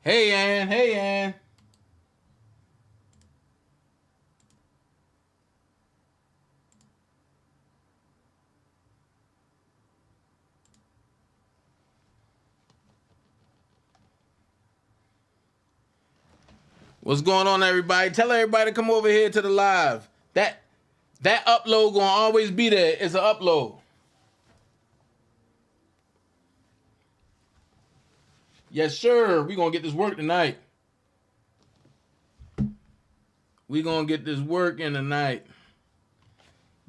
Hey, Ann. Hey, Ann. What's going on, everybody? Tell everybody to come over here to the live. That upload gonna always be there. It's an upload. Yes, sir. We gonna get this work tonight. We gonna get this work in tonight.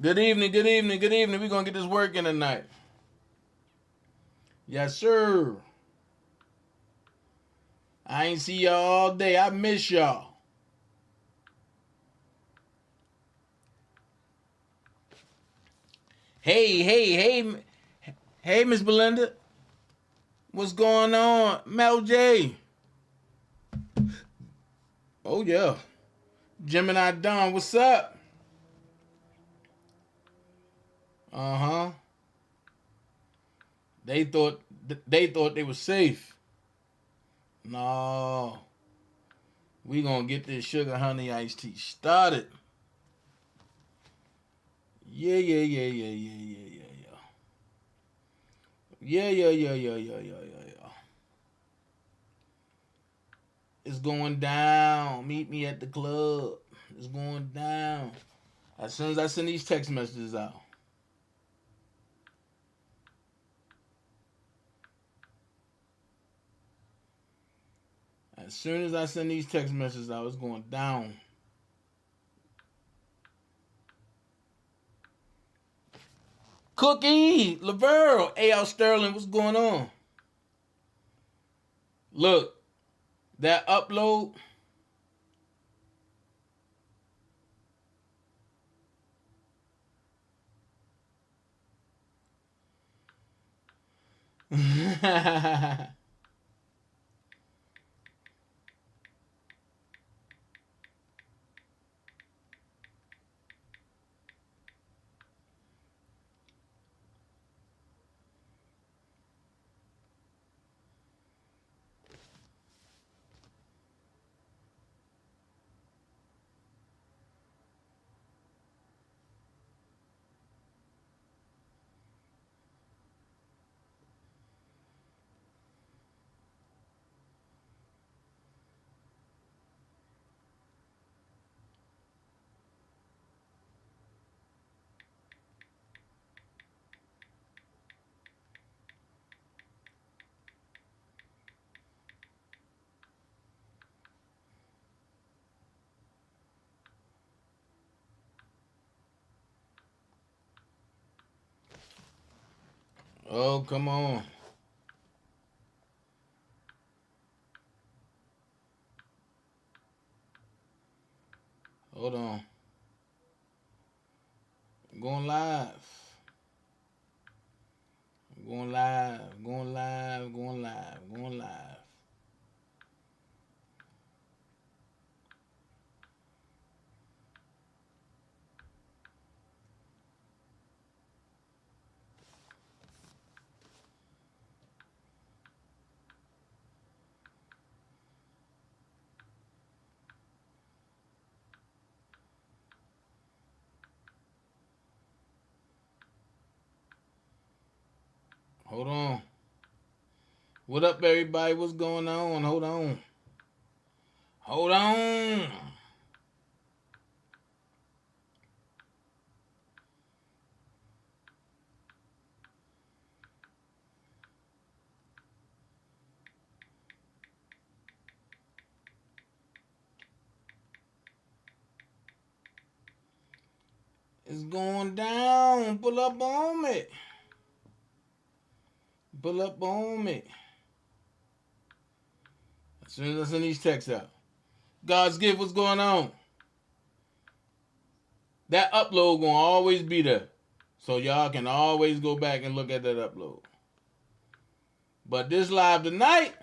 Good evening. Good evening. Good evening. We gonna get this work in tonight. Yes, sir. I ain't see y'all all day. I miss y'all. Hey, hey, hey, hey, Miss Belinda. What's going on, Mel J? Oh yeah, Gemini Don. What's up? Uh huh. They thought they were safe. No, we gonna get this sugar honey iced tea started. Yeah, yeah, yeah, yeah, yeah, yeah, yeah, yeah. Yeah, yeah, yeah, yeah, yeah, yeah, yeah, yeah. It's going down. Meet me at the club. It's going down. As soon as I send these text messages out. As soon as I send these text messages out, it's going down. Cookie, Laverne, A.L. Sterling, what's going on? Look, that upload. Oh, come on. Hold on. I'm going live. I'm going live. Going live. Going live. Going live. Hold on. What up, everybody? What's going on? Hold on. Hold on. It's going down. Pull up on me. Pull up on me. As soon as I send these texts out. God's gift, what's going on? That upload gonna always be there. So y'all can always go back and look at that upload. But this live tonight,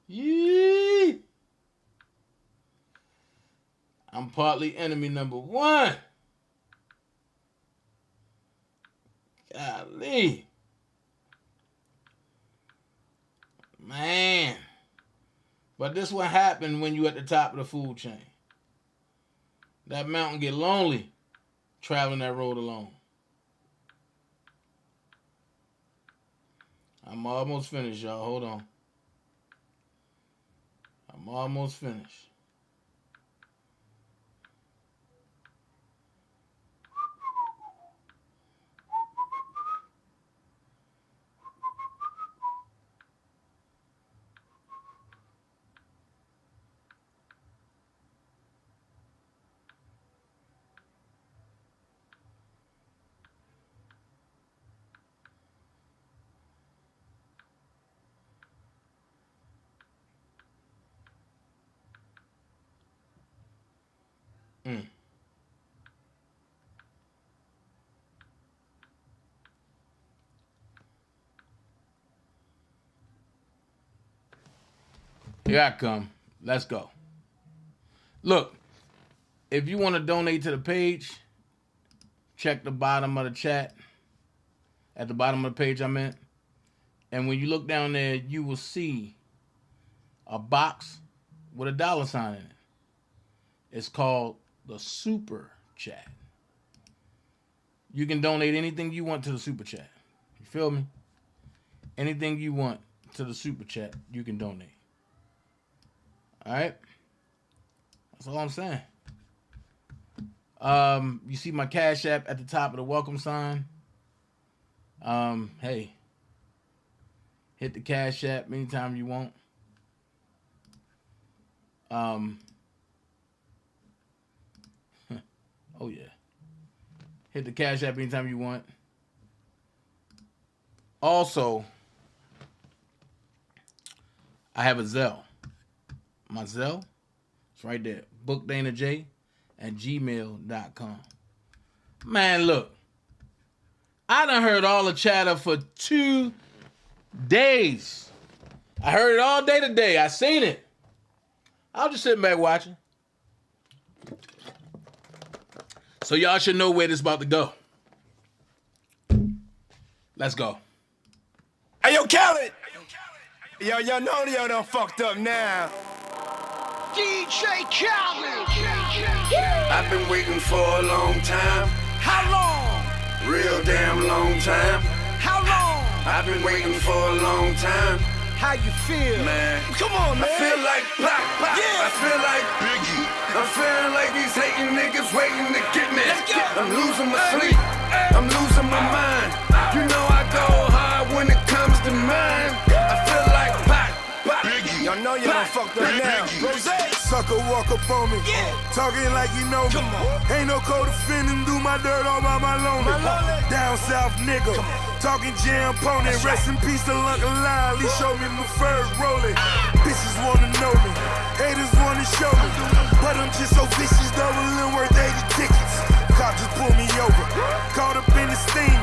yee, I'm partly enemy number one. Golly. Man. But this what happened when you at the top of the food chain. That mountain get lonely traveling that road alone. I'm almost finished, y'all. Hold on. I'm almost finished. Here I come. Let's go. Look, if you want to donate to the page, check the bottom of the chat. At the bottom of the page, I meant. And when you look down there, you will see a box with a $sign in it. It's called the Super Chat. You can donate anything you want to the Super Chat. You feel me? Anything you want to the Super Chat, you can donate. All right? That's all I'm saying. You see my Cash App at the top of the welcome sign. Hey, hit the Cash App anytime you want. Oh yeah. Hit the Cash App anytime you want. Also, I have a Zelle. My Zelle, it's right there. bookdanajay@gmail.com. Man, look. I done heard all the chatter for 2 days. I heard it all day today. I seen it. I was just sitting back watching. So y'all should know where this is about to go. Let's go. Hey, yo, Khaled. Yo, y'all know y'all done fucked up now. DJ Khaled. I've been waiting for a long time. How long? Real damn long time. How long? I've been waiting for a long time. How you feel? Man, Come on, man. I feel like Pac. Yeah. I feel like Biggie. I'm feeling like these hating niggas waiting to get me. Let's go. I'm losing my sleep. I'm losing my mind. You know I go hard when it comes to mine. I feel like Pac. Biggie. Y'all know y'all done fucked up now. Rose. Sucker walk up on me, Yeah. talking like you know me. Come on. Ain't no co-defending, do my dirt all by my lonely. Down south nigga, talking jam pony. That's Rest in peace to Uncle Lyle, he showed me my first rolling. Bitches wanna know me, haters wanna show me. But I'm just so vicious, doubling worth 80 tickets. Cop just pulled me over, caught up in the steam.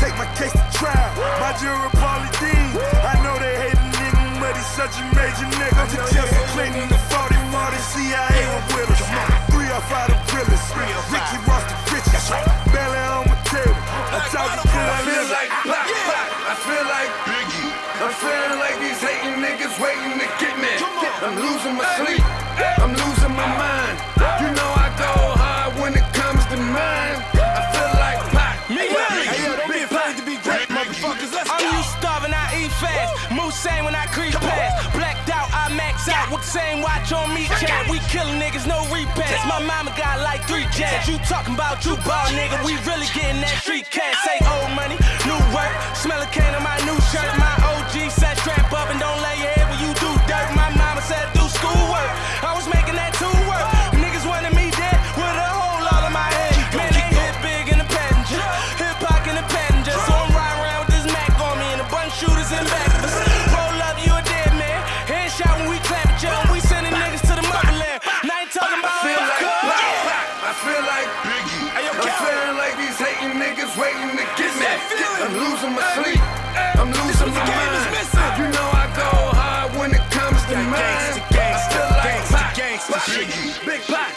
Take my case to trial, my jury Pauly Dean. I know they hate a nigga, but he's such a major nigga. Just Clinton, the 40 CIA with us. 3 off out of Willis. Ricky Ross the richest. Belly on my table. I'm talking to I feel like Pac. I feel like Biggie. I'm feeling like these hating niggas waiting to get me. I'm losing my sleep. I'm losing my mind. You know I go hard when it comes to mine. I feel like Pac. Hey, yo, don't be afraid to be great, motherfuckers. I'm used starving, I eat fast. Move same when I creep past. Blacked out, I max out with the same watch on me chat. We killing niggas, no repass. My mama got like 3 jabs. You talking about you ball, nigga. We really getting that street cash. Say old money, new work. Smell a cane on my new shirt. My OG said strap up and don't lay your head when you do dirt. My mama said do schoolwork. I was making that too work. Niggas wanted me dead with a hole all in my head. Man, they hit big in the passenger, hit pock in the passenger. So I'm riding around with this Mac on me and a bunch of shooters in back of us. Roll up, you a dead man. Headshot when we clap at you. We sending niggas to the motherland. Now I ain't talking about I feel like Pac. I feel like Biggie. yo, I'm feeling like these hating niggas waiting to get me. I'm losing my sleep. I'm losing my mind. You know I go hard when it comes to mine. I feel like Pac. Biggie. Big Pac.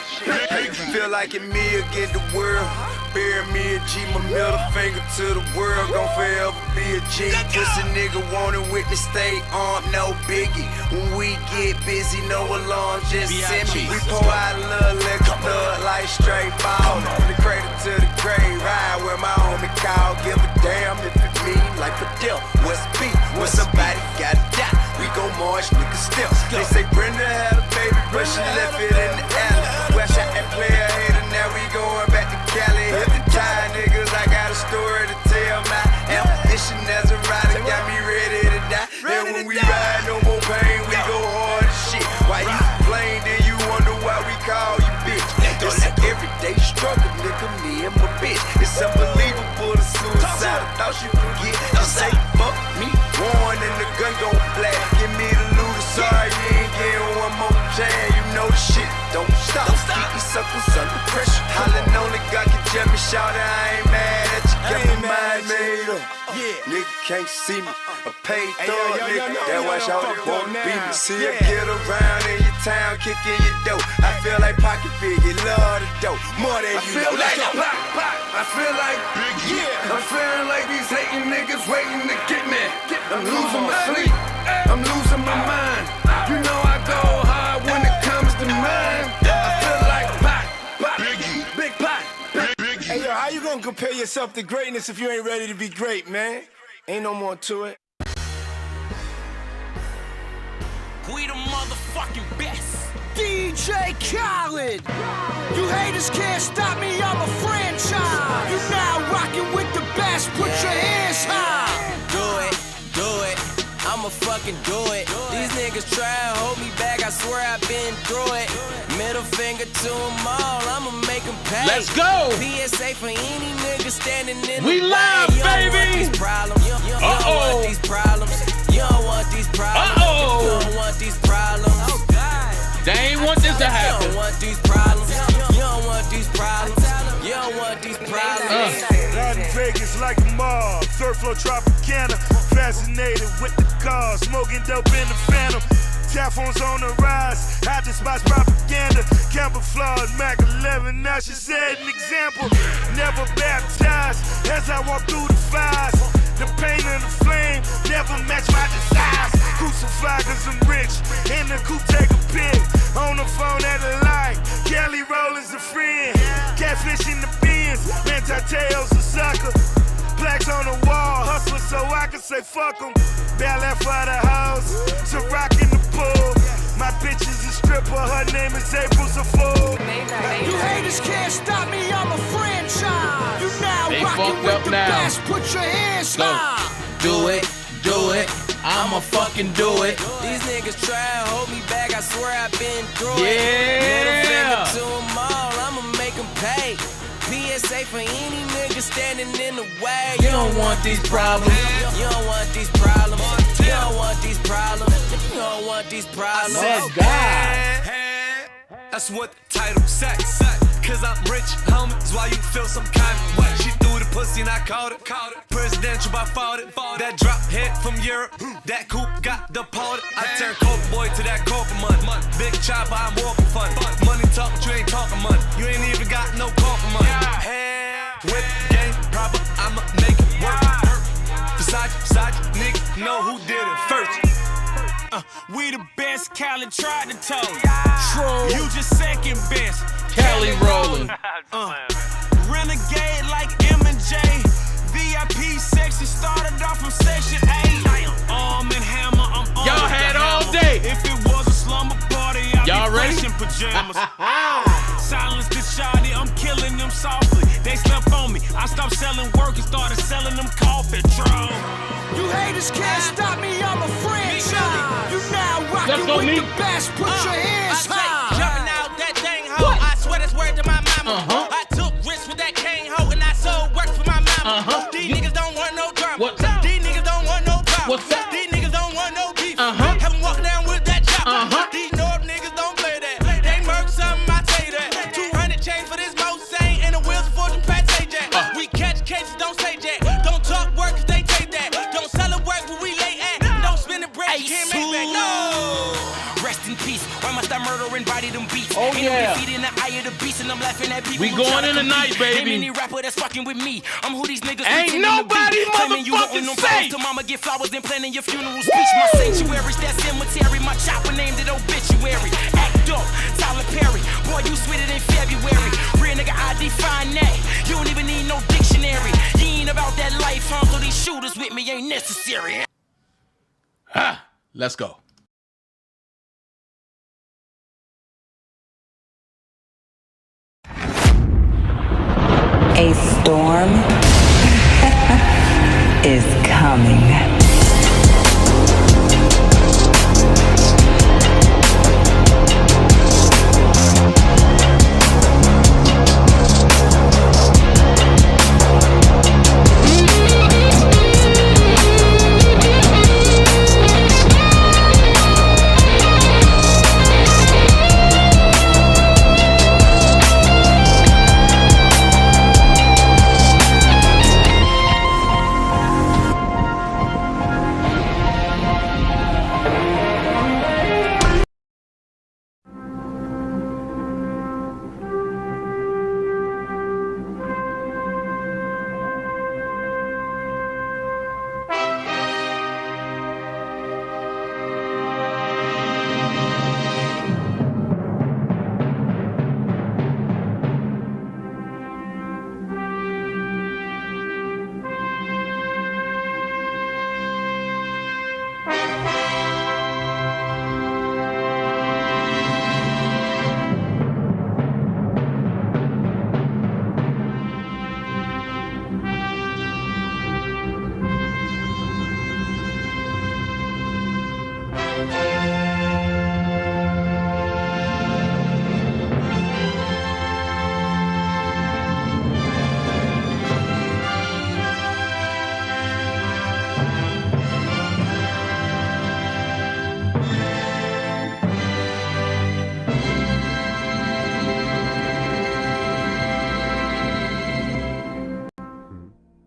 Feel like it me against the world. bury me a G. My middle finger to the world, gon' forever be a G. Pussy nigga wanted witness, stay armed, no biggie. When we get busy, no alarm, just send me. We pour out a little liquor, thug like straight ball. From the cradle to the grave, ride where my homie call. Give a damn if it mean like for deal. What's beat? When somebody got die, we gon' march, niggas still. They say Brenda had a baby, but she left it in the alley. Well, shot that player hater, now we going back to Cali. Hit the time, niggas, I got a story to tell. My ambition as a rider got me ready to die. And when we ride, no more pain, we go hard as shit. Why you complain, then you wonder why we call you bitch. It's an everyday struggle, nigga, me and my bitch. It's unbelievable, the suicide I thought you could get. Just say fuck me, one and the gun gon' blast. Give me the loot, sorry you ain't getting one more chance. You know the shit don't stop. Keep these suckers under pressure. Hollin' on the God can jump me, shout I ain't mad at you. Got my mind made up. Nigga can't see me. A paid thug, nigga. That's why y'all wanna be me. See I get around in your town, kicking your dough. I feel like Pocket Biggie, love the dough. More than you know. like Pop, pop. I feel like Biggie. I'm feeling like these hating niggas waiting to get me. I'm losing my sleep. I'm losing my mind. You know I go hard when it comes to mine. I feel like Pop, Pop, Biggie, Big Pop, Biggie. Hey, yo, how you gonna compare yourself to greatness if you ain't ready to be great, man? Ain't no more to it. We the motherfucking best. DJ Khaled. You haters can't stop me, I'm a franchise. You now rocking with the best, put your hands high. Do it, I'ma fucking do it. These niggas try and hold me back, I swear I've been through it. Middle finger to them all, I'ma make them pay. Let's go. PSA for any nigga standing in We the live, way. You don't baby. want these problems. You don't want these problems. You don't want these problems. You don't want these problems. They ain't want this to You happen. don't want these problems. You don't want these problems. You don't want these problems. Out in Vegas like a mall, third floor Tropicana. Fascinated with the cars, smoking dope in the Phantom. Taphones on the rise, I despise propaganda. Camouflage, Mac 11, now she set an example. Never baptized as I walk through the fires. The pain and the flame never match my desires. Crucified cause I'm rich, in the coupe take a pic. On the phone at the light, Kelly Rowland's a friend. Catfish in the bins, Tateo's a sucker. Plaques on the wall, hustler so I can say fuck 'em. Ballet for the house, so rock in the pool. My bitch is a stripper, her name is April's a fool. You haters can't stop me, I'm a franchise. You now They rocking fucked with up the now. best, put your hands Go. high. Do it, I'ma fucking do it. These niggas try and hold me back, I swear I've been through it. Yeah. Middle finger to them all, I'ma make them pay. PSA for any nigga standing in the way. You don't want these problems. You don't want these problems. You don't want these problems. You don't want these problems. Oh, God. That's what the title says. Cause I'm rich, homie. That's why you feel some kind of way. She threw the pussy and I caught it. Presidential by fault it. That drop head from Europe. That coupe got deported. I turned coke boy to that corporate money. Big chopper, I'm walking fun. Money talk, but you ain't talking money. You ain't even got no corporate money. Whip game proper, I'ma make it work. Versace, nigga, know who did it first. We the best, Cali tried to tell you. True. You just second best. Kelly rolling. Renegade like M&J. VIP section started off from section 8. Arm and hammer, I'm on Y'all the had all hammer. day. If it was a slumber party, I'd Y'all be ready? fresh in pajamas. Silence the shoddy, I'm killing them softly. They slept on me. I stopped selling work and started selling them coffee trucks. You haters can't stop me, I'm a franchise. You now rocking go, with me. the best, put your hands high. Jumping out that dang hoe. I swear that's word to my mama. I took risks with that cane hoe and I sold work for my mama. These niggas don't want no drama. What's that? These niggas don't want no drama. What's that? These niggas don't want no beef. Have them walk down with that chopper. These North niggas don't play that. They murk something, I tell you that. 200 chains for this Mosaic and the wheels for them Pat say Jack. We catch cases, don't say Jack. Don't talk work cause they take that. Don't celebrate where we lay at. Don't spend the bread, you can't make back. No! Rest in peace. Why must I murder and body them beats? Oh, Ain't yeah. no defeat in the eye of the beast, and I'm like laughing at people. We going in tonight, baby. Ain't any rapper that's fucking with me. I'm who these niggas Ain't nobody motherfucking safe. To mama get flowers, then planning your funeral speech. My sanctuaries, that cemetery. My chopper named it obituary. Act up, Tyler Perry. Boy, you sweeter than February. Real nigga, I define that. You don't even need no dictionary. You ain't about that life, huh? So these shooters with me ain't necessary. Ha! Let's go. A storm is coming.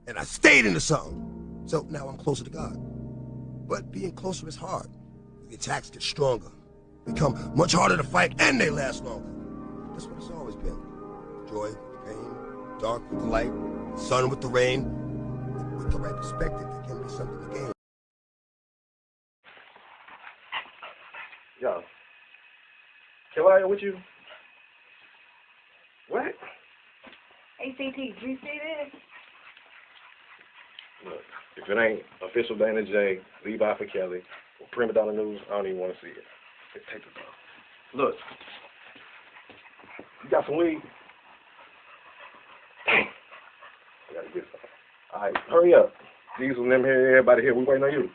And I stayed into something. So now I'm closer to God. But being closer is hard. The attacks get stronger, become much harder to fight, and they last longer. That's what it's always been. Joy with the pain, dark with the light, sun with the rain. With the right perspective, there can be something to gain. Yo, can I with you? What? ACT, did you see this? Look, if it ain't official DanaJay, Levi for Kelly, or Prima Donna News, I don't even want to see it. Take this off. Look, you got some weed? I gotta get some. All right, hurry up. Diesel and them here, everybody here, we waiting on you.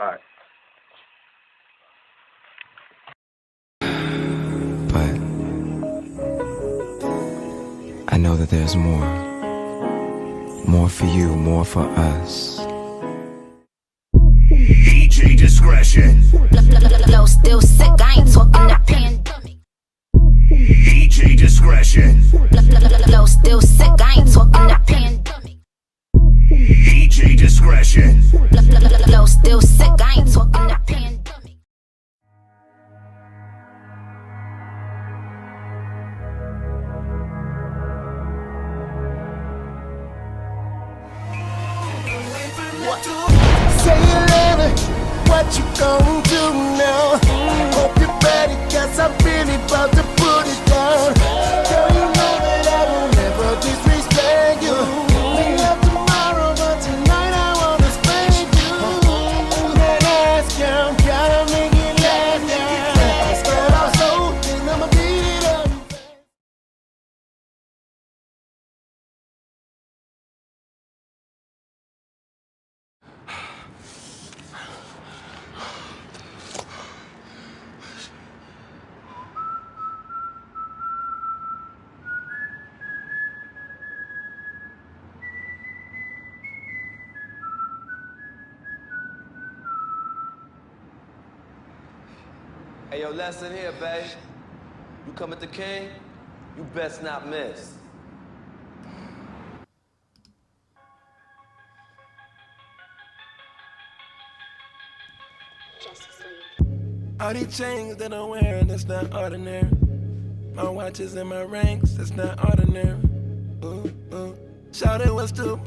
All right. But I know that there's more. More for you, more for us. DJ discretion. Low still sick, I ain't talking that pandemic. DJ discretion. Low still sick, I ain't talking that pandemic. DJ discretion. Low still sick, I ain't talking that pandemic. Say you love it, what you gon' do now? Hope you're ready, cause I'm really about to put it down. Girl, you know that I will never disrespect you. We love tomorrow, but tonight I wanna spend you. That ass, girl, gotta make it last, girl. Start off slow, then I'ma beat it up. Hey, yo, lesson here, babe. You come at the king, you best not miss. All these chains that I'm wearing, that's not ordinary. My watches and my rings, that's not ordinary. Shout it was too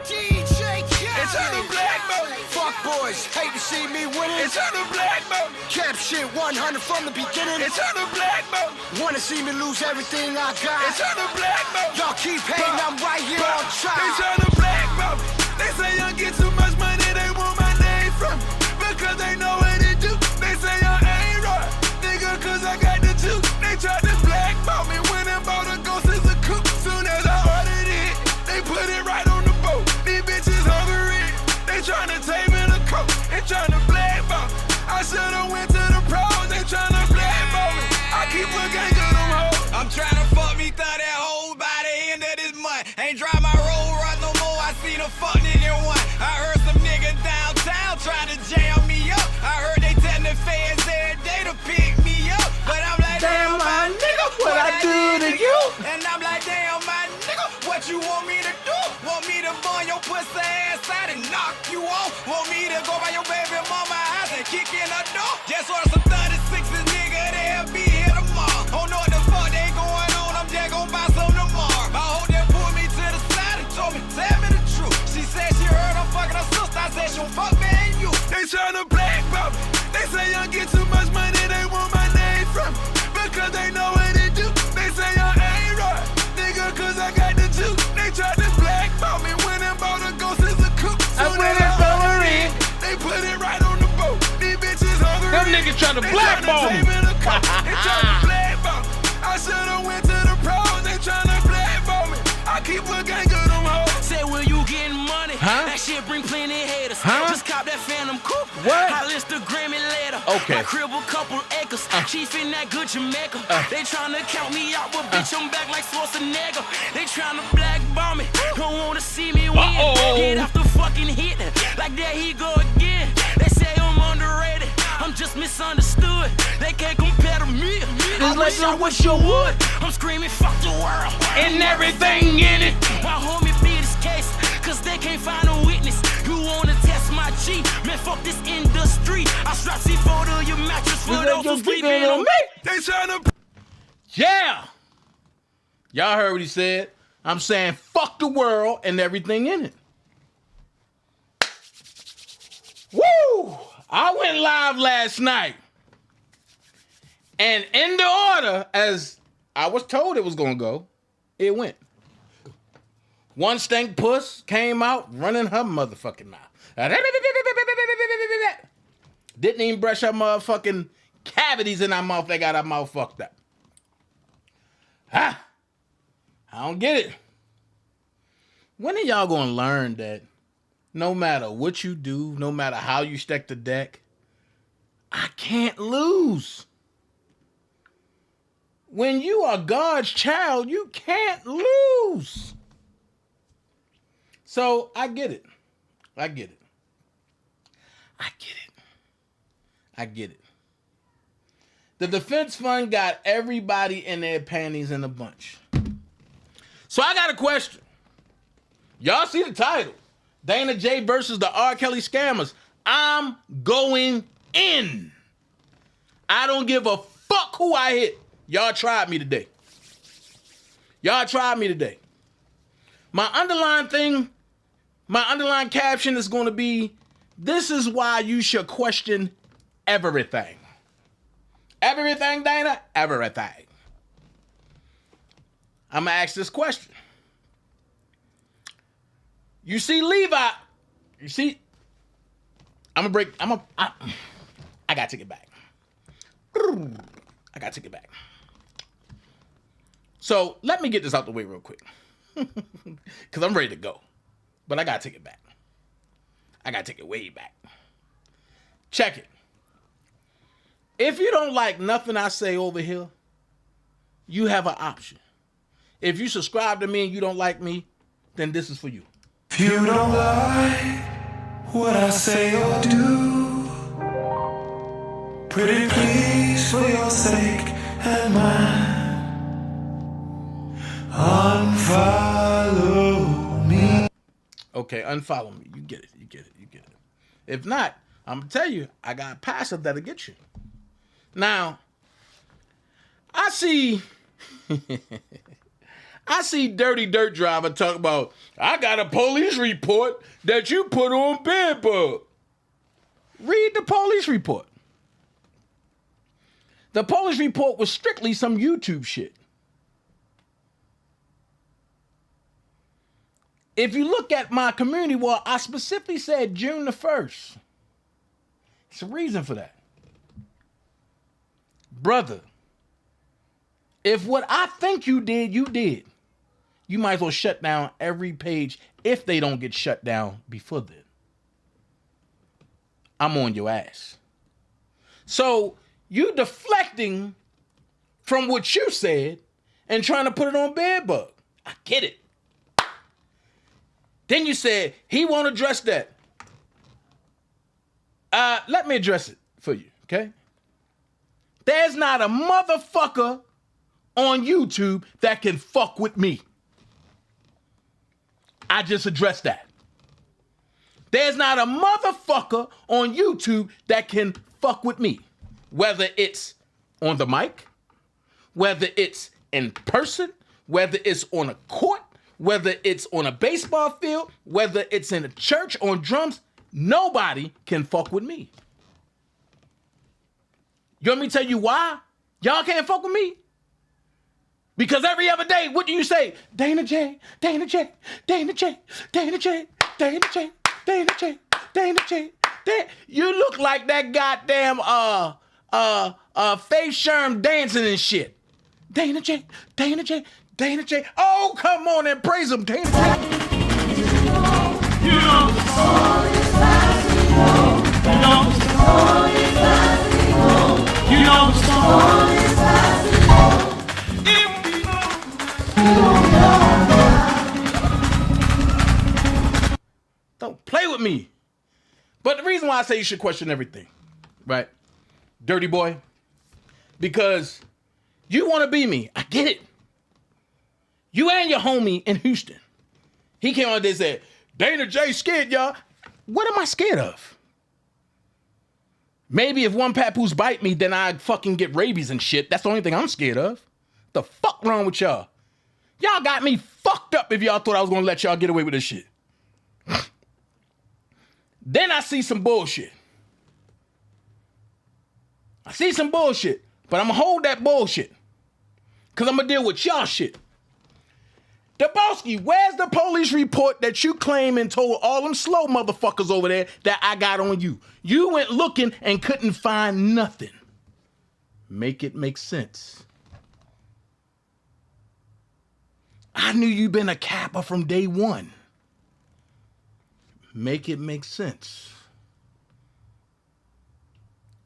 DJ Jackson. It's on the black boat. Fuck boys, hate to see me winning. It's on the black boat. Cap shit 100 from the beginning. It's on the black boat. Wanna see me lose everything I got. It's on the black boat. Y'all keep hating, I'm right here on top. It's on the black boat. They say I get too much money, they want my name from me. Because they know what it do. They say I ain't right, nigga, cause I got the juice. They tried to blackball me when I bought a ghost as a coupe. Soon as I ordered it, they put it right on the boat. These bitches hungry, they tryna take me to coke. They tryna blackball me. I should've went to the pros, they tryna blackball me. I keep a gang of them hoes. I'm tryna fuck me through that hole by the end of this month. Ain't drive my road run no more, I seen a fuck nigga one. I heard some niggas downtown trying to jam me up. I heard they telling the fans every day to pick me up. But I'm like, damn my nigga, what I do to you? And I'm like, damn my nigga, what you want me to do? Want me to burn your pussy ass out and knock you off? Want me to go by your baby mama house and kick in her door? Just order some 36s, nigga, they'll be here tomorrow. Don't know what the fuck they going on, I'm just gon' buy some tomorrow. My hoe that pulled me to the side and told me, tell me the truth. She said she heard I'm fucking her sister, I said she'll fuck me and you. They tryna blackball me. They say I get too much money, they want my name from me. Because they know what it do. They say I ain't right, nigga, cause I got the juice. They tried to blackball me when I bought a ghost as a coupe. I went and throw her in. They put it right on the boat. These bitches hungry. Them niggas trying to blackball me. They tryna blackball me. I should've went to the pros. They tryna blackball me. I keep a gang of them hoes. Say when you getting money, Huh? that shit bring plenty haters. Huh? Just cop that Phantom Coupe. What? I list the Grammy later. Okay. My crib a couple acres. Chief in that good Jamaica. They tryna count me out, but bitch I'm back like Schwarzenegger. They tryna blackball me. Don't wanna see me win. Hit after fucking hit. Like there he go again. They say I'm underrated. I'm just misunderstood. They can't compare to me. I wish you would. I'm screaming fuck the world And everything in it. my homie beat his case, cause they can't find a witness. You wanna test my G? Man, fuck this industry. I strap C4 to your mattress for those who sleeping on me. They tryna. Yeah. Y'all heard what he said. I'm saying fuck the world and everything in it. Woo! I went live last night. And in the order, as I was told it was going to go, it went. One stank puss came out running her motherfucking mouth. Didn't even brush her motherfucking cavities in her mouth. They got her mouth fucked up. I don't get it. When are y'all going to learn that no matter what you do, no matter how you stack the deck, I can't lose? When you are God's child, you can't lose. So I get it. I get it. I get it. I get it. The defense fund got everybody in their panties in a bunch. So I got a question. Y'all see the title. DanaJay versus the R. Kelly scammers. I'm going in. I don't give a fuck who I hit. Y'all tried me today. Y'all tried me today. My underlying caption is going to be, this is why you should question everything. Everything, Dana? Everything. I'm going to ask this question. You see Levi, you see, I got to take it back. I got to take it back. So let me get this out the way real quick. Because I'm ready to go. But I got to take it back. I got to take it way back. Check it. If you don't like nothing I say over here, you have an option. If you subscribe to me and you don't like me, then this is for you. If you don't like what I say or do, pretty please for your sake and mine, unfollow me. Okay, unfollow me. You get it. You get it. You get it. If not, I'm going to tell you, I got a passive that'll get you. Now, I see Dirty Dirt Driver talk about, I got a police report that you put on Bedbug. Read the police report. The police report was strictly some YouTube shit. If you look at my community wall, I specifically said June the 1st. It's a reason for that. Brother, if what I think you did, you might as well shut down every page if they don't get shut down before then. I'm on your ass. So you deflecting from what you said and trying to put it on Bedbug. I get it. Then you said he won't address that. Let me address it for you, okay? There's not a motherfucker on YouTube that can fuck with me. I just addressed that. There's not a motherfucker on YouTube that can fuck with me. Whether it's on the mic, whether it's in person, whether it's on a court, whether it's on a baseball field, whether it's in a church on drums, nobody can fuck with me. You want me to tell you why y'all can't fuck with me? Because every other day, what do you say? DanaJay, DanaJay, DanaJay, DanaJay, DanaJay, DanaJay, DanaJay. You look like that goddamn Faith Sherm dancing and shit. DanaJay, DanaJay, DanaJay. Oh, come on and praise him, DanaJay. You know the song is possible. You know the song is possible. You know the song is possible. If we don't play with me. But the reason why I say you should question everything, right? Dirty boy. Because you want to be me. I get it. You and your homie in Houston. He came on there and said, DanaJay scared y'all. What am I scared of? Maybe if one papoose bite me, then I fucking get rabies and shit. That's the only thing I'm scared of. The fuck wrong with y'all? Y'all got me fucked up if y'all thought I was gonna let y'all get away with this shit. Then I see some bullshit. But I'm gonna hold that bullshit. Cause I'm gonna deal with y'all shit. Dabowski, where's the police report that you claim and told all them slow motherfuckers over there that I got on you? You went looking and couldn't find nothing. Make it make sense. I knew you been a capper from day one. Make it make sense.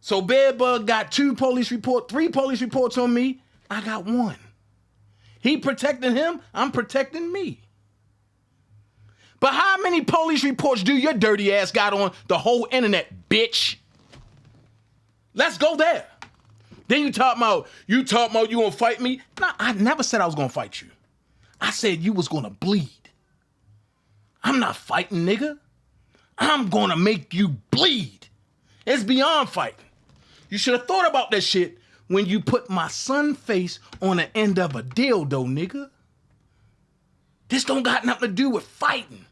So Bedbug got 3 police reports on me. I got 1. He protecting him, I'm protecting me. But how many police reports do your dirty ass got on the whole internet, bitch? Let's go there. Then you talk about you gonna fight me? No, I never said I was gonna fight you. I said you was gonna bleed. I'm not fighting, nigga. I'm gonna make you bleed. It's beyond fighting. You should have thought about that shit when you put my son face on the end of a dildo, nigga. This don't got nothing to do with fighting.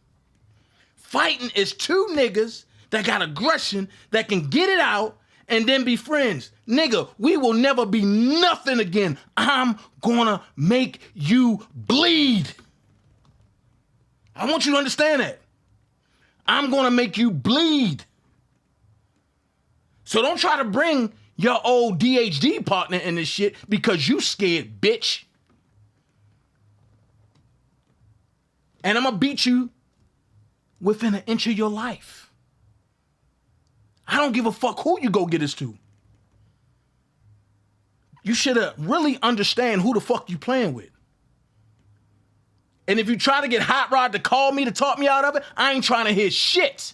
Fighting is 2 niggas that got aggression that can get it out and then be friends. Nigga, we will never be nothing again. I'm gonna make you bleed. I want you to understand that. I'm gonna make you bleed. So don't try to bring your old DHD partner in this shit because you scared, bitch. And I'm gonna beat you within an inch of your life. I don't give a fuck who you go get us to. You should really understand who the fuck you playing with. And if you try to get Hot Rod to call me to talk me out of it, I ain't trying to hear shit.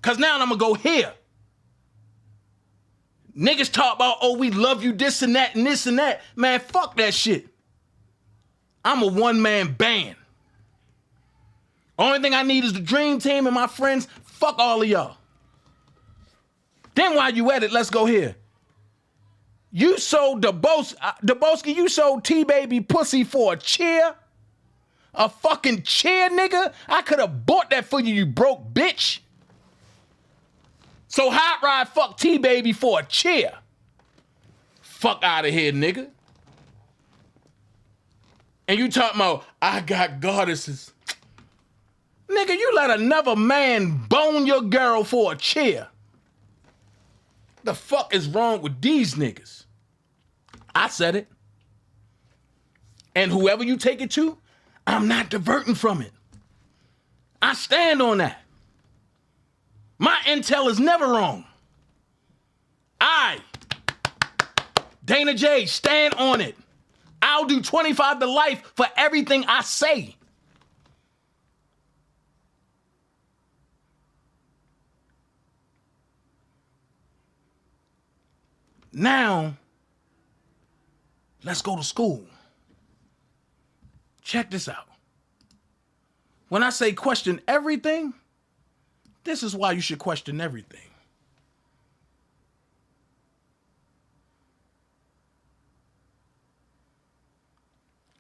Cause now I'm gonna go here. Niggas talk about, oh, we love you, this and that and this and that. Man, fuck that shit. I'm a one-man band. Only thing I need is the dream team and my friends. Fuck all of y'all. Then while you at it, let's go here. You sold Debosky, you sold T-Baby pussy for a chair? A fucking chair, nigga? I could have bought that for you, you broke bitch. So Hot Rod fuck T-Baby for a chair. Fuck out of here, nigga. And you talking about, I got goddesses. Nigga, you let another man bone your girl for a chair. The fuck is wrong with these niggas? I said it. And whoever you take it to, I'm not diverting from it. I stand on that. My intel is never wrong. DanaJay, stand on it. I'll do 25 to life for everything I say. Now, let's go to school. Check this out. When I say question everything, this is why you should question everything.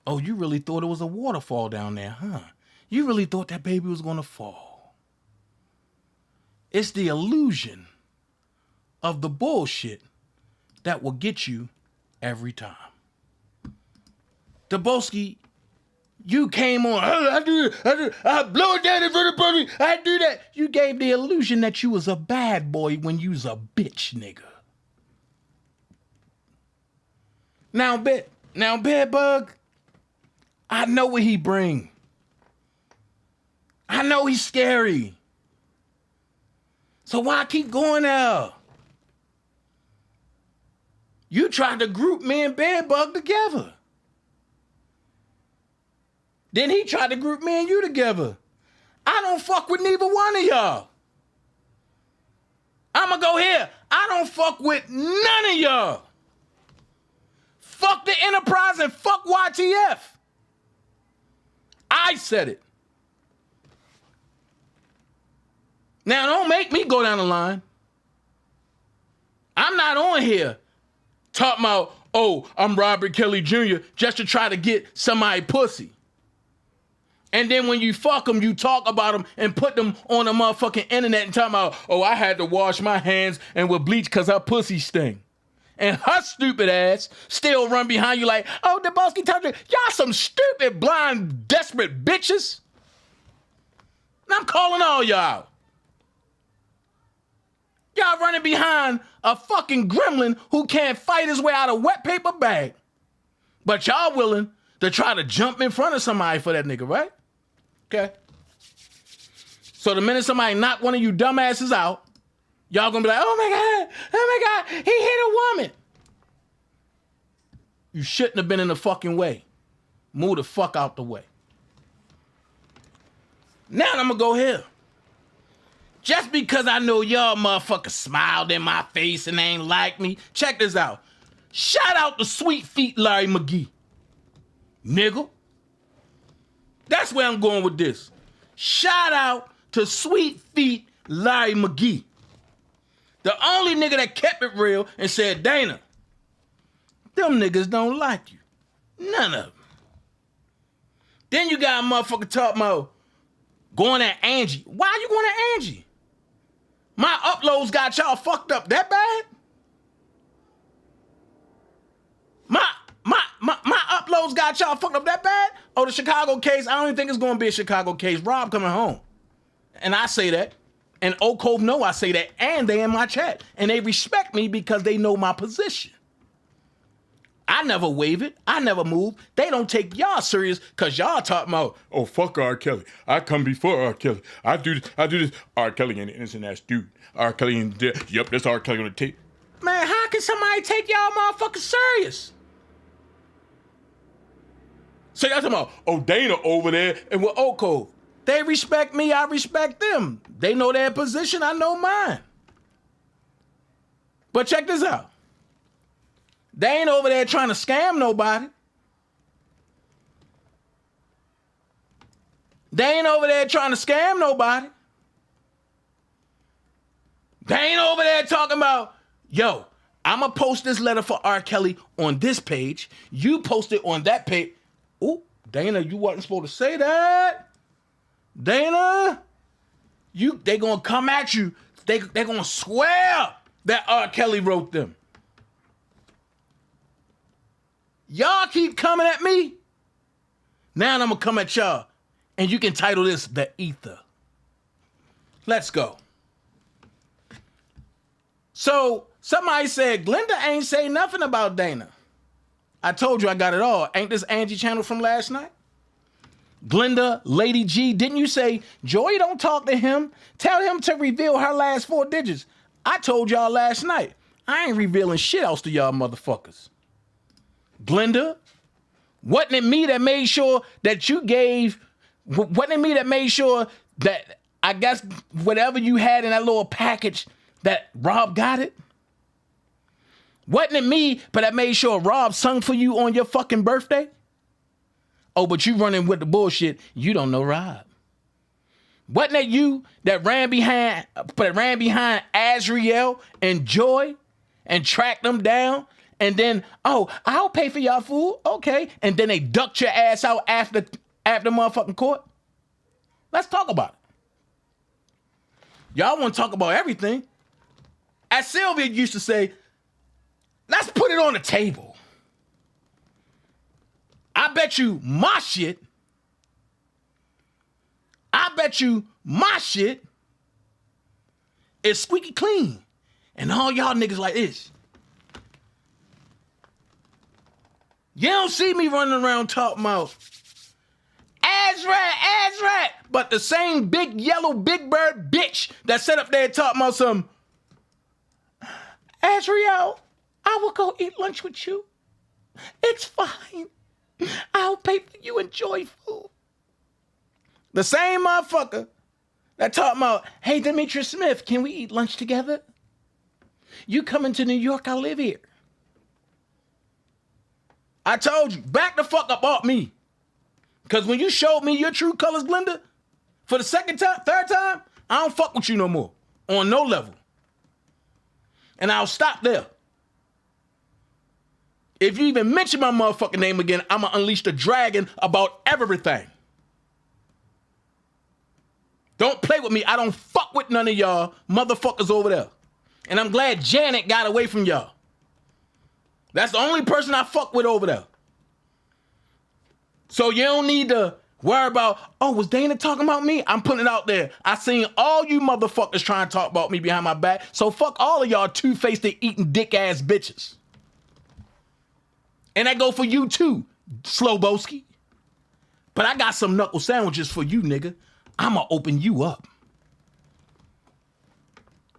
Oh, you really thought it was a waterfall down there, huh? You really thought that baby was gonna fall. It's the illusion of the bullshit that will get you every time. Debosky, you came on, I blow it down in front of the puppy, I do that. You gave the illusion that you was a bad boy when you was a bitch, nigga. Now, Bedbug, I know what he bring. I know he's scary. So why keep going there? You tried to group me and Bedbug together. Then he tried to group me and you together. I don't fuck with neither one of y'all. I'ma go here. I don't fuck with none of y'all. Fuck the Enterprise and fuck YTF. I said it. Now don't make me go down the line. I'm not on here talking about, oh, I'm Robert Kelly Jr. just to try to get somebody pussy. And then when you fuck them, you talk about them and put them on the motherfucking internet and talk about, oh, I had to wash my hands and with bleach because her pussy sting. And her stupid ass still run behind you like, oh, Debosky touched her. Y'all some stupid, blind, desperate bitches. And I'm calling all y'all. Y'all running behind a fucking gremlin who can't fight his way out of a wet paper bag. But y'all willing to try to jump in front of somebody for that nigga, right? Okay. So the minute somebody knock one of you dumbasses out, y'all gonna be like, oh my God, he hit a woman. You shouldn't have been in the fucking way. Move the fuck out the way. Now I'm gonna go here. Just because I know y'all motherfuckers smiled in my face and ain't like me, check this out. Shout out to Sweet Feet Larry McGee. Nigga. That's where I'm going with this. Shout out to Sweet Feet Larry McGee. The only nigga that kept it real and said, Dana, them niggas don't like you. None of them. Then you got a motherfucker talking about going at Angie. Why are you going at Angie? My uploads got y'all fucked up that bad? My uploads got y'all fucked up that bad? Oh, the Chicago case, I don't even think it's going to be a Chicago case. Rob coming home. And I say that. And Oak Cove know I say that. And they in my chat. And they respect me because they know my position. I never waver. I never move. They don't take y'all serious because y'all talking about, oh, fuck R. Kelly. I come before R. Kelly. I do this. R. Kelly ain't an innocent ass dude. R. Kelly ain't there. Yep, that's R. Kelly on the tape. Man, how can somebody take y'all motherfuckers serious? So y'all talking about, oh, Dana over there and with Oak Cove. They respect me, I respect them. They know their position, I know mine. But check this out. They ain't over there trying to scam nobody. They ain't over there trying to scam nobody. They ain't over there talking about, yo, I'm going to post this letter for R. Kelly on this page. You post it on that page. Ooh, Dana, you wasn't supposed to say that. Dana, they going to come at you. They going to swear that R. Kelly wrote them. Y'all keep coming at me. Now I'm going to come at y'all. And you can title this The Ether. Let's go. So, somebody said, Glenda ain't say nothing about Dana. I told you I got it all. Ain't this Angie channel from last night? Glenda, Lady G, didn't you say, Joy, don't talk to him. Tell him to reveal her last 4 digits. I told y'all last night. I ain't revealing shit else to y'all motherfuckers. Glenda, wasn't it me that made sure that you gave, wasn't it me that made sure that, I guess, whatever you had in that little package, that Rob got it? Wasn't it me, but I made sure Rob sung for you on your fucking birthday? Oh, but you running with the bullshit. You don't know Rob. Wasn't it you that ran behind Azriel and Joy and tracked them down? And then, oh, I'll pay for y'all food. Okay. And then they ducked your ass out after motherfucking court. Let's talk about it. Y'all want to talk about everything. As Sylvia used to say, let's put it on the table. I bet you my shit is squeaky clean. And all y'all niggas like this. You don't see me running around talking about Azrat, but the same big yellow big bird bitch that sat up there talking about some Azriel, I will go eat lunch with you. It's fine. I'll pay for you. Enjoy food. The same motherfucker that talking about, hey, Demetrius Smith, can we eat lunch together? You coming to New York, I live here. I told you, back the fuck up off me. Because when you showed me your true colors, Glenda, for the third time, I don't fuck with you no more. On no level. And I'll stop there. If you even mention my motherfucking name again, I'm going to unleash the dragon about everything. Don't play with me. I don't fuck with none of y'all motherfuckers over there. And I'm glad Janet got away from y'all. That's the only person I fuck with over there. So you don't need to worry about, oh, was Dana talking about me? I'm putting it out there. I seen all you motherfuckers trying to talk about me behind my back. So fuck all of y'all two-faced eating dick-ass bitches. And that go for you too, Slowboski. But I got some knuckle sandwiches for you, nigga. I'ma open you up.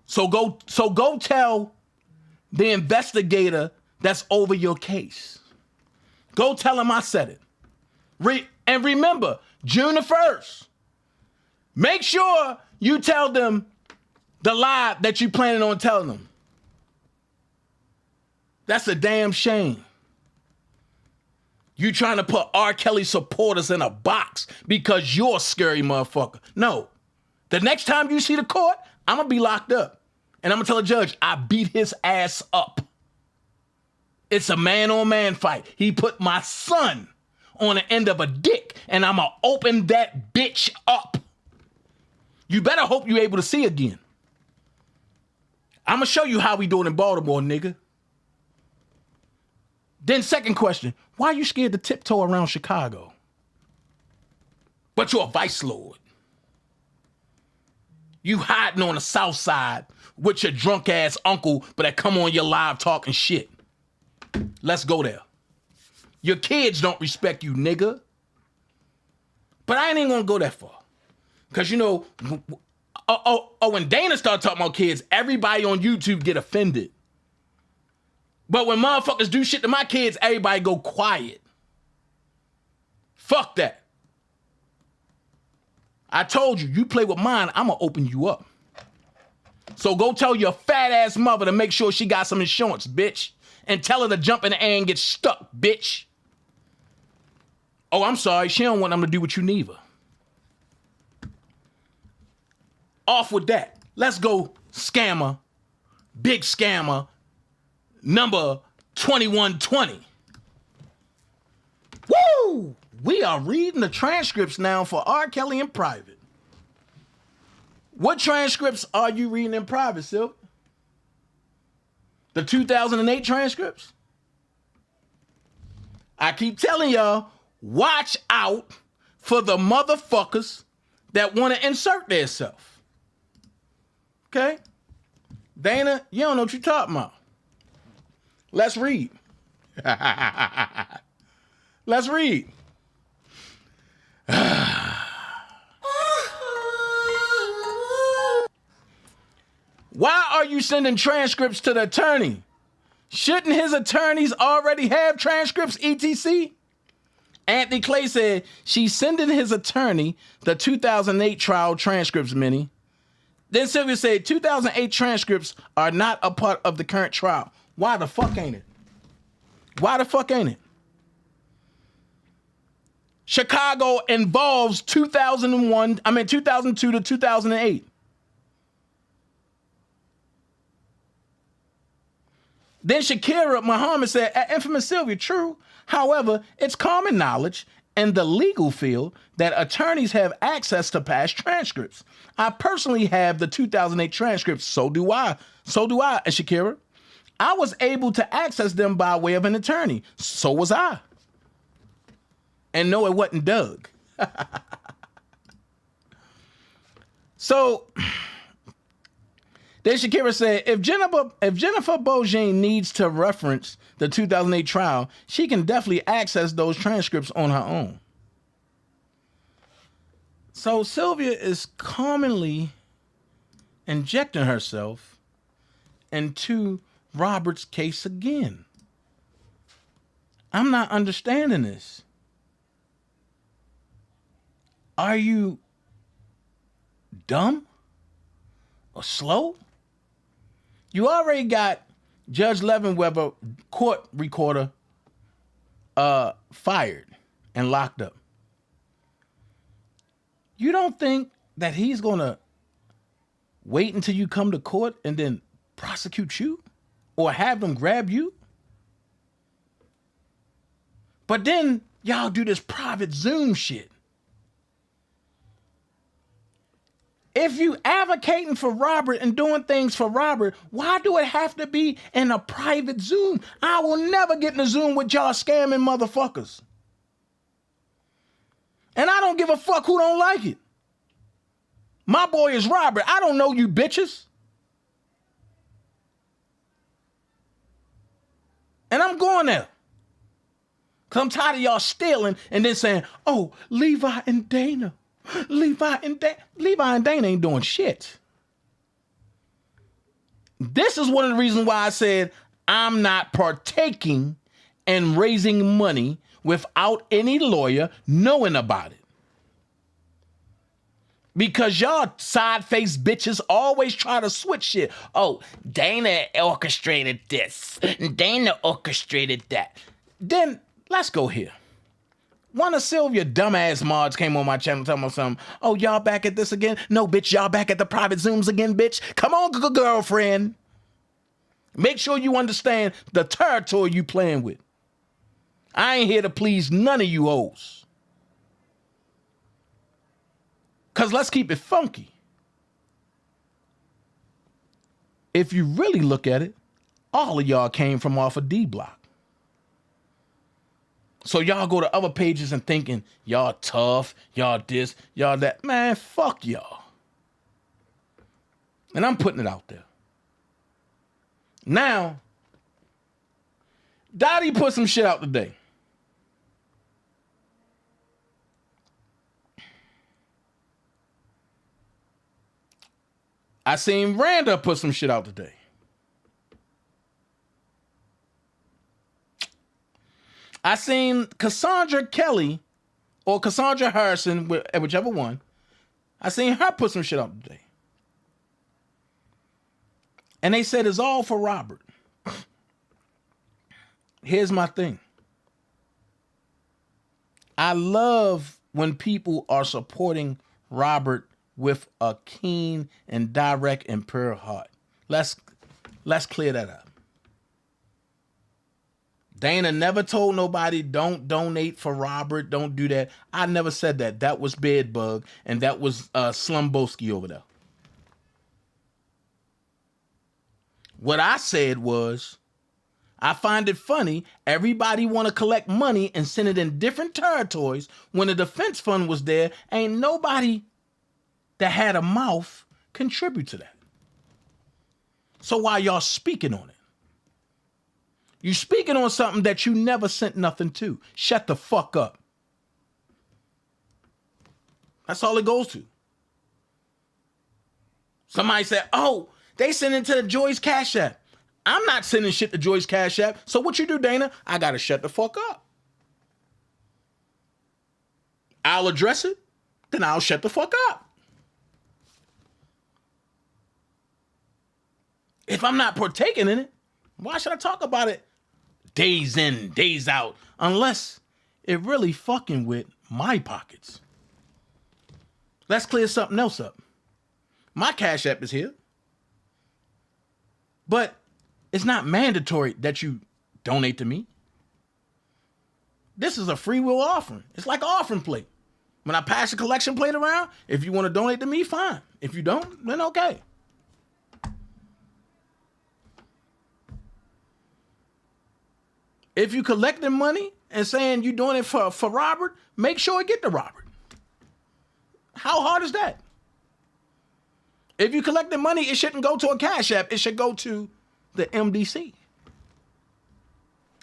So go tell the investigator that's over your case. Go tell him I said it. And remember, June the 1st, make sure you tell them the lie that you planning on telling them. That's a damn shame. You trying to put R. Kelly supporters in a box because you're a scary motherfucker. No. The next time you see the court, I'm going to be locked up. And I'm going to tell the judge, I beat his ass up. It's a man-on-man fight. He put my son on the end of a dick, and I'm going to open that bitch up. You better hope you're able to see again. I'm going to show you how we do it in Baltimore, nigga. Then second question, why are you scared to tiptoe around Chicago? But you're a vice lord. You hiding on the south side with your drunk ass uncle, but that come on your live talking shit. Let's go there. Your kids don't respect you, nigga. But I ain't even gonna go that far. Cause you know, when Dana start talking about kids, everybody on YouTube get offended. But when motherfuckers do shit to my kids, everybody go quiet. Fuck that. I told you, you play with mine, I'm gonna open you up. So go tell your fat ass mother to make sure she got some insurance, bitch. And tell her to jump in the air and get stuck, bitch. Oh, I'm sorry, she don't want them to do what you neither. Off with that. Let's go scammer, big scammer, number 2120. Woo! We are reading the transcripts now for R. Kelly in private. What transcripts are you reading in private, Silk? The 2008 transcripts? I keep telling y'all, watch out for the motherfuckers that want to insert themselves. Okay? Dana, you don't know what you're talking about. Let's read. Let's read. Why are you sending transcripts to the attorney? Shouldn't his attorneys already have transcripts, etc? Anthony Clay said she's sending his attorney the 2008 trial transcripts, Minnie. Then Sylvia said 2008 transcripts are not a part of the current trial. Why the fuck ain't it? Why the fuck ain't it? Chicago involves 2002 to 2008. Then Shakira Muhammad said, infamous Sylvia, true. However, it's common knowledge in the legal field that attorneys have access to past transcripts. I personally have the 2008 transcripts. So do I. And Shakira, I was able to access them by way of an attorney. So was I. And no, it wasn't Doug. So then Shakira said, if Jennifer Bojane needs to reference the 2008 trial, she can definitely access those transcripts on her own. So Sylvia is commonly injecting herself into Robert's case again. I'm not understanding this. Are you dumb or slow? You already got Judge Levenweber, court recorder, fired and locked up. You don't think that he's gonna wait until you come to court and then prosecute you or have them grab you? But then y'all do this private Zoom shit. If you advocating for Robert and doing things for Robert, why do it have to be in a private Zoom? I will never get in a Zoom with y'all scamming motherfuckers. And I don't give a fuck who don't like it. My boy is Robert. I don't know you bitches. And I'm going there. Because I'm tired of y'all stealing and then saying, oh, Levi and Dana. Levi and Dana ain't doing shit. This is one of the reasons why I said I'm not partaking in raising money without any lawyer knowing about it. Because y'all side-faced bitches always try to switch shit. Oh, Dana orchestrated this. Dana orchestrated that. Then let's go here. One of Sylvia dumbass mods came on my channel telling me something. Oh, y'all back at this again? No, bitch, y'all back at the private Zooms again, bitch. Come on, girlfriend. Make sure you understand the territory you playing with. I ain't here to please none of you hoes. Because let's keep it funky. If you really look at it, all of y'all came from off of D Block. So y'all go to other pages and thinking, y'all tough, y'all this, y'all that. Man, fuck y'all. And I'm putting it out there. Now, Dottie put some shit out today. I seen Randa put some shit out today. I seen Cassandra Kelly or Cassandra Harrison, whichever one. I seen her put some shit out today. And they said it's all for Robert. Here's my thing. I love when people are supporting Robert with a keen and direct and pure heart. Let's clear that up. Dana never told nobody, don't donate for Robert, don't do that. I never said that. That was Bedbug, and that was Slumboski over there. What I said was, I find it funny, everybody want to collect money and send it in different territories. When the defense fund was there, ain't nobody that had a mouth contribute to that. So why y'all speaking on it? You speaking on something that you never sent nothing to. Shut the fuck up. That's all it goes to. Somebody said, oh, they sent it to the Joy's Cash App. I'm not sending shit to Joy's Cash App. So what you do, Dana? I got to shut the fuck up. I'll address it, then I'll shut the fuck up. If I'm not partaking in it, why should I talk about it days in, days out, unless it really fucking with my pockets? Let's clear something else up. My Cash App is here, but it's not mandatory that you donate to me. This is a free will offering. It's like an offering plate. When I pass the collection plate around, if you want to donate to me, fine. If you don't, then okay. If you collecting money and saying you're doing it for Robert, make sure it get to Robert. How hard is that? If you collecting money, it shouldn't go to a Cash App. It should go to the MDC.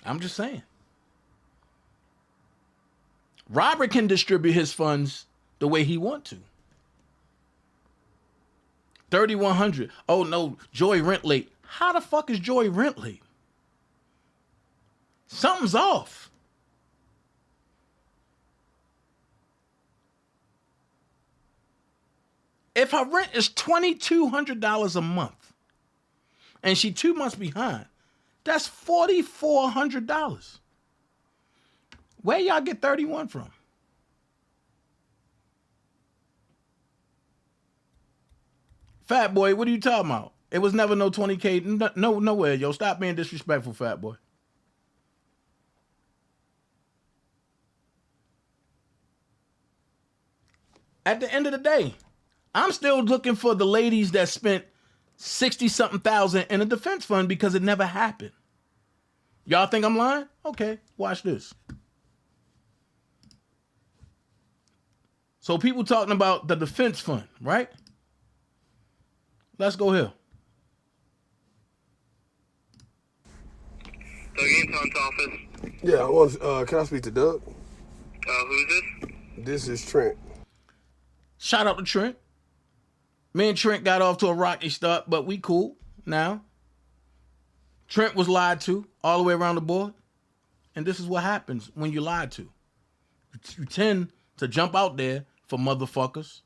I'm just saying. Robert can distribute his funds the way he want to. 3,100. Oh no, Joy rent late. How the fuck is Joy rent late? Something's off. If her rent is $2,200 a month and she 2 months behind, that's $4,400. Where y'all get 31 from? Fat boy, what are you talking about? It was never no 20K. No, nowhere, yo. Stop being disrespectful, fat boy. At the end of the day, I'm still looking for the ladies that spent 60-something thousand in a defense fund because it never happened. Y'all think I'm lying? Okay, watch this. So people talking about the defense fund, right? Let's go here. Doug Anton's office. Yeah, I want. Can I speak to Doug? Who's this? This is Trent. Shout out to Trent. Me and Trent got off to a rocky start, but we cool now. Trent was lied to all the way around the board. And this is what happens when you're lied to. You tend to jump out there for motherfuckers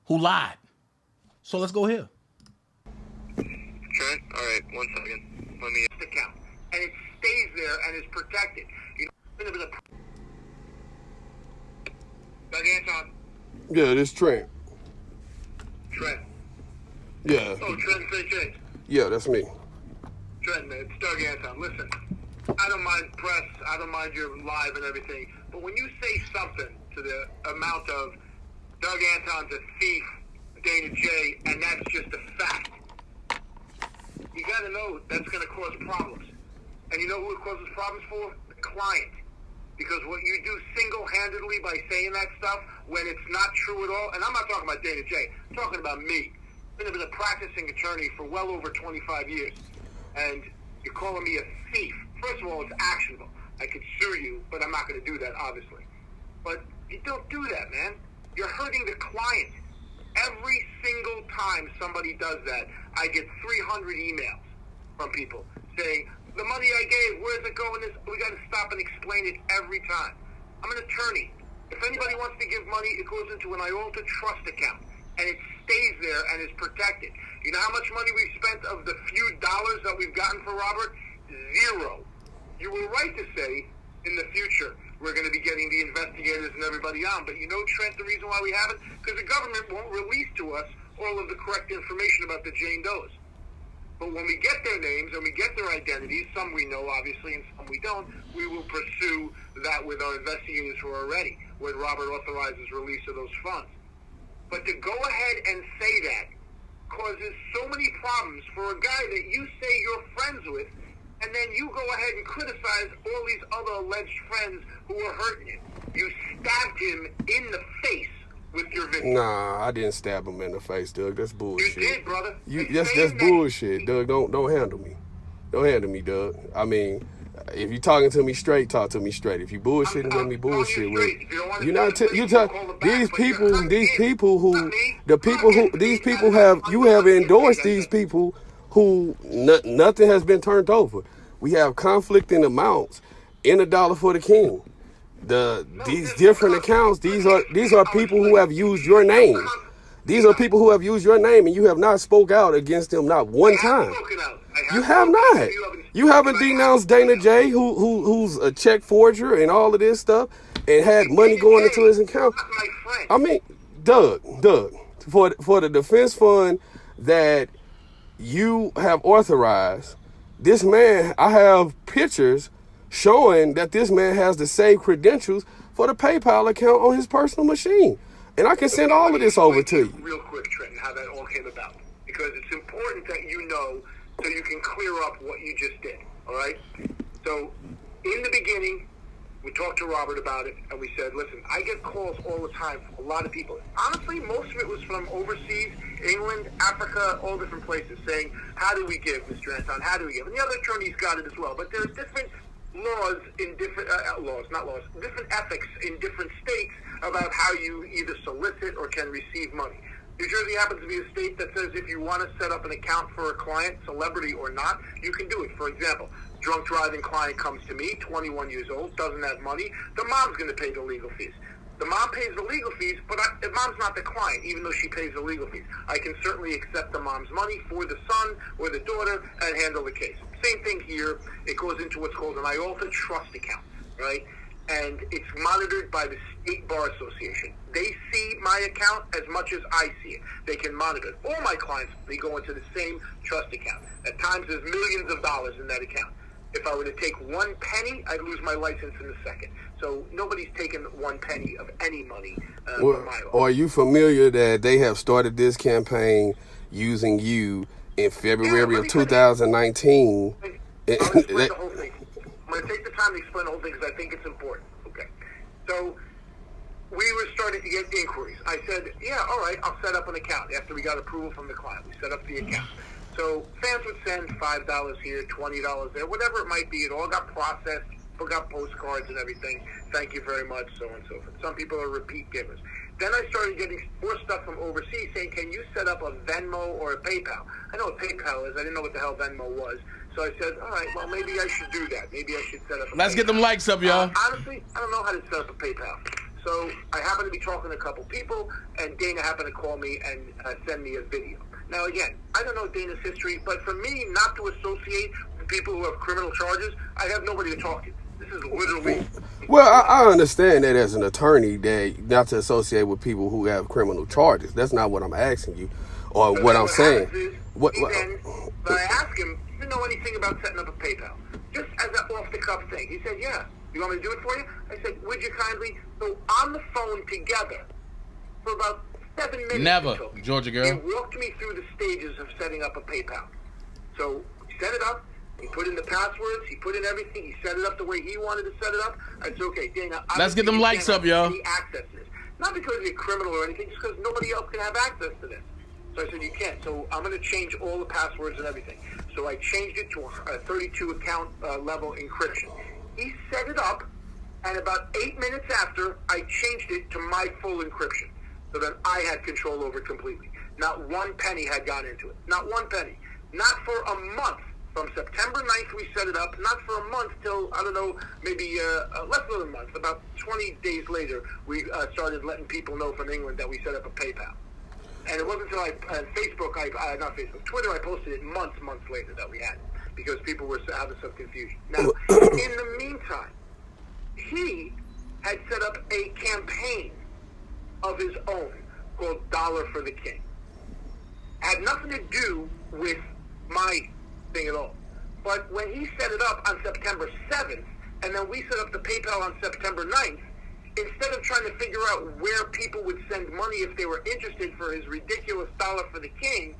who lied. So let's go here. Trent, all right, 1 second. Let me account, and it stays there and is protected. You know, Doug Anton. Yeah, this Trent. Trent. Yeah. Oh, Trent Fitch. Yeah, that's me. Trent, man, it's Doug Anton. Listen, I don't mind press, I don't mind your live and everything, but when you say something to the amount of Doug Anton's a thief, DanaJay, and that's just a fact, you got to know that's going to cause problems. And you know who it causes problems for? The client. Because what you do single-handedly by saying that stuff when it's not true at all, and I'm not talking about DanaJay, I'm talking about me. I've been a practicing attorney for well over 25 years, and you're calling me a thief. First of all, it's actionable. I could sue you, but I'm not going to do that, obviously. But you don't do that, man. You're hurting the client. Every single time somebody does that, I get 300 emails from people saying, the money I gave, where's it going? We got to stop and explain it every time. I'm an attorney. If anybody wants to give money, it goes into an IOLTA trust account, and it stays there and is protected. You know how much money we've spent of the few dollars that we've gotten for Robert? Zero. You were right to say, in the future, we're going to be getting the investigators and everybody on. But you know, Trent, the reason why we haven't? Because the government won't release to us all of the correct information about the Jane Does. But when we get their names and we get their identities, some we know obviously and some we don't, we will pursue that with our investigators who are ready when Robert authorizes release of those funds. But to go ahead and say that causes so many problems for a guy that you say you're friends with, and then you go ahead and criticize all these other alleged friends who are hurting him. You stabbed him in the face with your video. Nah, I didn't stab him in the face, Doug. That's bullshit. You did, brother. That's bullshit, Doug. Don't handle me. Don't handle me, Doug. I mean, if you talking to me straight, talk to me straight. If you bullshitting with me, bullshit with me. You have endorsed these people who nothing has been turned over. We have conflicting amounts in $1 for the King. These different accounts, these are people who have used your name. These are people who have used your name, and you have not spoke out against them not one time. You have not. You haven't denounced DanaJay, who's a check forger and all of this stuff, and had money going into his account. I mean, Doug, for the defense fund that you have authorized, this man, I have pictures showing that this man has the saved credentials for the PayPal account on his personal machine. And I can send all of this over to you. Real quick, Trenton, how that all came about. Because it's important that you know so you can clear up what you just did, all right? So, in the beginning, we talked to Robert about it, and we said, listen, I get calls all the time from a lot of people. Honestly, most of it was from overseas, England, Africa, all different places, saying, how do we give, Mr. Anton? How do we give? And the other attorneys got it as well. But there's different laws in different, different ethics in different states about how you either solicit or can receive money. New Jersey happens to be a state that says if you want to set up an account for a client, celebrity or not, you can do it. For example, drunk driving client comes to me, 21 years old, doesn't have money. The mom's going to pay the legal fees. The mom pays the legal fees, but the mom's not the client, even though she pays the legal fees. I can certainly accept the mom's money for the son or the daughter and handle the case. Same thing here. It goes into what's called an IOLTA trust account, right? And it's monitored by the State Bar Association. They see my account as much as I see it. They can monitor it. All my clients, they go into the same trust account. At times, there's millions of dollars in that account. If I were to take 1 penny, I'd lose my license in a second. So nobody's taken 1 penny of any money from my office. Are you familiar that they have started this campaign using you in February of 2019? I'll explain the whole thing. I'm going to take the time to explain the whole thing because I think it's important. Okay. So we were starting to get inquiries. I said, yeah, all right, I'll set up an account after we got approval from the client. We set up the account. So fans would send $5 here, $20 there, whatever it might be. It all got processed. People got postcards and everything. Thank you very much, so on and so forth. Some people are repeat givers. Then I started getting more stuff from overseas saying, can you set up a Venmo or a PayPal? I know what PayPal is. I didn't know what the hell Venmo was. So I said, all right, well, maybe I should do that. Maybe I should set up a Let's PayPal. Get them likes up, y'all. Honestly, I don't know how to set up a PayPal. So I happened to be talking to a couple people, and Dana happened to call me and send me a video. Now, again, I don't know Dana's history, but for me not to associate with people who have criminal charges, I have nobody to talk to. This is literally... Well, I understand that as an attorney, that not to associate with people who have criminal charges. That's not what I'm asking you, or So what then I'm saying. But I asked him, do you know anything about setting up a PayPal? Just as an off-the-cuff thing. He said, yeah. You want me to do it for you? I said, would you kindly go on the phone together for about 7 minutes? Never, Georgia girl. He walked me through the stages of setting up a PayPal. So he set it up. He put in the passwords. He put in everything. He set it up the way he wanted to set it up. I said, okay, Dana. Let's get them likes up, y'all. Access to this. Not because you're a criminal or anything, just because nobody else can have access to this. So I said, you can't. So I'm going to change all the passwords and everything. So I changed it to a 32 account level encryption. He set it up, and about 8 minutes after, I changed it to my full encryption, so that I had control over it completely. Not 1 penny had gone into it. Not 1 penny. Not for a month. From September 9th, we set it up. Not for a month till, I don't know, maybe less than a month. About 20 days later, we started letting people know from England that we set up a PayPal. And it wasn't until Twitter, I posted it months later that we had it, because people were having some confusion. Now, in the meantime, he had set up a campaign of his own called Dollar for the King. Had nothing to do with my thing at all. But when he set it up on September 7th, and then we set up the PayPal on September 9th, instead of trying to figure out where people would send money if they were interested for his ridiculous dollar for the king,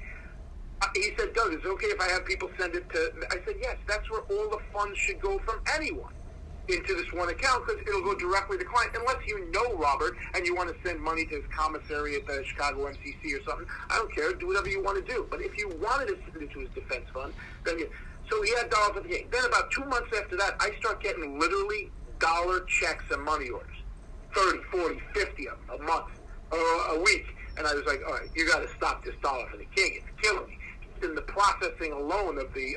he said, Doug, is it okay if I have people send it to... I said, yes, that's where all the funds should go from anyone into this one account, because it'll go directly to the client, unless you know Robert and you want to send money to his commissary at the Chicago MCC or something. I don't care. Do whatever you want to do. But if you wanted to send it to his defense fund, then you... So he had dollar for the king. Then about 2 months after that, I start getting literally dollar checks and money orders. 30, 40, 50 of them a month, or a week. And I was like, all right, you got to stop this dollar for the king. It's killing me. In the processing alone of the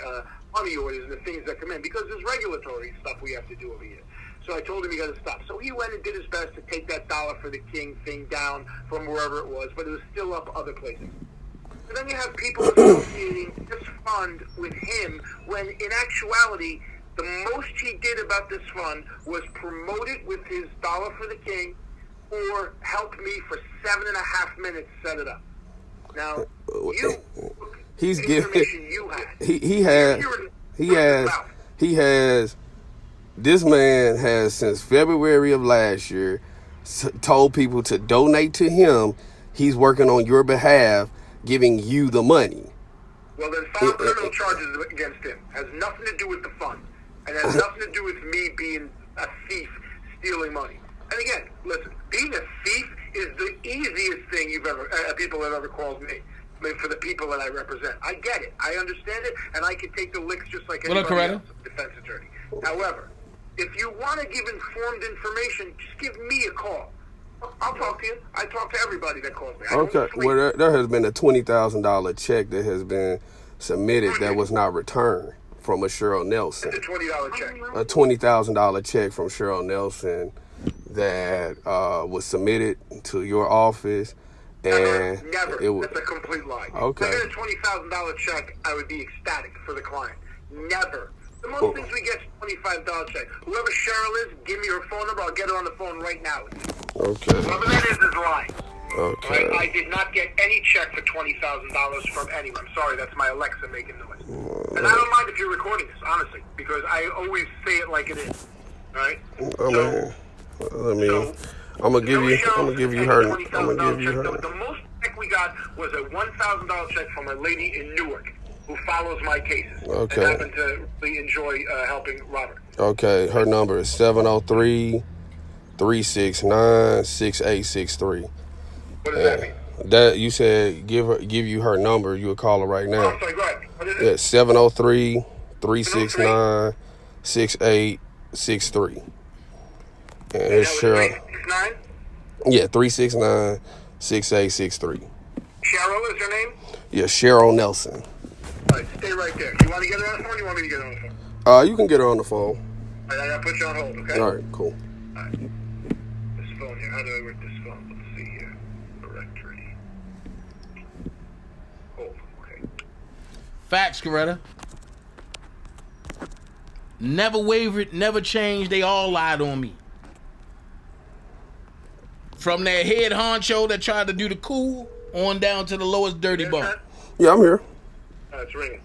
money orders and the things that come in, because there's regulatory stuff we have to do over here. So I told him he got to stop. So he went and did his best to take that dollar for the king thing down from wherever it was, but it was still up other places. And then you have people associating this fund with him, when in actuality, the most he did about this fund was promote it with his dollar for the king, or help me for 7.5 minutes set it up. Now, he's giving. He has. This man has, since February of last year, told people to donate to him. He's working on your behalf, giving you the money. Well, then file criminal charges against him. Has nothing to do with the fund, and has nothing to do with me being a thief, stealing money. And again, listen, being a thief is the easiest thing people have ever called me. I mean, for the people that I represent. I get it. I understand it, and I can take the licks just like anybody else, defense attorney. However, if you want to give informed information, just give me a call. I'll talk to you. I talk to everybody that calls me. Okay. Well, there has been a $20,000 check that has been submitted that was not returned from a Cheryl Nelson. It's a $20 check. A $20,000 check from Cheryl Nelson that was submitted to your office. And never. That's a complete lie. Okay. If I get a $20,000 check, I would be ecstatic for the client. Never. The most things we get is $25 check. Whoever Cheryl is, give me her phone number. I'll get her on the phone right now. Okay. Whoever that is lying. Okay. I did not get any check for $20,000 from anyone. Sorry, that's my Alexa making noise. And I don't mind if you're recording this, honestly, because I always say it like it is. All right? I'm gonna give you her. The most check we got was a $1,000 check from a lady in Newark who follows my cases. Okay. And happened to really enjoy helping Robert. Okay, her number is 703-369-6863. What does that mean? That you said give you her number. You would call her right now. Oh, I'm sorry, go ahead. What is it? Yeah, 703-369-6863. And it's Cheryl. 369? Yeah, 369-6863. Cheryl is her name? Yeah, Cheryl Nelson. All right, stay right there. You want to get her on the phone, or you want me to get her on the phone? You can get her on the phone. All right, I gotta put you on hold, okay? All right, cool. All right. This phone here, how do I work this phone? Let's see here. Directory. Hold, okay. Facts, Coretta. Never wavered, never changed. They all lied on me. From that head honcho that tried to do the cool on down to the lowest dirty bum. Yeah, I'm here. It's ringing.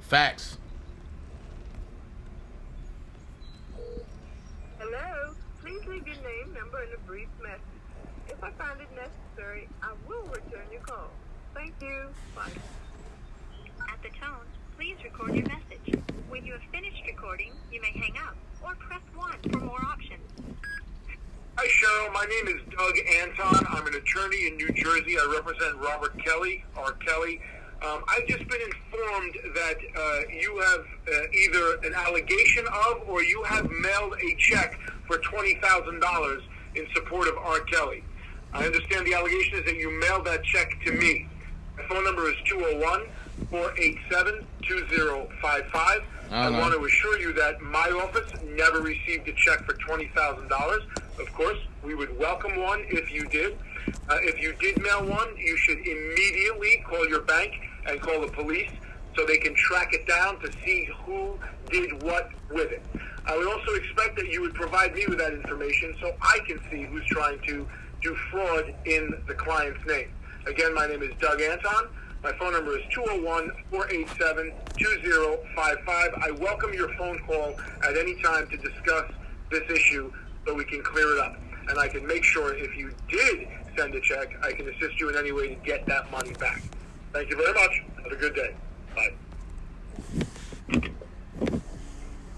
Facts. Hello. Please leave your name, number, and a brief message. If I find it necessary, I will return your call. Thank you. Bye. At the tone, please record your message. When you have finished recording, you may hang up or press 1 for more options. Hi, Cheryl. My name is Doug Anton. I'm an attorney in New Jersey. I represent Robert Kelly, R. Kelly. I've just been informed that you have either an allegation of or you have mailed a check for $20,000 in support of R. Kelly. I understand the allegation is that you mailed that check to me. My phone number is 201-487-2055. I want to assure you that my office never received a check for $20,000. Of course, we would welcome one if you did. If you did mail one, you should immediately call your bank and call the police so they can track it down to see who did what with it. I would also expect that you would provide me with that information so I can see who's trying to do fraud in the client's name. Again, my name is Doug Anton. My phone number is 201-487-2055. I welcome your phone call at any time to discuss this issue so we can clear it up. And I can make sure if you did send a check, I can assist you in any way to get that money back. Thank you very much. Have a good day. Bye.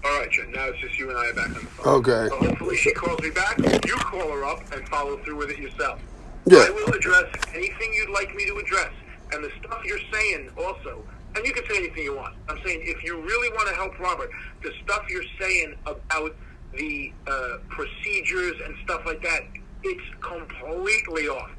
All right, Jen. Now it's just you and I are back on the phone. Okay. So hopefully she calls me back. You call her up and follow through with it yourself. Yeah. I will address anything you'd like me to address. And the stuff you're saying also, and you can say anything you want. I'm saying if you really want to help Robert, the stuff you're saying about the procedures and stuff like that, it's completely off.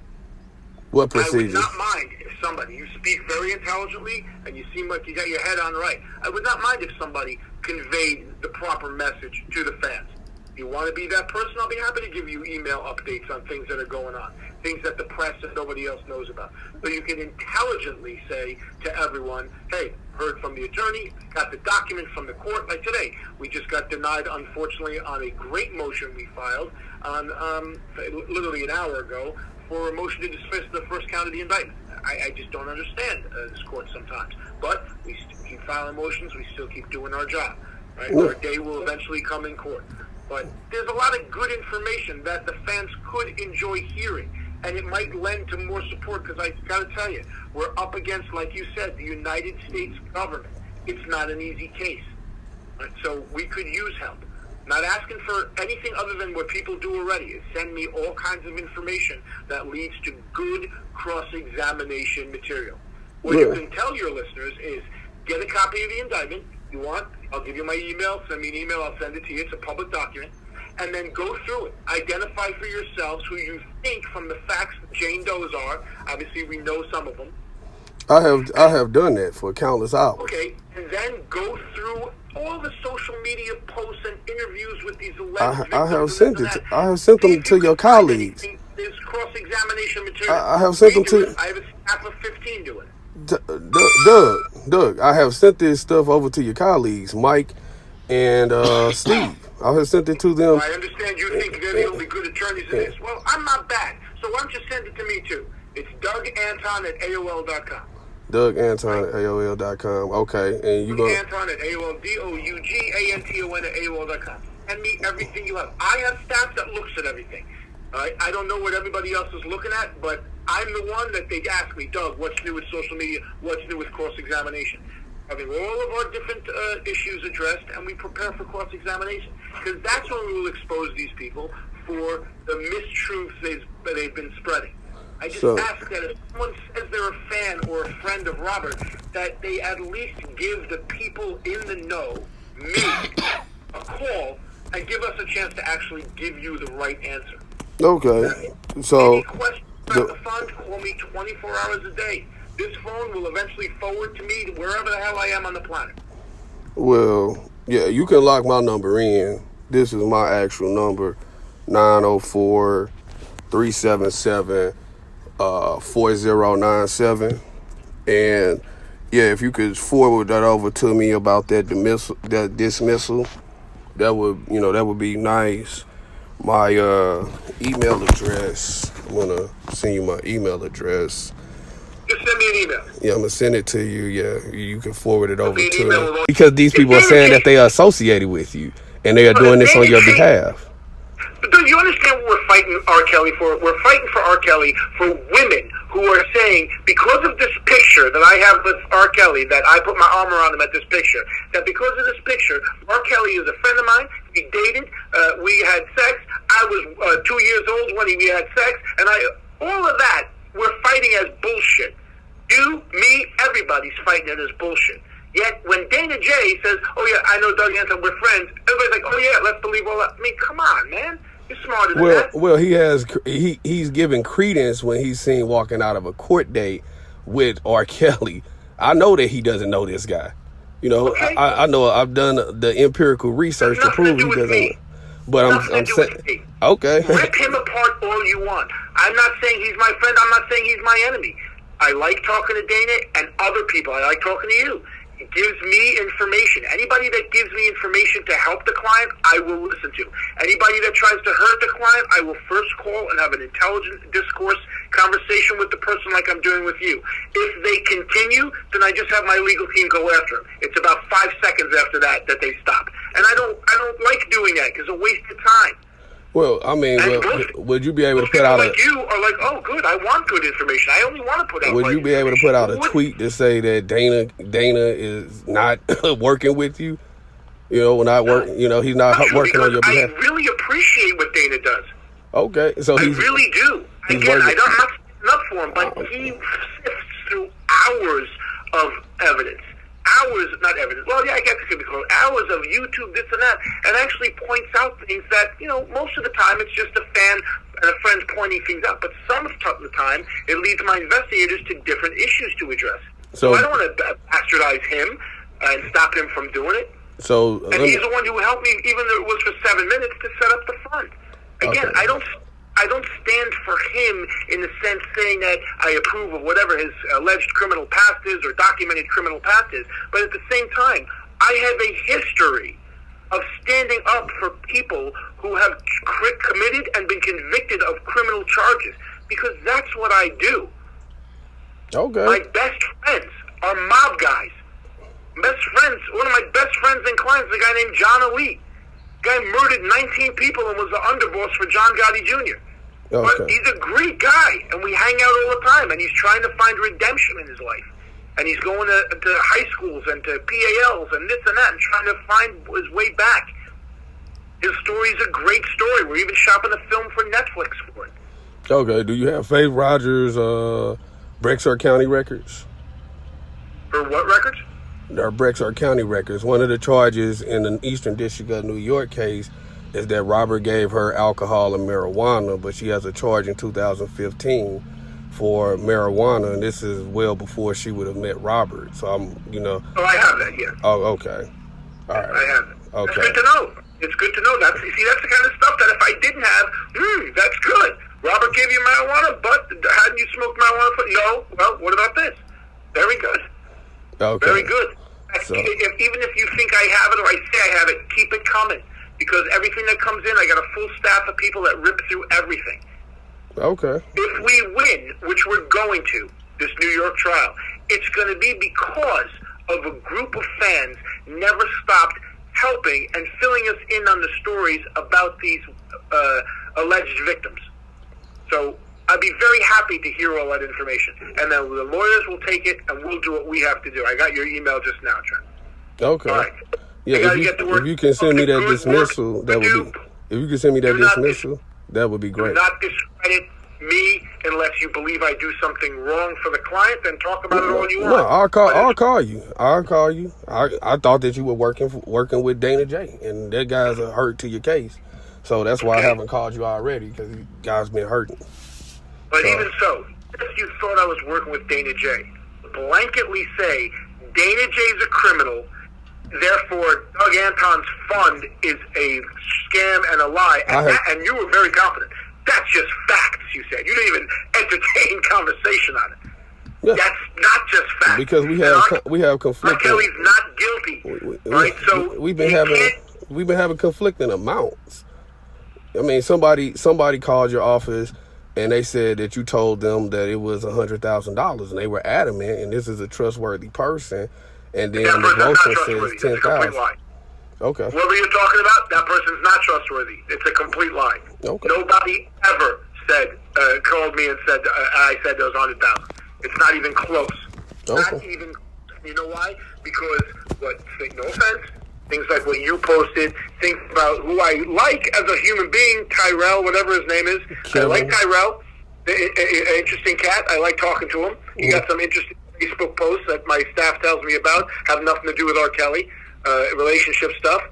What I would procedures? not mind if somebody, you speak very intelligently and you seem like you got your head on right. I would not mind if somebody conveyed the proper message to the fans. If you want to be that person, I'll be happy to give you email updates on things that are going on, things that the press and nobody else knows about. So you can intelligently say to everyone, hey, heard from the attorney, got the document from the court. Like today, we just got denied, unfortunately, on a great motion we filed on literally an hour ago for a motion to dismiss the first count of the indictment. I just don't understand this court sometimes. But we still keep filing motions. We still keep doing our job. Right? Our day will eventually come in court. But there's a lot of good information that the fans could enjoy hearing. And it might lend to more support because I got to tell you, we're up against, like you said, the United States government. It's not an easy case. Right? So we could use help. Not asking for anything other than what people do already is send me all kinds of information that leads to good cross-examination material. What you can tell your listeners is get a copy of the indictment. You want, I'll give you my email. Send me an email. I'll send it to you. It's a public document. And then go through it. Identify for yourselves who you think from the facts Jane Doe's are. Obviously, we know some of them. I have done that for countless hours. Okay, and then go through all the social media posts and interviews with these alleged victims. I have sent it. I have sent them to your colleagues. There's cross-examination material. I have sent them to. I have a staff of 15 doing it. Doug, I have sent this stuff over to your colleagues, Mike and Steve. I have sent it to them. I understand you think they're the only good attorneys in this. Well, I'm not bad. So why don't you send it to me, too? It's DougAnton@AOL.com. DougAnton@AOL.com. Okay. And you going Anton at AOL, DOUGANTON@AOL.com. Send me everything you have. I have staff that looks at everything. All right? I don't know what everybody else is looking at, but I'm the one that they ask me, Doug, what's new with social media? What's new with cross-examination? Having all of our different issues addressed, and we prepare for cross-examination. Because that's when we will expose these people for the mistruths they've been spreading. I just ask that if someone says they're a fan or a friend of Robert, that they at least give the people in the know, me, a call, and give us a chance to actually give you the right answer. Okay. So any questions about the fund, call me 24 hours a day. This phone will eventually forward to me to wherever the hell I am on the planet. Well, yeah, you can lock my number in. This is my actual number, 904-377-4097. And yeah, if you could forward that over to me about that dismissal, that would be nice. My email address, I'm gonna send you my email address. Just send me an email. Yeah, I'm gonna send it to you. Yeah, you can forward it over to me. Because these people are saying that they are associated with you and they are doing this on your behalf. But do you understand what we're fighting R. Kelly for? We're fighting for R. Kelly for women who are saying, because of this picture that I have with R. Kelly, that I put my arm around him at this picture, that because of this picture, R. Kelly is a friend of mine, we dated, we had sex, I was 2 years old when we had sex, and all of that, we're fighting as bullshit. You, me, everybody's fighting it as bullshit. Yet when DanaJay says, oh yeah, I know Doug Anton, we're friends, everybody's like, oh yeah, let's believe all that. I mean, come on, man. You're smarter than that. Well, he's giving credence when he's seen walking out of a court date with R. Kelly. I know that he doesn't know this guy. You know, okay. I know I've done the empirical research to prove he doesn't. But I'm saying, okay. Rip him apart all you want. I'm not saying he's my friend. I'm not saying he's my enemy. I like talking to Dana and other people. I like talking to you. He gives me information. Anybody that gives me information to help the client, I will listen to. Anybody that tries to hurt the client, I will first call and have an intelligent discourse conversation with the person like I'm doing with you. If they continue, then I just have my legal team go after them. It's about 5 seconds after that they stop. And I don't like doing that because it's a waste of time. Well, I mean, would you be able to put out like you are like, oh, good, I want good information. I only want to put out. Would you be able to put out a tweet to say that Dana is not working with you? You know, not working. You know, he's not working on your behalf. I really appreciate what Dana does. Okay, so I really do. Again, I'm not up for him, but he sifts through hours of evidence. Not evidence. Well, yeah, I guess it could be called hours of YouTube, this and that, and actually points out things that, you know, most of the time it's just a fan and a friend pointing things out. But some of the time, it leads my investigators to different issues to address. So I don't want to bastardize him and stop him from doing it. So and he's the one who helped me, even though it was for 7 minutes, to set up the fund. Again, okay. I don't stand for him in the sense saying that I approve of whatever his alleged criminal past is or documented criminal past is, but at the same time, I have a history of standing up for people who have committed and been convicted of criminal charges, because that's what I do. Okay. My best friends are mob guys. Best friends, one of my best friends and clients is a guy named John Elite. Guy murdered 19 people and was the underboss for John Gotti Jr. Okay. But he's a great guy, and we hang out all the time, and he's trying to find redemption in his life. And he's going to high schools and to PALs and this and that and trying to find his way back. His story is a great story. We're even shopping a film for Netflix for it. Okay, do you have Faith Rogers' Brexar County records? For what records? Our Brexar County records. One of the charges in the Eastern District of New York case is that Robert gave her alcohol and marijuana, but she has a charge in 2015 for marijuana, and this is well before she would have met Robert. So I'm, you know. Oh, I have that here. Oh, okay. All right. I have it. Okay. It's good to know. It's good to know. That's the kind of stuff that if I didn't have, that's good. Robert gave you marijuana, but hadn't you smoked marijuana for? No. Well, what about this? Very good. Okay. Very good. So, even if you think I have it or I say I have it, keep it coming. Because everything that comes in, I got a full staff of people that rip through everything. Okay. If we win, which we're going to, this New York trial, it's going to be because of a group of fans never stopped helping and filling us in on the stories about these alleged victims. So I'd be very happy to hear all that information. And then the lawyers will take it and we'll do what we have to do. I got your email just now, Trent. Okay. All right. Yeah, if you can send me that dismissal, that would be. If you can send me that dismissal, that would be great. Do not discredit me unless you believe I do something wrong for the client. Then talk about it all you want. No, I'll call you. I'll call you. I thought that you were working with DanaJay, and that guy's a hurt to your case. So that's why I haven't called you already, because you guys been hurting. But even so, if you thought I was working with DanaJay, blanketly say DanaJay's a criminal. Therefore, Doug Anton's fund is a scam and a lie. And you were very confident. That's just facts, you said. You didn't even entertain conversation on it. Yeah. That's not just facts. Because we have conflicting. R. Kelly's not guilty. Right? So we've been having conflicting amounts. I mean, somebody called your office and they said that you told them that it was $100,000, and they were adamant, and this is a trustworthy person. And then the motion says 10,000. Okay. Whoever you're talking about, that person's not trustworthy. It's a complete lie. Okay. Nobody ever called me and said I said there was 100,000. It's not even close. Okay. Not even. You know why? Because no offense, things like what you posted, things about who I like as a human being, Tyrell, whatever his name is. I like Tyrell. Interesting cat. I like talking to him. He got some interesting Facebook posts that my staff tells me about, have nothing to do with R. Kelly, relationship stuff.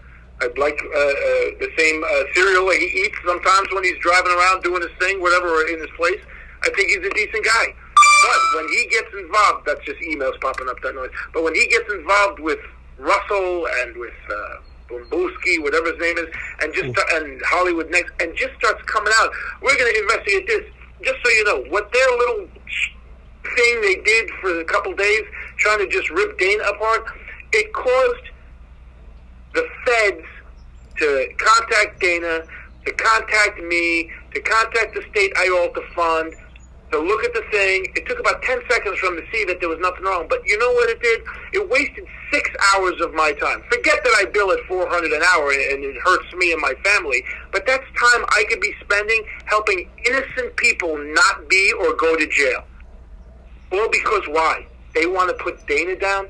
I like the same cereal that he eats sometimes when he's driving around doing his thing, whatever, or in his place. I think he's a decent guy. But when he gets involved, that's just emails popping up, that noise. But when he gets involved with Russell and with Booski, whatever his name is, and and Hollywood Next, and just starts coming out. We're going to investigate this. Just so you know, what their little thing they did for a couple days, trying to just rip Dana apart, it caused the feds to contact Dana, to contact me, to contact the state IOLTA fund, to look at the thing. It took about 10 seconds for them to see that there was nothing wrong. But you know what it did? It wasted 6 hours of my time. Forget that I bill at $400 an hour and it hurts me and my family. But that's time I could be spending helping innocent people not be or go to jail. All because why? They want to put Dana down?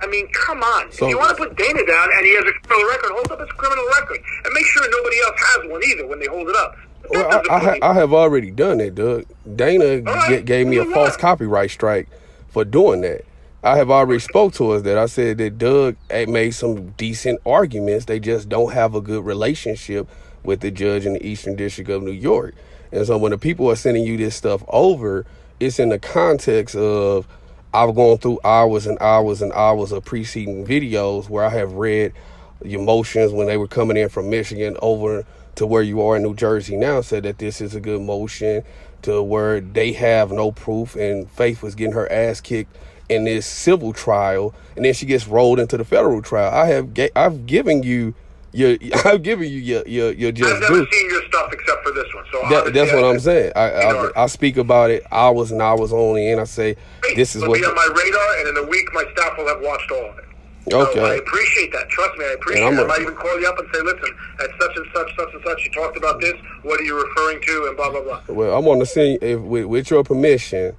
I mean, come on. So, if you want to put Dana down and he has a criminal record, hold up his criminal record. And make sure nobody else has one either when they hold it up. Well, I have already done that, Doug. Dana gave me a false copyright strike for doing that. I have already spoke to us that I said that Doug made some decent arguments. They just don't have a good relationship with the judge in the Eastern District of New York. And so when the people are sending you this stuff over, it's in the context of I've gone through hours and hours and hours of preceding videos where I have read your motions when they were coming in from Michigan over to where you are in New Jersey now, said that this is a good motion, to where they have no proof, and Faith was getting her ass kicked in this civil trial, and then she gets rolled into the federal trial. I've given you your just I've never seen your stuff except for this one. So that's what I'm saying. I speak about it hours and hours only, and I say this is it'll what be on my radar, and in a week my staff will have watched all of it. Okay. So I appreciate that. Trust me, I appreciate it. I might even call you up and say, listen, at such and such, you talked about this. What are you referring to? And blah, blah, blah. Well, I want to send, with your permission,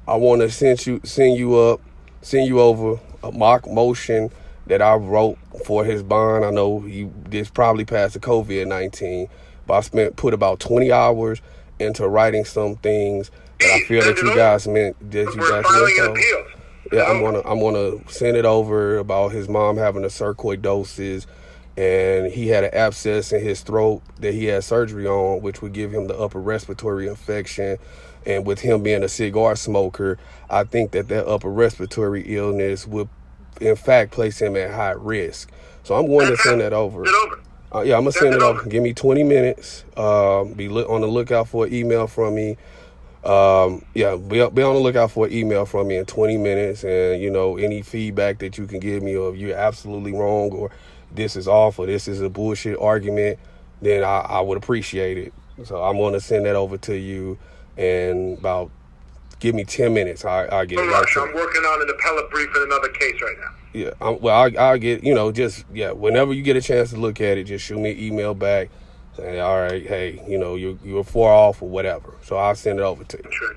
I want to send you over a mock motion that I wrote for his bond. I know he just probably passed the COVID-19, but I put about 20 hours into writing some things that I feel that you guys meant. We're filing an appeal. Yeah, I'm gonna send it over about his mom having a sarcoidosis, and he had an abscess in his throat that he had surgery on, which would give him the upper respiratory infection. And with him being a cigar smoker, I think that upper respiratory illness would, in fact, place him at high risk. So I'm going to send that over. Yeah, I'm gonna send it over. Give me 20 minutes. Be on the lookout for an email from me. Be on the lookout for an email from me in 20 minutes, and any feedback that you can give me, or if you're absolutely wrong, or this is off, or this is a bullshit argument, then I would appreciate it. So I'm going to send that over to you, and give me 10 minutes. I'll get it. Rush, I'm working on an appellate brief in another case right now. Yeah, I'll get, whenever you get a chance to look at it, just shoot me an email back. Say, all right, hey, you were 4 off or whatever. So I'll send it over to you. Sure.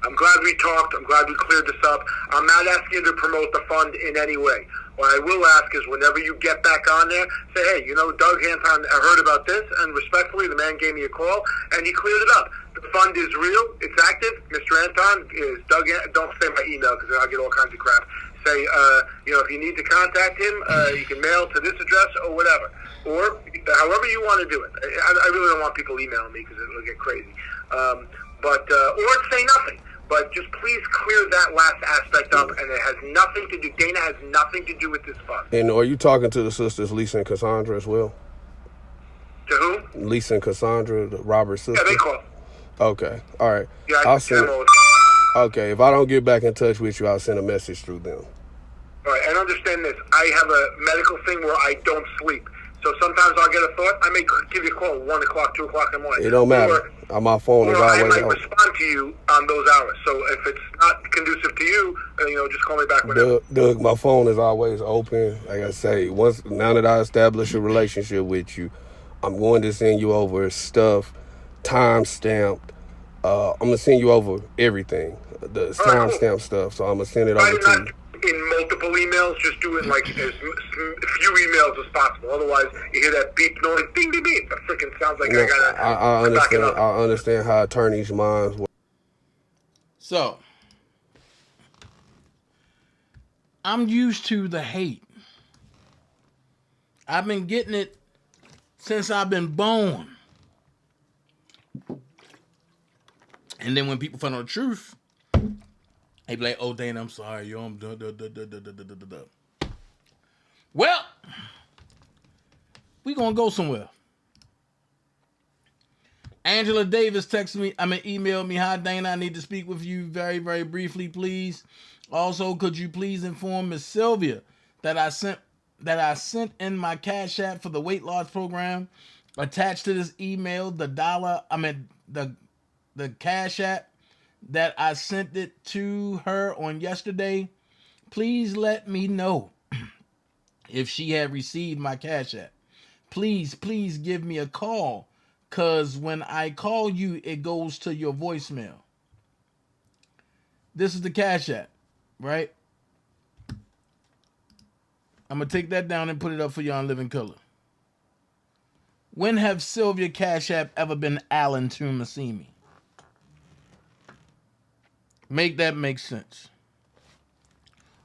I'm glad we talked. I'm glad we cleared this up. I'm not asking you to promote the fund in any way. What I will ask is whenever you get back on there, say, hey, Doug Anton, I heard about this, and respectfully, the man gave me a call, and he cleared it up. The fund is real. It's active. Mr. Anton is Doug. Don't say my email because I'll get all kinds of crap. Say, if you need to contact him, you can mail to this address or whatever. Or however you want to do it. I really don't want people emailing me because it'll get crazy. Or say nothing. But just please clear that last aspect up, and it has nothing to do. Dana has nothing to do with this fund. And are you talking to the sisters Lisa and Cassandra as well? To who? Lisa and Cassandra, the Robert's sisters. Yeah, they call. Okay, all right. Yeah, I'll send. Okay, if I don't get back in touch with you, I'll send a message through them. All right, and understand this. I have a medical thing where I don't sleep. So sometimes I'll get a thought. I may give you a call at 1 o'clock, 2 o'clock in the morning. It don't matter. My phone is always I might open. respond to you on those hours. So if it's not conducive to you, just call me back whenever. Doug, my phone is always open. Like I say, now that I establish a relationship with you, I'm going to send you over stuff, time-stamped. I'm going to send you over everything, the time-stamped stuff. So I'm going to send it over to you. In multiple emails, just do it like as few emails as possible. Otherwise, you hear that beep noise, ding, ding, ding. That freaking sounds like I gotta. I understand. I understand how attorneys' minds work. So, I'm used to the hate. I've been getting it since I've been born. And then when people find out the truth, they be like, oh, Dana, I'm sorry, yo, I'm Well, We gonna go somewhere. Angela Davis emailed me, hi Dana, I need to speak with you very, very briefly, please. Also, could you please inform Miss Sylvia that I sent in my Cash App for the weight loss program. Attached to this email, the Cash App that I sent it to her on yesterday. Please let me know if she had received my Cash App. Please give me a call, because when I call you, it goes to your voicemail. This is the Cash App, right? I'm going to take that down and put it up for y'all in living color. When have Sylvia Cash App ever been Alan Tumasimi? Make that make sense.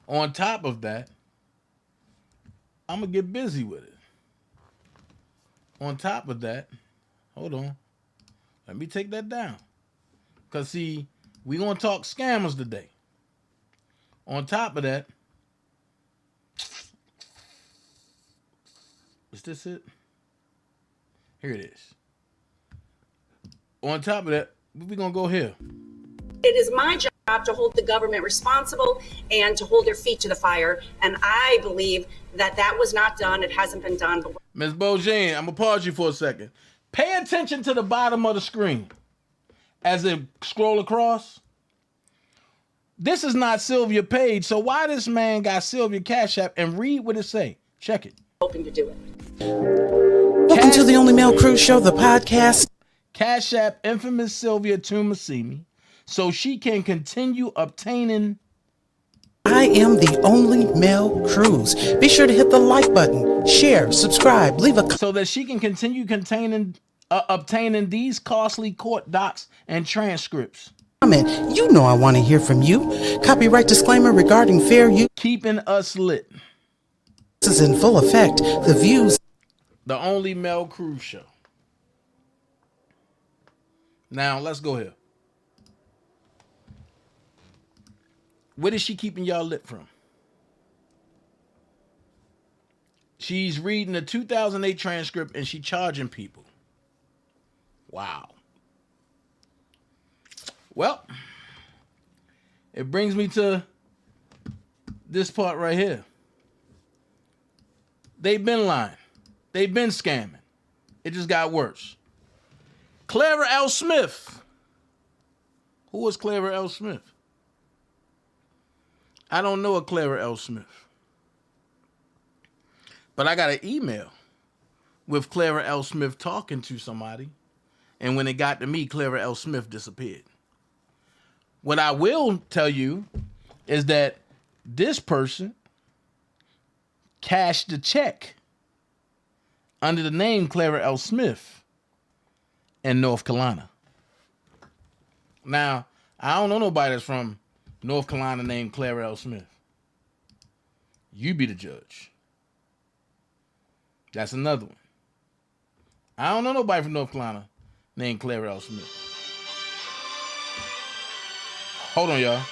On top of that, I'm going to get busy with it. On top of that, hold on. Let me take that down. Because, see, we're going to talk scammers today. On top of that, is this it? Here it is. On top of that, we're going to go here. It is my job to hold the government responsible and to hold their feet to the fire. And I believe that that was not done. It hasn't been done. But Ms. Bojane, I'm going to pause you for a second. Pay attention to the bottom of the screen as it scroll across. This is not Sylvia page, so why this man got Sylvia Cash App? And read what it say. Check it. Hoping to do it. Welcome to the Only Male Cruise Show, the podcast. Cash App infamous Sylvia Tumasimi so she can continue obtaining. I am the Only Male Cruise. Be sure to hit the like button, share, subscribe, leave a so that she can continue obtaining these costly court docs and transcripts. Comment. You know I want to hear from you. Copyright disclaimer regarding fair use. Keeping us lit. This is in full effect. The views. The Only Male Cruise Show. Now, let's go here. What is she keeping y'all lit from? She's reading the 2008 transcript and she charging people. Wow. Well, it brings me to this part right here. They've been lying. They've been scamming. It just got worse. Clara L. Smith. Who was Clara L. Smith? I don't know a Clara L. Smith. But I got an email with Clara L. Smith talking to somebody. And when it got to me, Clara L. Smith disappeared. What I will tell you is that this person cashed the check under the name Clara L. Smith in North Carolina. Now, I don't know nobody that's from North Carolina named Clara L. Smith. You be the judge. That's another one. I don't know nobody from North Carolina named Clara L. Smith. Hold on, y'all.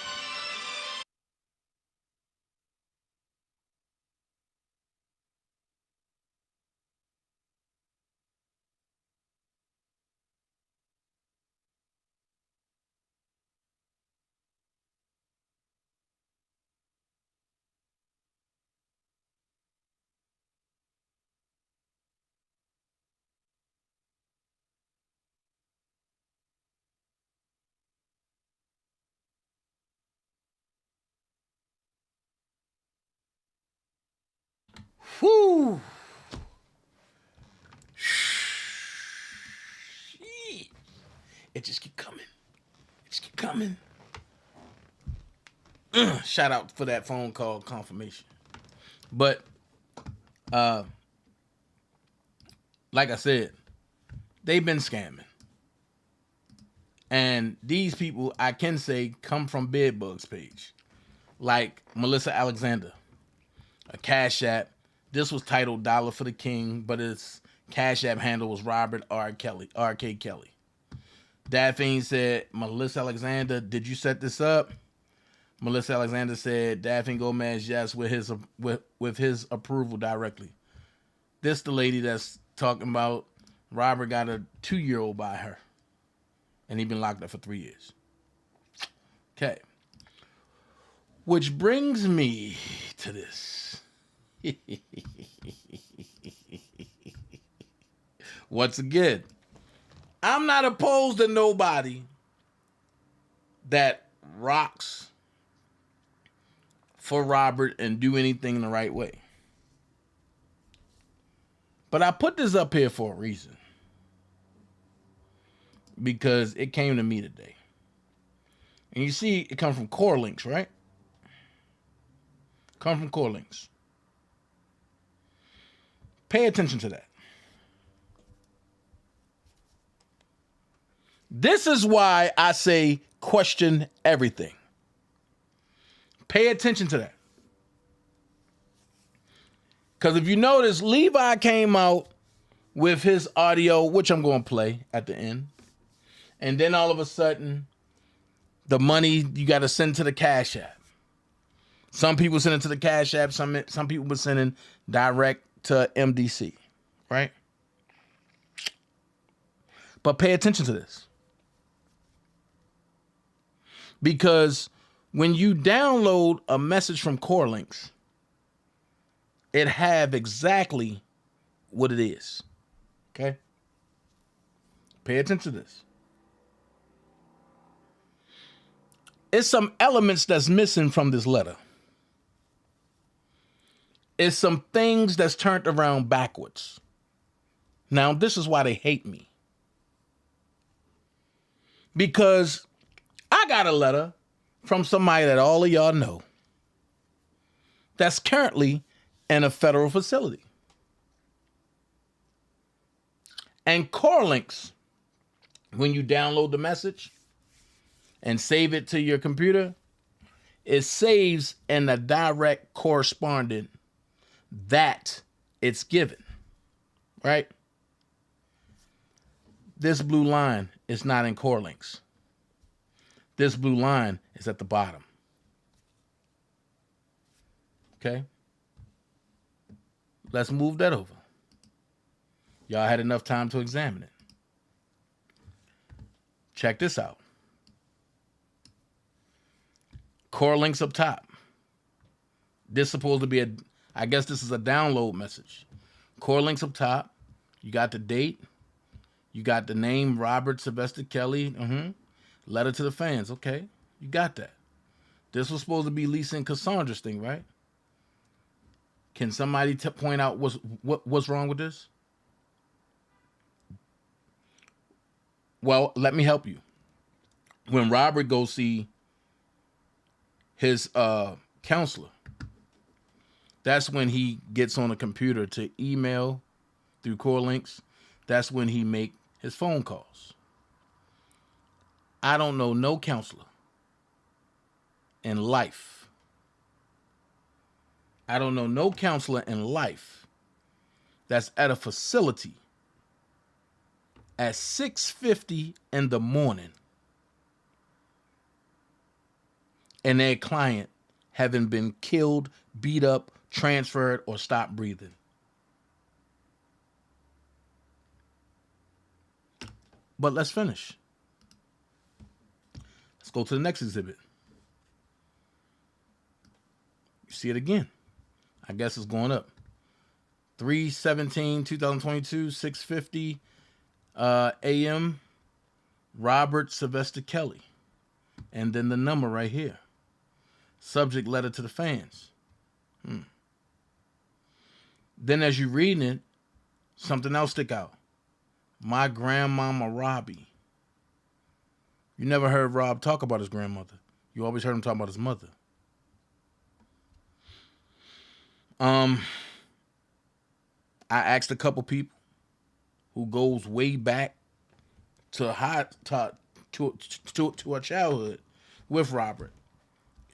Whew. It just keep coming. It just keep coming. Shout out for that phone call confirmation. But, like I said, they've been scamming. And these people, I can say, come from Bedbugs page. Like Melissa Alexander, a Cash App. This was titled Dollar for the King, but its Cash App handle was Robert R.K. Kelly. Daphne said, Melissa Alexander, did you set this up? Melissa Alexander said, Daphne Gomez, yes, with his approval directly. This the lady that's talking about Robert got a 2-year-old by her. And he been locked up for 3 years. Okay. Which brings me to this. Once again, I'm not opposed to nobody that rocks for Robert and do anything the right way. But I put this up here for a reason. Because it came to me today. And you see, it comes from Core Links, right? Come from Core Links. Pay attention to that. This is why I say question everything. Pay attention to that. Because if you notice, Levi came out with his audio, which I'm going to play at the end. And then all of a sudden, the money you got to send to the Cash App. Some people send it to the Cash App. Some people were sending direct to MDC, right? But pay attention to this. Because when you download a message from Core Links, it have exactly what it is. Okay? Pay attention to this. It's some elements that's missing from this letter. It's some things that's turned around backwards. Now, this is why they hate me. Because I got a letter from somebody that all of y'all know that's currently in a federal facility. And Core Links, when you download the message and save it to your computer, it saves in a direct correspondent that it's given, right? This blue line is not in Core Links. This blue line is at the bottom. Okay? Let's move that over. Y'all had enough time to examine it. Check this out. Core Links up top. This is supposed to be I guess this is a download message. Core Links up top. You got the date. You got the name, Robert Sylvester Kelly. Letter to the fans. Okay. You got that. This was supposed to be Lisa and Cassandra's thing, right? Can somebody point out what's wrong with this? Well, let me help you. When Robert goes see his counselor, that's when he gets on a computer to email through Core Links. That's when he make his phone calls. I don't know no counselor in life. I don't know no counselor in life that's at a facility at 6:50 in the morning and their client having been killed, beat up, transferred, or stopped breathing. But let's finish. Let's go to the next exhibit. You see it again. I guess it's going up. 3/17/2022, 6:50 a.m. Robert Sylvester Kelly. And then the number right here. Subject, letter to the fans. Then as you're reading it, something else stick out. My grandmama Robbie. You never heard Rob talk about his grandmother. You always heard him talk about his mother. I asked a couple people who goes way back to our childhood with Robert.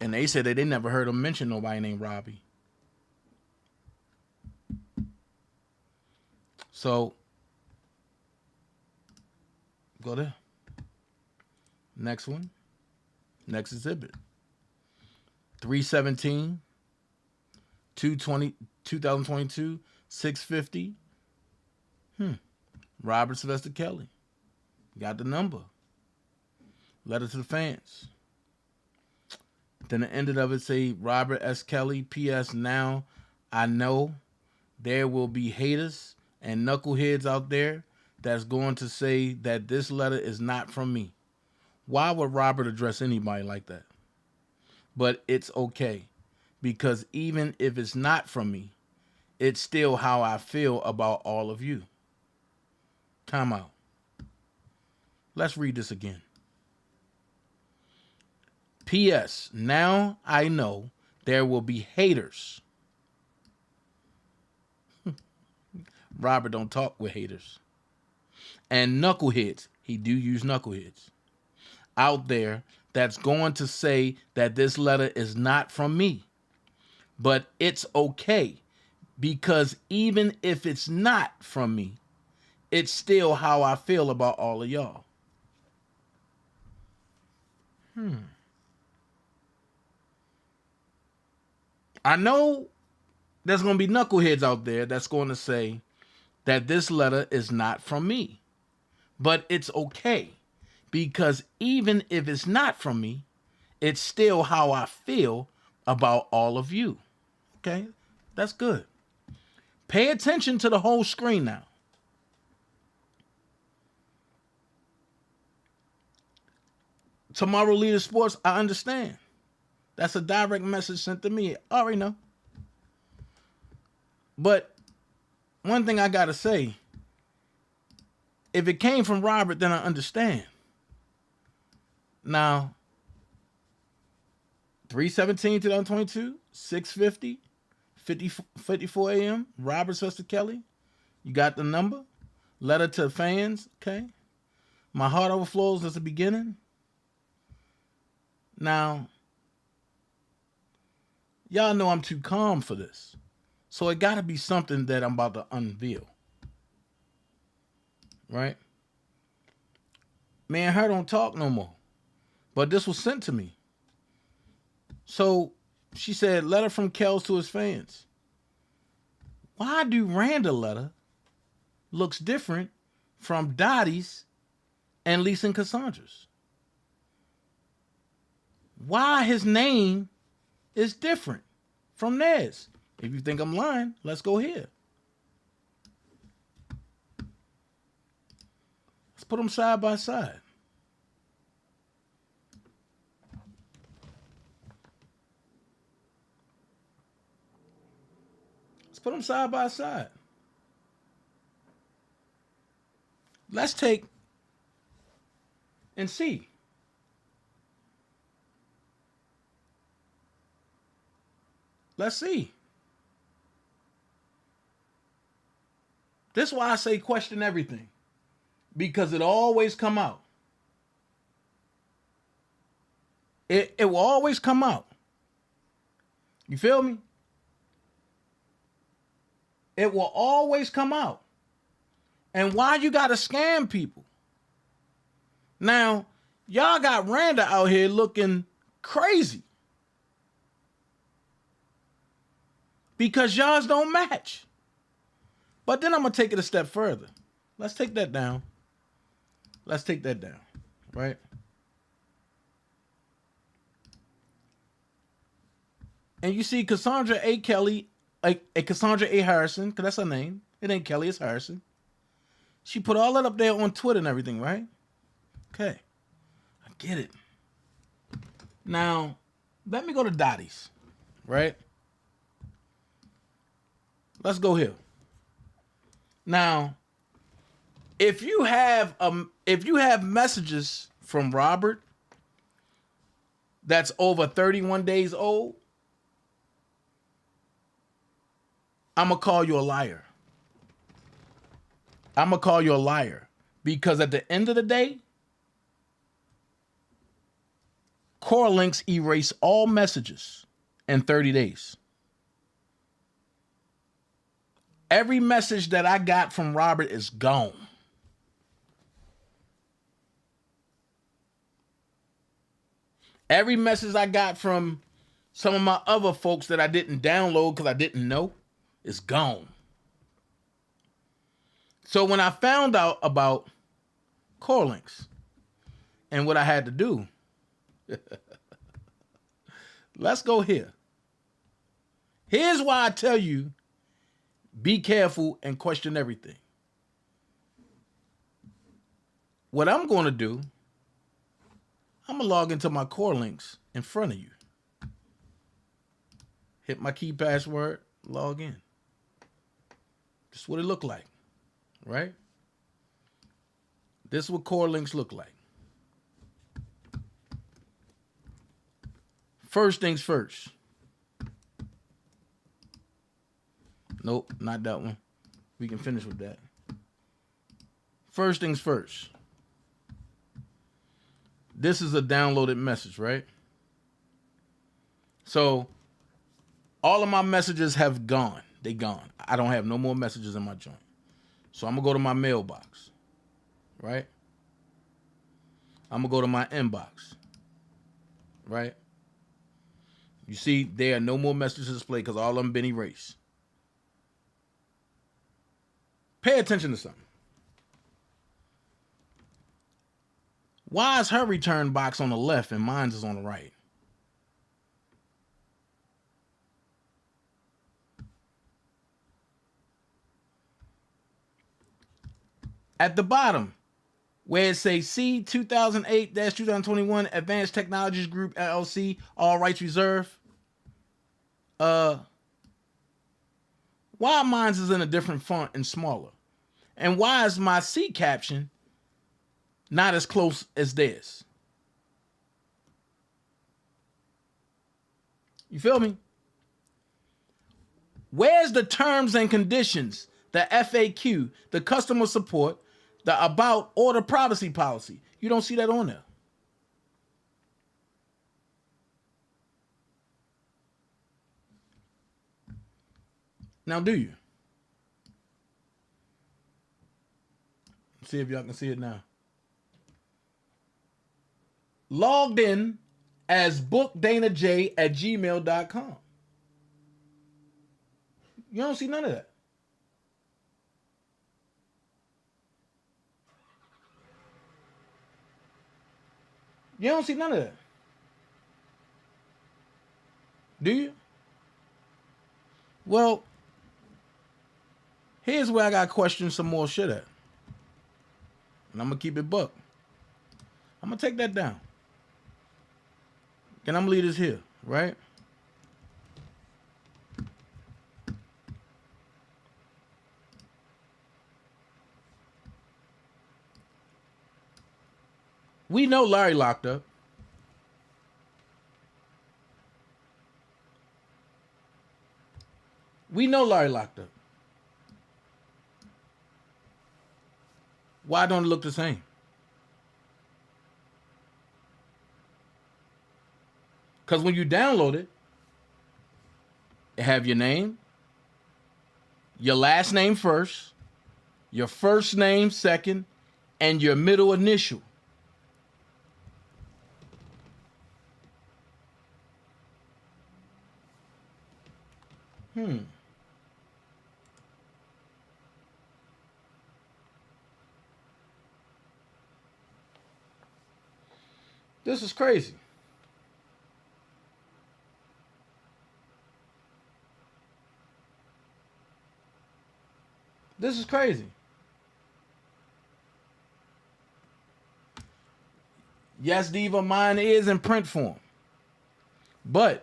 And they said that they never heard him mention nobody named Robbie. So, go there. Next one. Next exhibit. 3/17/2022, 650. Robert Sylvester Kelly. Got the number. Letter to the fans. Then the end of it say, Robert S. Kelly, P.S. Now I know there will be haters and knuckleheads out there that's going to say that this letter is not from me. Why would Robert address anybody like that? But it's okay, because even if it's not from me, it's still how I feel about all of you. Time out. Let's read this again. P.S. Now I know there will be haters. Robert don't talk with haters. And knuckleheads. He do use knuckleheads. Out there that's going to say that this letter is not from me. But it's okay, because even if it's not from me, it's still how I feel about all of y'all. I know there's going to be knuckleheads out there that's going to say that this letter is not from me. But it's okay, because even if it's not from me, it's still how I feel about all of you. Okay? That's good. Pay attention to the whole screen now. Tomorrow Leader Sports, I understand. That's a direct message sent to me. I already know. But one thing I got to say, if it came from Robert, then I understand. Now, 3/17/2022, 6:50, 54 a.m., Robert Sylvester Kelly. You got the number. Letter to fans, okay? My heart overflows as the beginning. Now, y'all know I'm too calm for this. So it got to be something that I'm about to unveil. Right? Me and her don't talk no more. But this was sent to me. So she said, letter from Kels to his fans. Why do Randall letter looks different from Dottie's and Lisa and Cassandra's? Why his name is different from theirs? If you think I'm lying, let's go here. Let's put them side by side. Let's put them side by side. Let's take and see. Let's see. This is why I say question everything. Because it always come out. It will always come out. You feel me? It will always come out. And why you gotta scam people? Now, y'all got Randa out here looking crazy. Because y'all's don't match. But then I'm going to take it a step further. Let's take that down. Let's take that down. Right? And you see Cassandra A. Kelly, Cassandra A. Harrison, because that's her name. It ain't Kelly, it's Harrison. She put all that up there on Twitter and everything, right? Okay. I get it. Now, let me go to Dottie's. Right? Let's go here. Now, if you have messages from Robert that's over 31 days old, I'm going to call you a liar. I'm going to call you a liar. Because at the end of the day, Core Links erase all messages in 30 days. Every message that I got from Robert is gone. Every message I got from some of my other folks that I didn't download because I didn't know is gone. So when I found out about core links and what I had to do, let's go here. Here's why I tell you, be careful and question everything. What I'm going to do, I'm going to log into my core links in front of you. Hit my key password, log in. This is what it looked like, right? This is what core links look like. First things first. Nope, not that one. We can finish with that. First things first. This is a downloaded message, right? So all of my messages have gone. They gone. I don't have no more messages in my joint. So I'm going to go to my mailbox, right? I'm going to go to my inbox, right? You see, there are no more messages displayed because all of them been erased. Pay attention to something. Why is her return box on the left and mine's is on the right? At the bottom, where it says C 2008-2021 Advanced Technologies Group LLC, all rights reserved. Why mine's is in a different font and smaller? And why is my C caption not as close as theirs? You feel me? Where's the terms and conditions, the FAQ, the customer support, the about, or the privacy policy? You don't see that on there. Now, do you? See if y'all can see it now. Logged in as bookdanajay@gmail.com. You don't see none of that. You don't see none of that. Do you? Well, here's where I got to question some more shit at. And I'm going to keep it buck. I'm going to take that down. And I'm going to leave this here, right? We know Larry locked up. We know Larry locked up. Why don't it look the same? Because when you download it, it have your name, your last name first, your first name second, and your middle initial. This is crazy. This is crazy. Yes, Diva, mine is in print form. But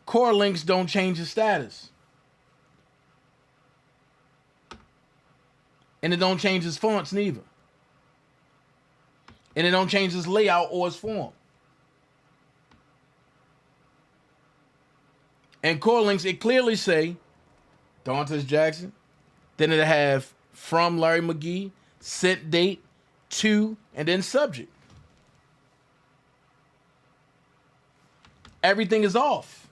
core links don't change the status. And it don't change its fonts neither. And it don't change its layout or its form. And core links, it clearly say daintezjackson. Then it'll have from Larry McGee, sent date, to, and then subject. Everything is off.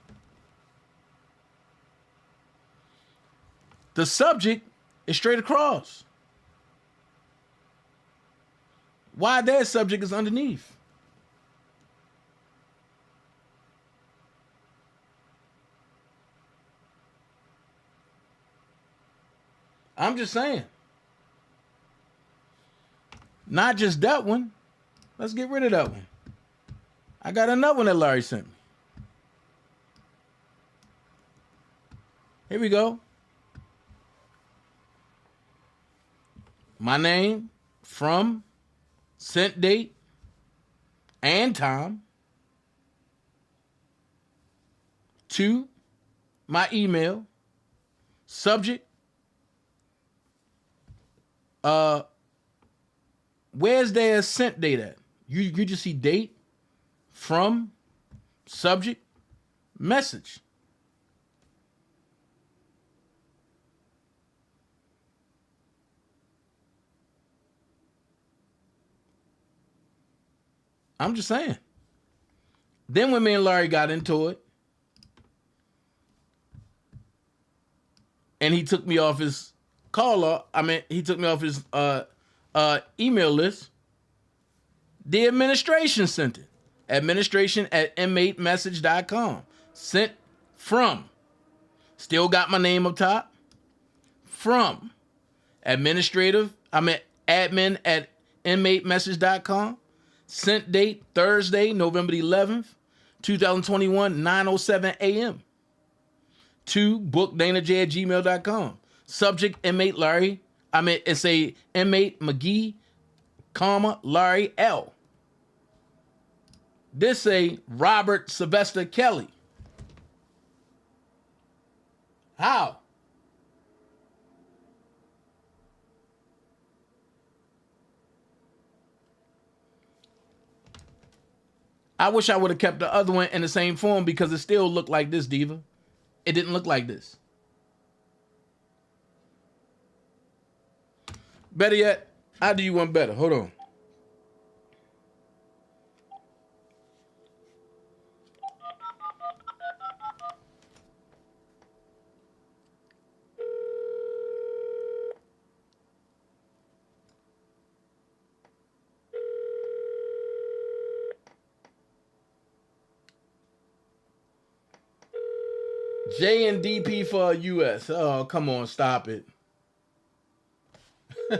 The subject is straight across. Why their subject is underneath? I'm just saying. Not just that one. Let's get rid of that one. I got another one that Larry sent me. Here we go. My name, from, sent date, and time. To my email. Subject. Where's their sent date at? You just see date, from, subject, message. I'm just saying. Then when me and Larry got into it, and he took me off his he took me off his email list. The administration sent it. Administration@inmatemessage.com. Sent from. Still got my name up top. From. Admin@inmatemessage.com. Sent date Thursday, November 11th, 2021, 9:07 a.m. To bookdanajay@gmail.com. Subject inmate Larry. It's a inmate McGee, Larry L. This a Robert Sylvester Kelly. How? I wish I would have kept the other one in the same form because it still looked like this, Diva. It didn't look like this. Better yet, I'll do you one better. Hold on. J and DP for US. Oh, come on, stop it. Your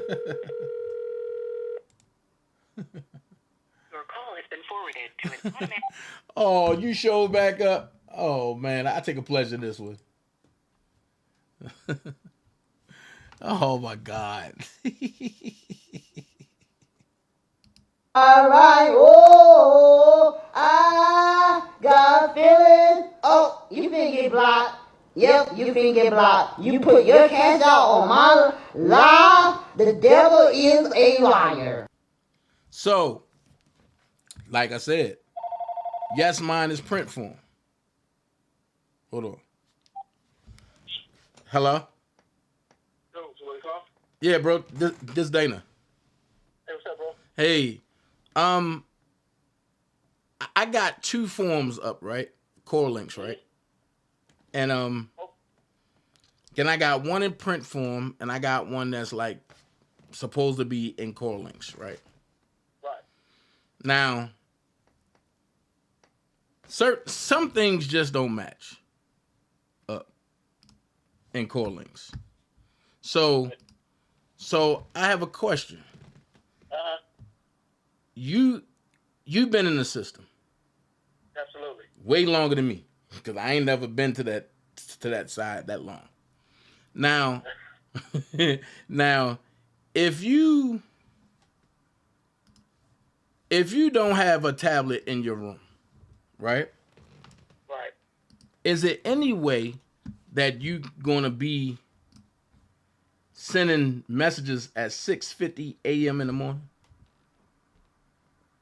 call has been forwarded to an automatic. Oh, you showed back up. Oh man, I take a pleasure in this one. Oh my God. All right, oh, I got a feeling. Oh, you finna get blocked. Yep, you finna get blocked. You put your cash out on my live. The devil is a liar. So, like I said, yes, mine is print form. Hold on. Hello? Yo, somebody call? Yeah, bro. This Dana. Hey, what's up, bro? Hey, I got two forms up, right? Core links, right? And then I got one in print form, and I got one that's like supposed to be in core links, right? Right. Now, some things just don't match up in core links. So I have a question. You've been in the system. Absolutely. Way longer than me, because I ain't never been to that side that long. Now, if you don't have a tablet in your room, right? Right. Is there any way that you gonna be sending messages at 6:50 a.m. in the morning?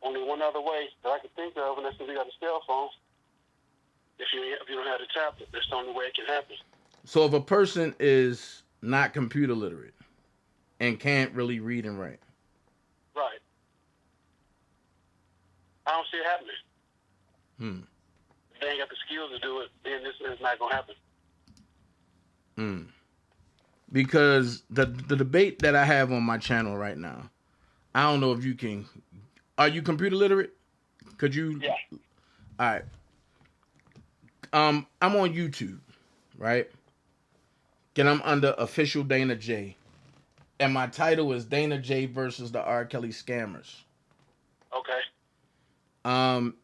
Only one other way that I can think of, and that's if you got a cell phone. If you don't have a tablet, that's the only way it can happen. So if a person is not computer literate and can't really read and write. Right. I don't see it happening. If they ain't got the skills to do it, then this is not going to happen. Because the debate that I have on my channel right now, I don't know if you can. Are you computer literate? Could you? Yeah. All right. I'm on YouTube, right? And I'm under official DanaJay. And my title is DanaJay versus the R. Kelly scammers. Okay.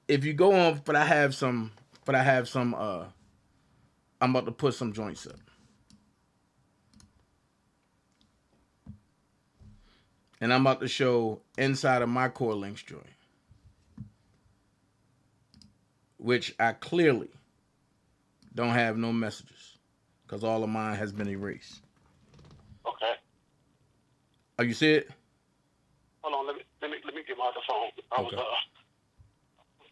If you go on, but I have some, I'm about to put some joints up. And I'm about to show inside of my core links joint, which I clearly don't have no messages because all of mine has been erased. Okay. Oh, you see it? Hold on, let me get my other phone. I was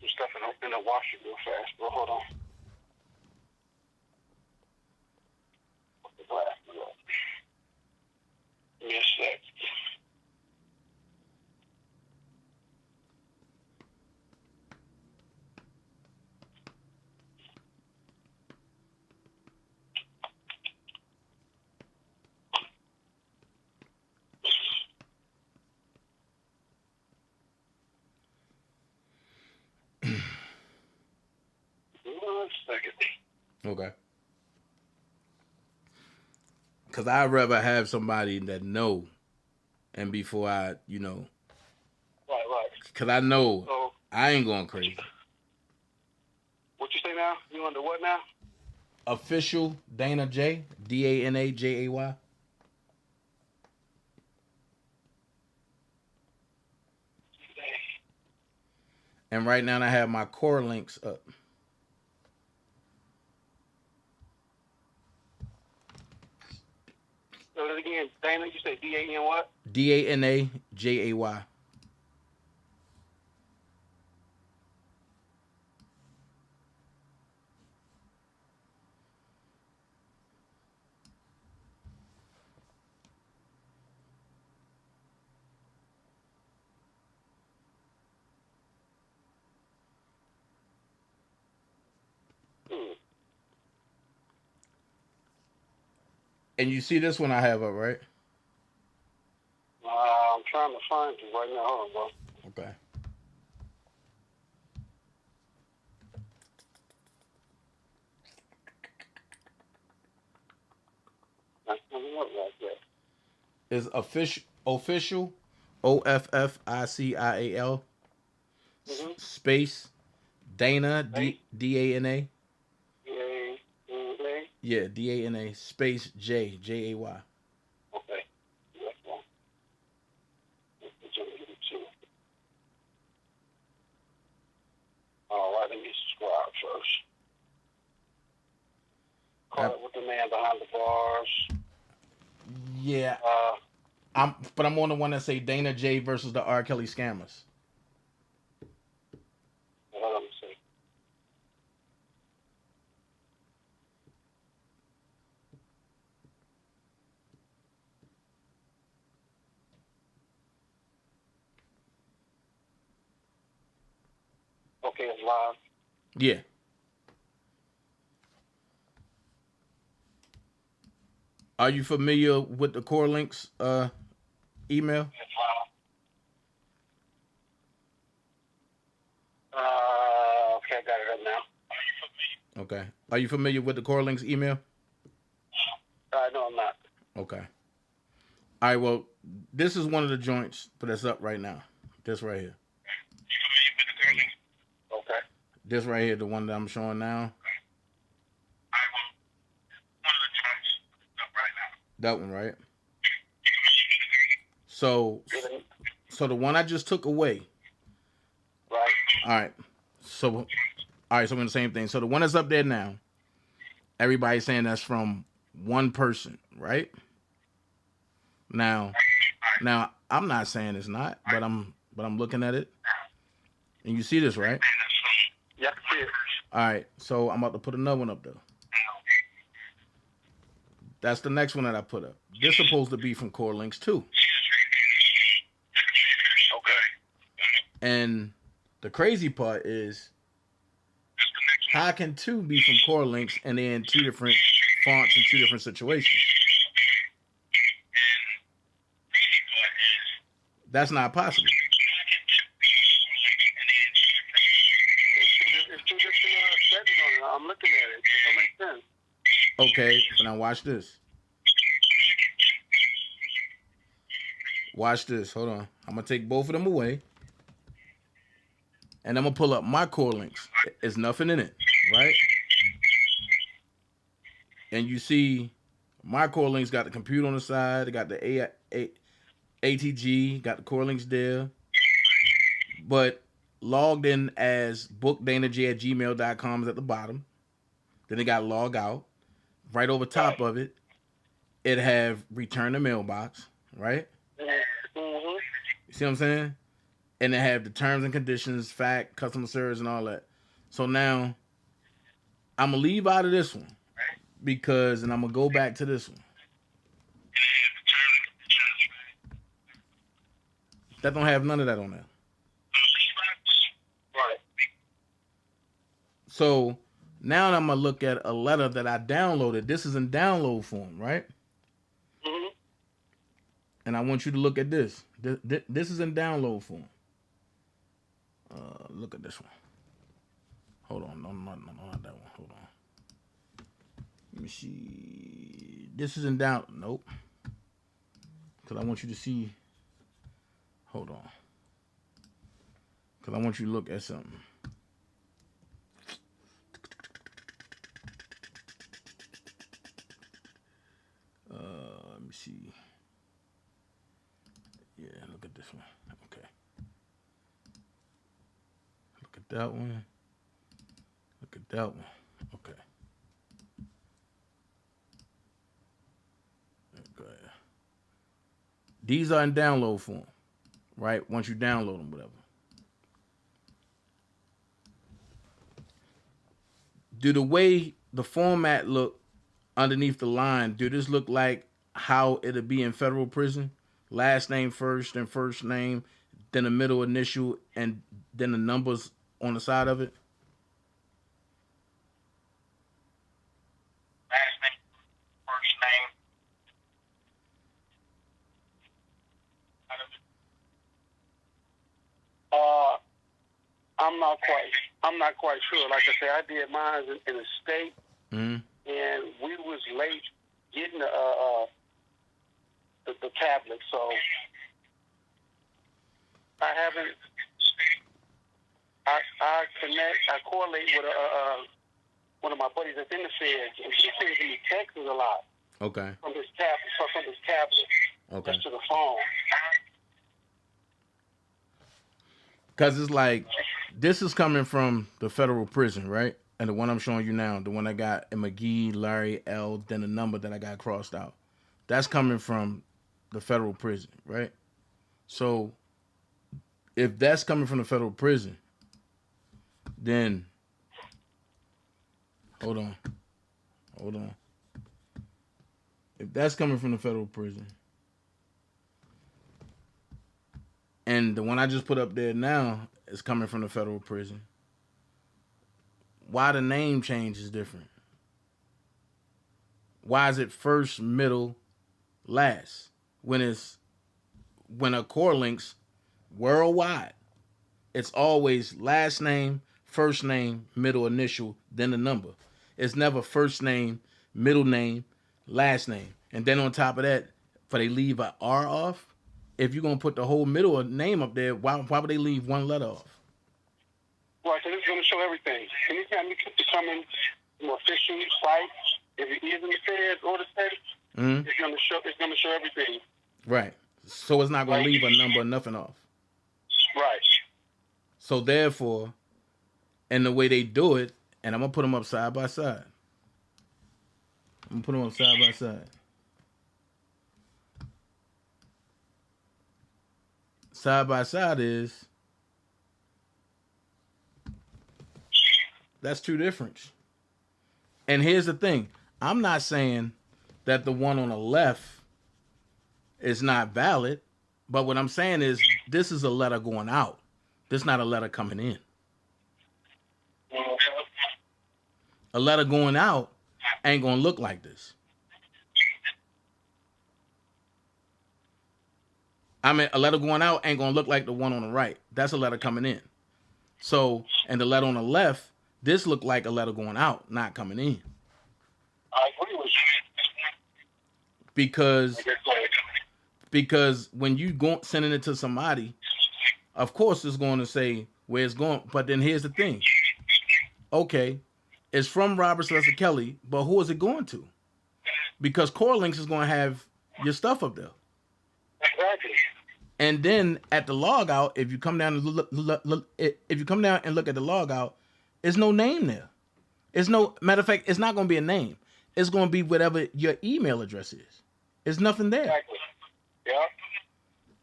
stuff in the washer real fast, bro. Hold on. Give me a sec. One second. Okay. Because I'd rather have somebody that know and before I, Right. because I know So, I ain't going crazy. what you say now? You under what now? Official DanaJay, DanaJay. And right now I have my core links up. So that again, Dana, you say D-A-N what? DanaJay. And you see this one I have up, right? I'm trying to find you right now. Hold on, bro. Okay. That's coming up right there. Is official OFFICIAL space Dana Dana. D-A-N-A? Yeah, Dana space Jay. Okay. That's one. All right, let me subscribe first. Call it with the man behind the bars. Yeah. I'm on the one that say DanaJay versus the R. Kelly scammers. Let me see. Okay, it's live. Yeah. Are you familiar with the core links email? Okay, I got it up now. Okay. Are you familiar with the core links email? No, I'm not. Okay. All right, well, this is one of the joints that's up right now. This right here. Okay. This right here, the one that I'm showing now. That one, right? So the one I just took away. Right. All right. So we're in the same thing. So the one that's up there now, everybody's saying that's from one person, right? Now I'm not saying it's not, but I'm looking at it. And you see this, right? Yeah, I can see it. All right. So I'm about to put another one up though. That's the next one that I put up. This is supposed to be from Core Links too. Okay. And the crazy part is, how can two be from Core Links and they're in two different fonts and two different situations? That's not possible. It's two different settings on it. I'm looking at it. It don't make sense. Okay, so now watch this. Watch this. Hold on. I'm gonna take both of them away, and I'm gonna pull up my core links. There's nothing in it, right? And you see, my core links got the computer on the side. They got the ATG, got the core links there, but logged in as bookdanajay@gmail.com is at the bottom. Then they got log out. Right over top of it, it have return to mailbox, right? Mm-hmm. You see what I'm saying? And they have the terms and conditions, fact, customer service, and all that. So now, I'm going to leave out of this one because, and I'm going to go back to this one. That don't have none of that on there. Right. So now I'm going to look at a letter that I downloaded. This is in download form, right? Mm-hmm. And I want you to look at this. This is in download form. Look at this one. Hold on. No, not that one. Hold on. Let me see. This is in down. Nope. Because I want you to see. Hold on. Because I want you to look at something. Let me see. Yeah, look at this one. Okay. Look at that one. Look at that one. Okay. Okay. These are in download form, right? Once you download them, whatever. Do the way the format look underneath the line, do this look like how it'll be in federal prison? Last name first, then first name, then the middle initial, and then the numbers on the side of it? Last name, first name. I'm not quite sure. Like I said, I did mine in the state, and we was late getting the tablet, so I haven't. I correlate with one of my buddies that's in the feds, and he sends me texts a lot. Okay. From his tablet. Okay. Just to the phone. Because it's like, this is coming from the federal prison, right? And the one I'm showing you now, the one I got in McGee, Larry, L, then the number that I got crossed out. That's coming from the federal prison, right? So, if that's coming from the federal prison, then, hold on. If that's coming from the federal prison, and the one I just put up there now is coming from the federal prison, why the name change is different? Why is it first, middle, last? When a core links worldwide, it's always last name, first name, middle initial, then the number. It's never first name, middle name, last name. And then on top of that, for they leave an R off, if you're going to put the whole middle name up there, why would they leave one letter off? Right, so it's going to show everything. Anytime you become in official site, if it is in the feds or the state, it's going to show everything. Right. So it's not going to leave a number or nothing off. Right. So therefore, and the way they do it, and I'm going to put them up side by side. Side by side is, that's two different. And here's the thing. I'm not saying that the one on the left is not valid, but what I'm saying is this is a letter going out. This is not a letter coming in. A letter going out ain't going to look like this. I mean, a letter going out ain't going to look like the one on the right. That's a letter coming in. So, and the letter on the left, this looked like a letter going out, not coming in. I agree with you. Because Because when you go sending it to somebody, of course it's going to say where it's going. But then here's the thing. Okay, it's from Robert Sylvester Kelly, but who is it going to? Because Core Links is going to have your stuff up there. Exactly. And then at the logout, if you come down and look at the logout, there's no name there. It's no matter of fact, it's not going to be a name. It's going to be whatever your email address is. There's nothing there. Exactly. Yeah.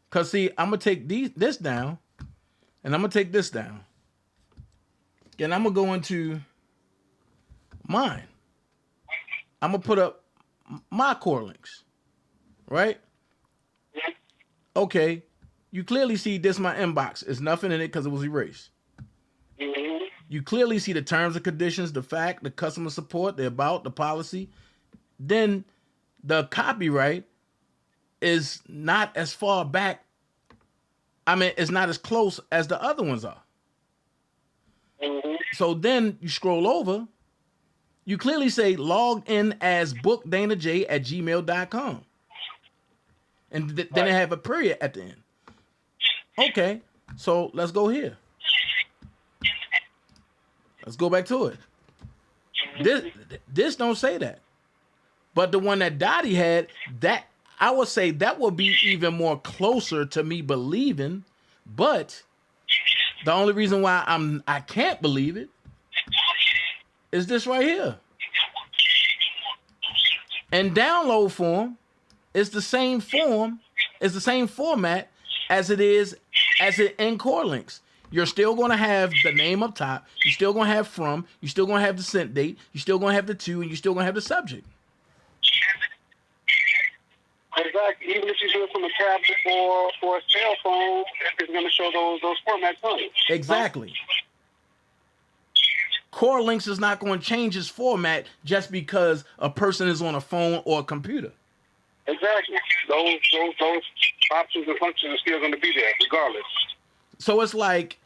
Cause see, I'm gonna take this down, and I'm gonna take this down. Then I'm gonna go into mine. I'm gonna put up my Core Links, right? Okay, you clearly see this my inbox. There's nothing in it because it was erased. Mm-hmm. You clearly see the terms and conditions, the fact, the customer support, the about, the policy. Then the copyright is not as far back. I mean, it's not as close as the other ones are. Mm-hmm. So then you scroll over. You clearly say log in as bookdanajay@gmail.com. And then they have a period at the end. Okay, so let's go here. Let's go back to it. This don't say that. But the one that Dottie had, that I would say that would be even more closer to me believing. But the only reason why I can't believe it is this right here. In download form, it's the same form, it's the same format as it in Core Links. You're still going to have the name up top. You're still going to have from. You're still going to have the sent date. You're still going to have the to, and you're still going to have the subject. Exactly. Even if you do it from a tablet or a cell phone, it's going to show those formats on it. Exactly. Core Links is not going to change its format just because a person is on a phone or a computer. Exactly. Those options and functions are still going to be there, regardless. So it's like,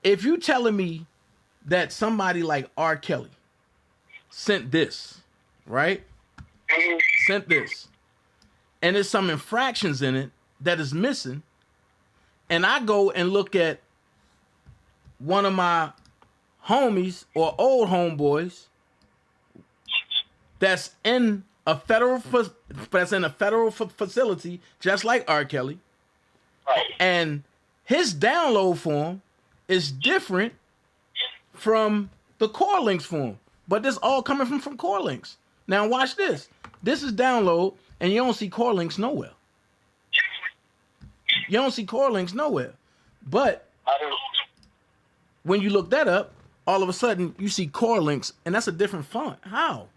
if you telling me that somebody like R. Kelly sent this, right? Mm-hmm. Sent this, and there's some infractions in it that is missing, and I go and look at one of my homies or old homeboys that's in a federal facility, just like R. Kelly, and his download form is different from the Core Links form, but this all coming from Core Links. Now watch this. This is download, and you don't see Core Links nowhere. You don't see Core Links nowhere. But when you look that up, all of a sudden you see Core Links, and that's a different font. How?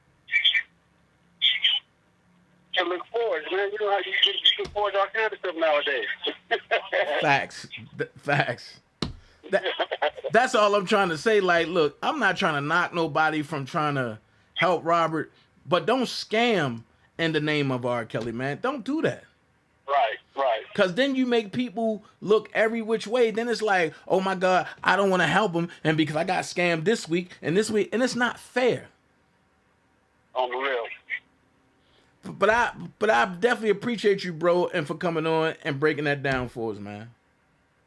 To look forward, man. You know how you look forward to all kinds of stuff nowadays. Facts. That's all I'm trying to say. Like, look, I'm not trying to knock nobody from trying to help Robert, but don't scam in the name of R. Kelly, man. Don't do that. Right. Because then you make people look every which way. Then it's like, oh my God, I don't want to help him, and because I got scammed this week, and it's not fair. On the real. But I definitely appreciate you, bro, and for coming on and breaking that down for us, man.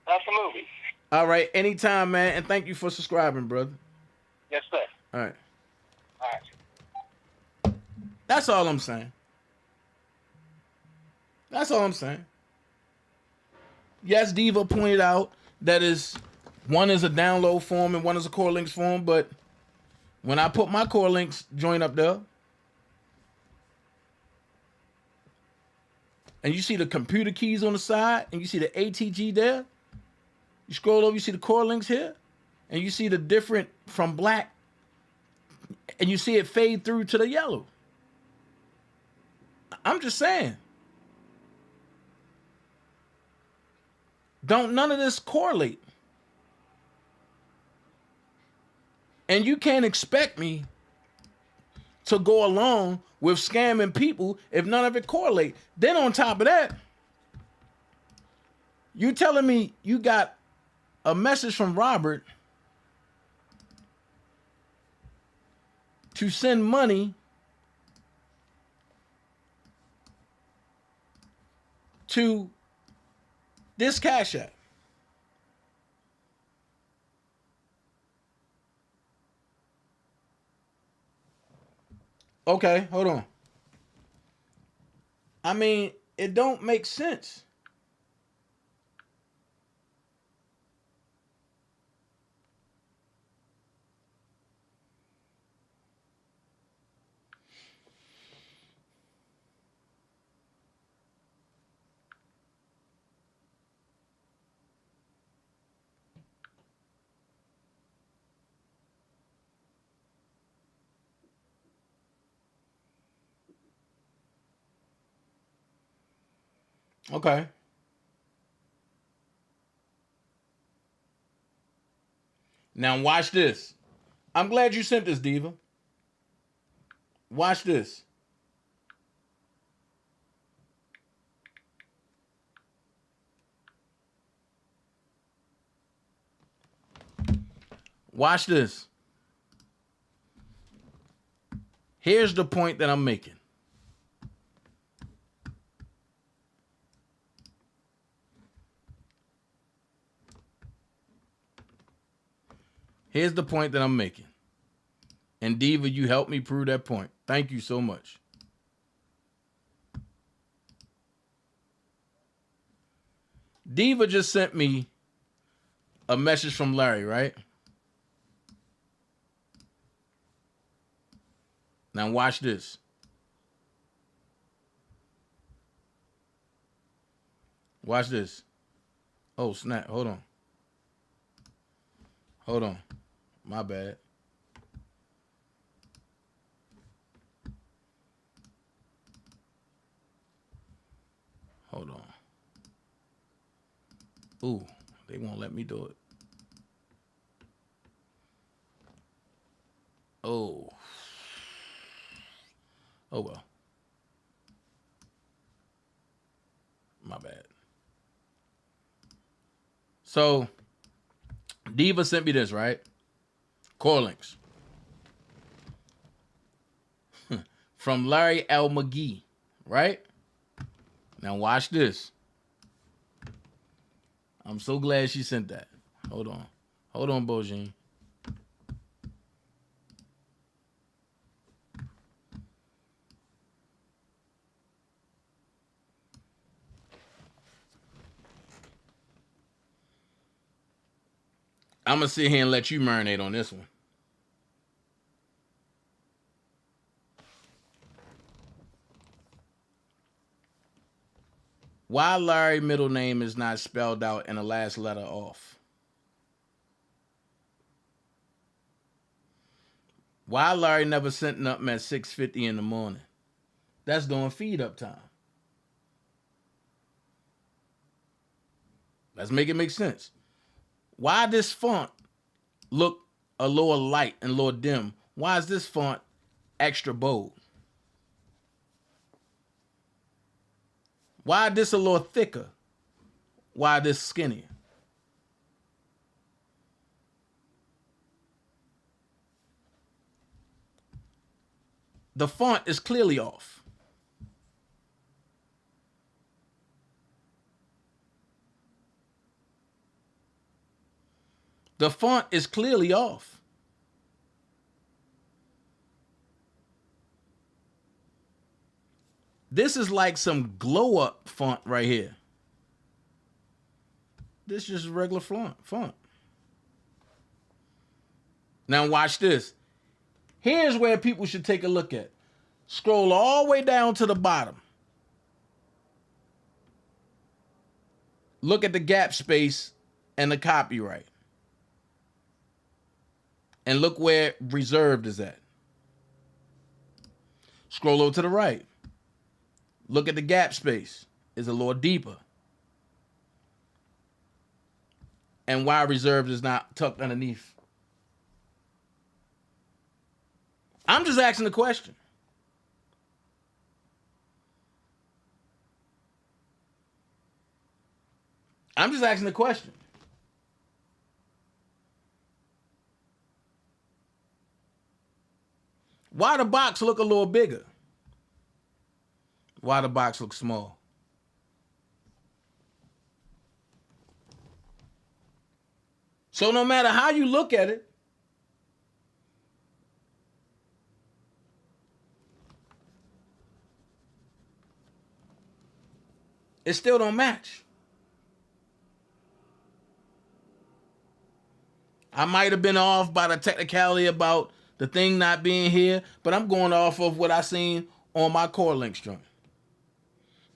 Absolutely. All right, anytime, man, and thank you for subscribing, brother. Yes, sir. All right. All right. That's all I'm saying. That's all I'm saying. Yes, Diva pointed out that one is a download form and one is a Core Links form, but when I put my Core Links joint up there, and you see the computer keys on the side, and you see the ATG there, you scroll over, you see the Core Links here, and you see the different from black, and you see it fade through to the yellow. I'm just saying. Don't none of this correlate. And you can't expect me to go along with scamming people if none of it correlate. Then on top of that, you telling me you got a message from Robert to send money to this Cash App. Okay, hold on. I mean, it don't make sense. Okay. Now watch this. I'm glad you sent this, Diva. Watch this. Watch this. Here's the point that I'm making. Here's the point that I'm making. And Diva, you helped me prove that point. Thank you so much. Diva just sent me a message from Larry, right? Now watch this. Watch this. Oh, snap. Hold on. Hold on. My bad. Hold on. Ooh, they won't let me do it. Oh. Oh, well. My bad. So, Diva sent me this, right? Core links. From Larry L. McGee, right? Now watch this. I'm so glad she sent that. Hold on. Hold on, Bojin. I'm going to sit here and let you marinate on this one. Why Larry's middle name is not spelled out and the last letter off? Why Larry never sent nothing at 6:50 in the morning? That's doing feed up time. Let's make it make sense. Why this font look a little light and a little dim? Why is this font extra bold? Why this a little thicker? Why this skinnier? The font is clearly off. The font is clearly off. This is like some glow up font right here. This is just a regular font. Now watch this. Here's where people should take a look at. Scroll all the way down to the bottom. Look at the gap space and the copyright. And look where reserved is at. Scroll over to the right. Look at the gap space. It's a little deeper. And why reserved is not tucked underneath. I'm just asking the question. I'm just asking the question. Why the box look a little bigger? Why the box look small? So no matter how you look at it, it still don't match. I might have been off by the technicality about the thing not being here, but I'm going off of what I seen on my Core Links joint.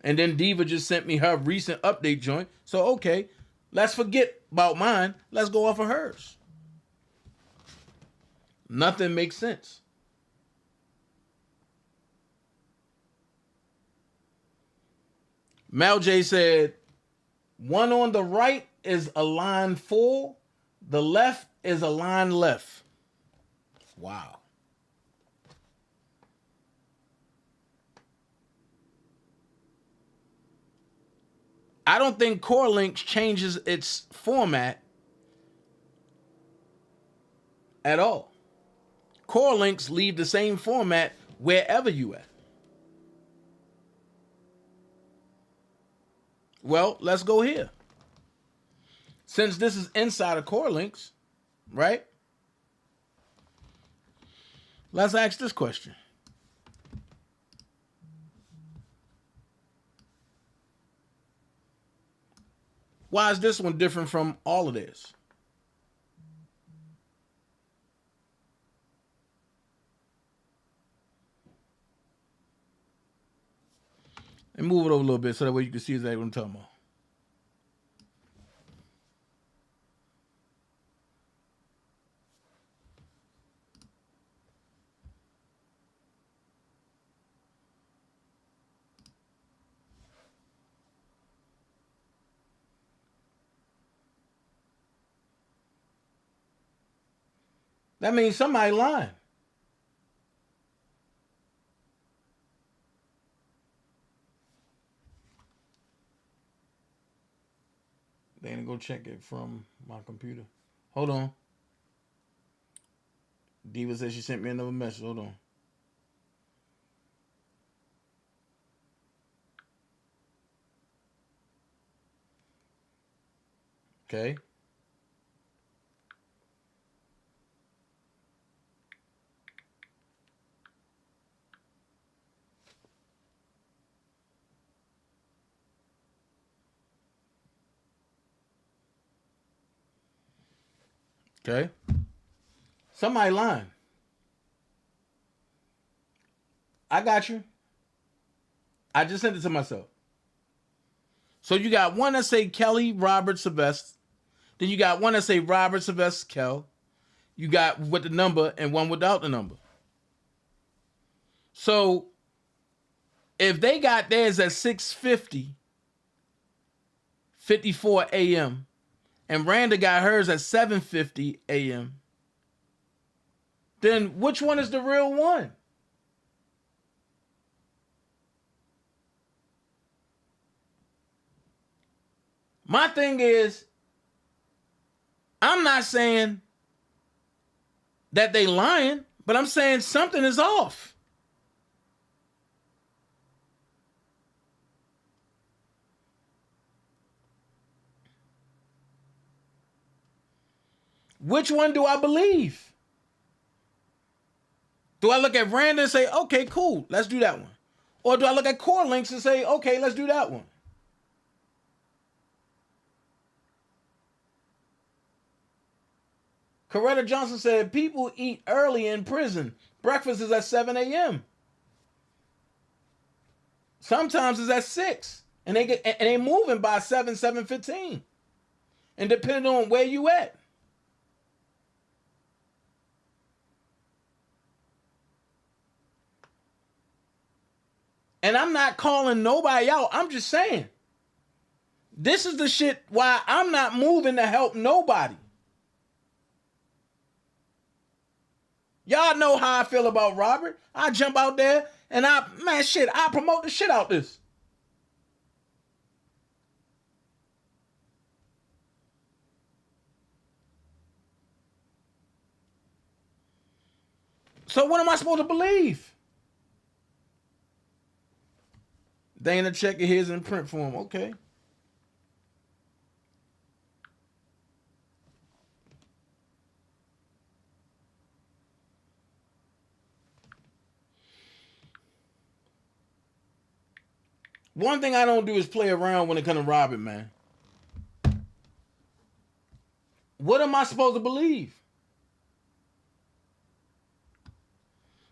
And then Diva just sent me her recent update joint. So, okay, let's forget about mine. Let's go off of hers. Nothing makes sense. Mel J said, one on the right is a line full. The left is a line left. Wow. I don't think Core Links changes its format at all. Core Links leave the same format wherever you at. Well, let's go here. Since this is inside of Core Links, right? Let's ask this question. Why is this one different from all of this? And move it over a little bit so that way you can see exactly what I'm talking about. That means somebody lying. They ain't go check it from my computer. Hold on. Diva says she sent me another message. Hold on. Okay. Okay. Somebody lying. I got you. I just sent it to myself. So you got one that say Kelly, Robert, Sylvester. Then you got one that say Robert, Sylvester, Kel. You got with the number and one without the number. So if they got theirs at 6:50, 54 a.m., and Randa got hers at 7:50 a.m., then which one is the real one? My thing is, I'm not saying that they lying, but I'm saying something is off. Which one do I believe? Do I look at Randa and say, okay, cool, let's do that one? Or do I look at Core Links and say, okay, let's do that one? Coretta Johnson said, people eat early in prison. Breakfast is at 7 a.m. Sometimes it's at 6. And they moving by 7:15. And depending on where you at. And I'm not calling nobody out. I'm just saying. This is the shit why I'm not moving to help nobody. Y'all know how I feel about Robert. I jump out there and I promote the shit out this. So what am I supposed to believe? Dana, check it. Here's in print form. Okay. One thing I don't do is play around when it comes to robbing, man. What am I supposed to believe?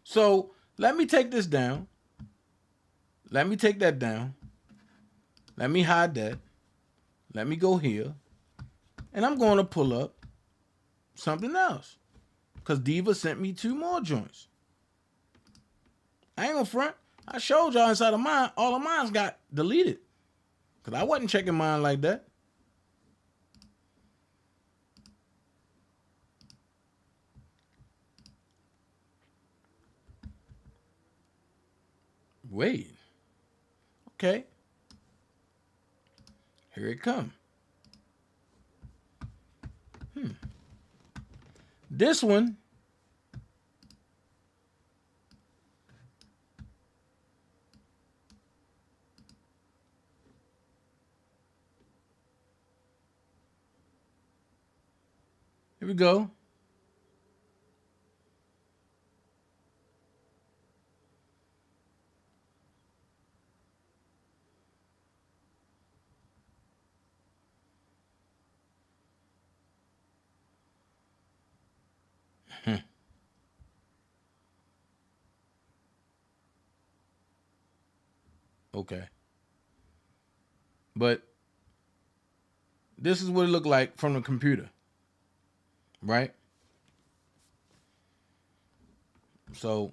So let me take this down. Let me take that down. Let me hide that. Let me go here. And I'm going to pull up something else. Because Diva sent me 2 more joints. I ain't gonna front. I showed y'all inside of mine. All of mine got deleted. Because I wasn't checking mine like that. Wait. Okay. Here it come. This one. Here we go. Okay. But this is what it looked like from the computer. Right? So,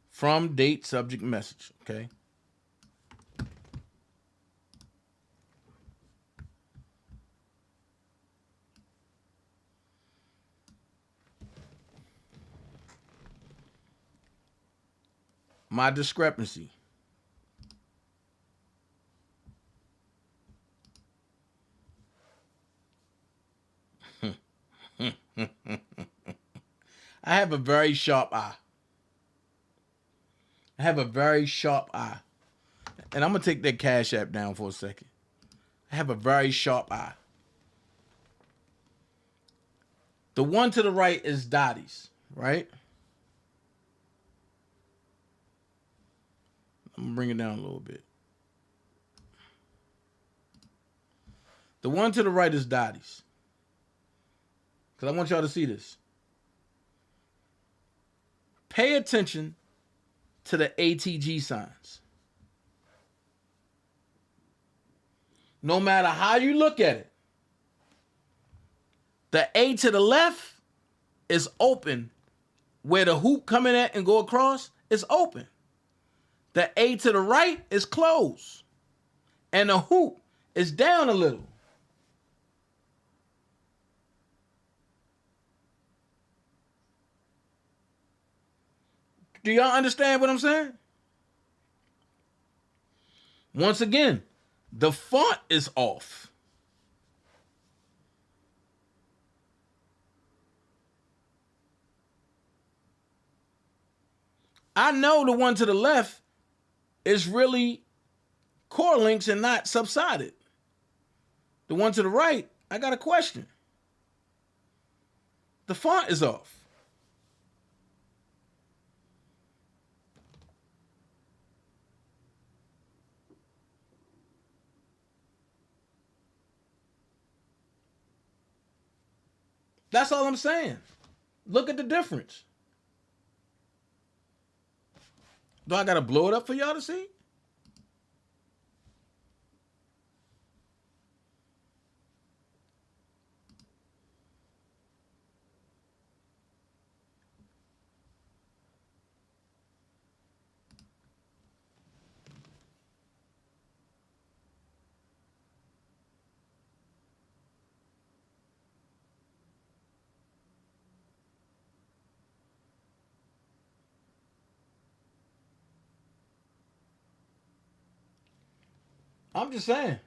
from date subject message. Okay. My discrepancy. I have a very sharp eye. I have a very sharp eye. And I'm going to take that Cash App down for a second. I have a very sharp eye. The one to the right is Dottie's, right? I'm going to bring it down a little bit. The one to the right is Dottie's. Because I want y'all to see this. Pay attention to the ATG signs. No matter how you look at it, the A to the left is open. Where the hoop coming at and go across is open. The A to the right is closed. And the hoop is down a little. Do y'all understand what I'm saying? Once again, the font is off. I know the one to the left is really core links and not subsided. The one to the right, I got a question. The font is off. That's all I'm saying. Look at the difference. Do I gotta blow it up for y'all to see? I'm just saying.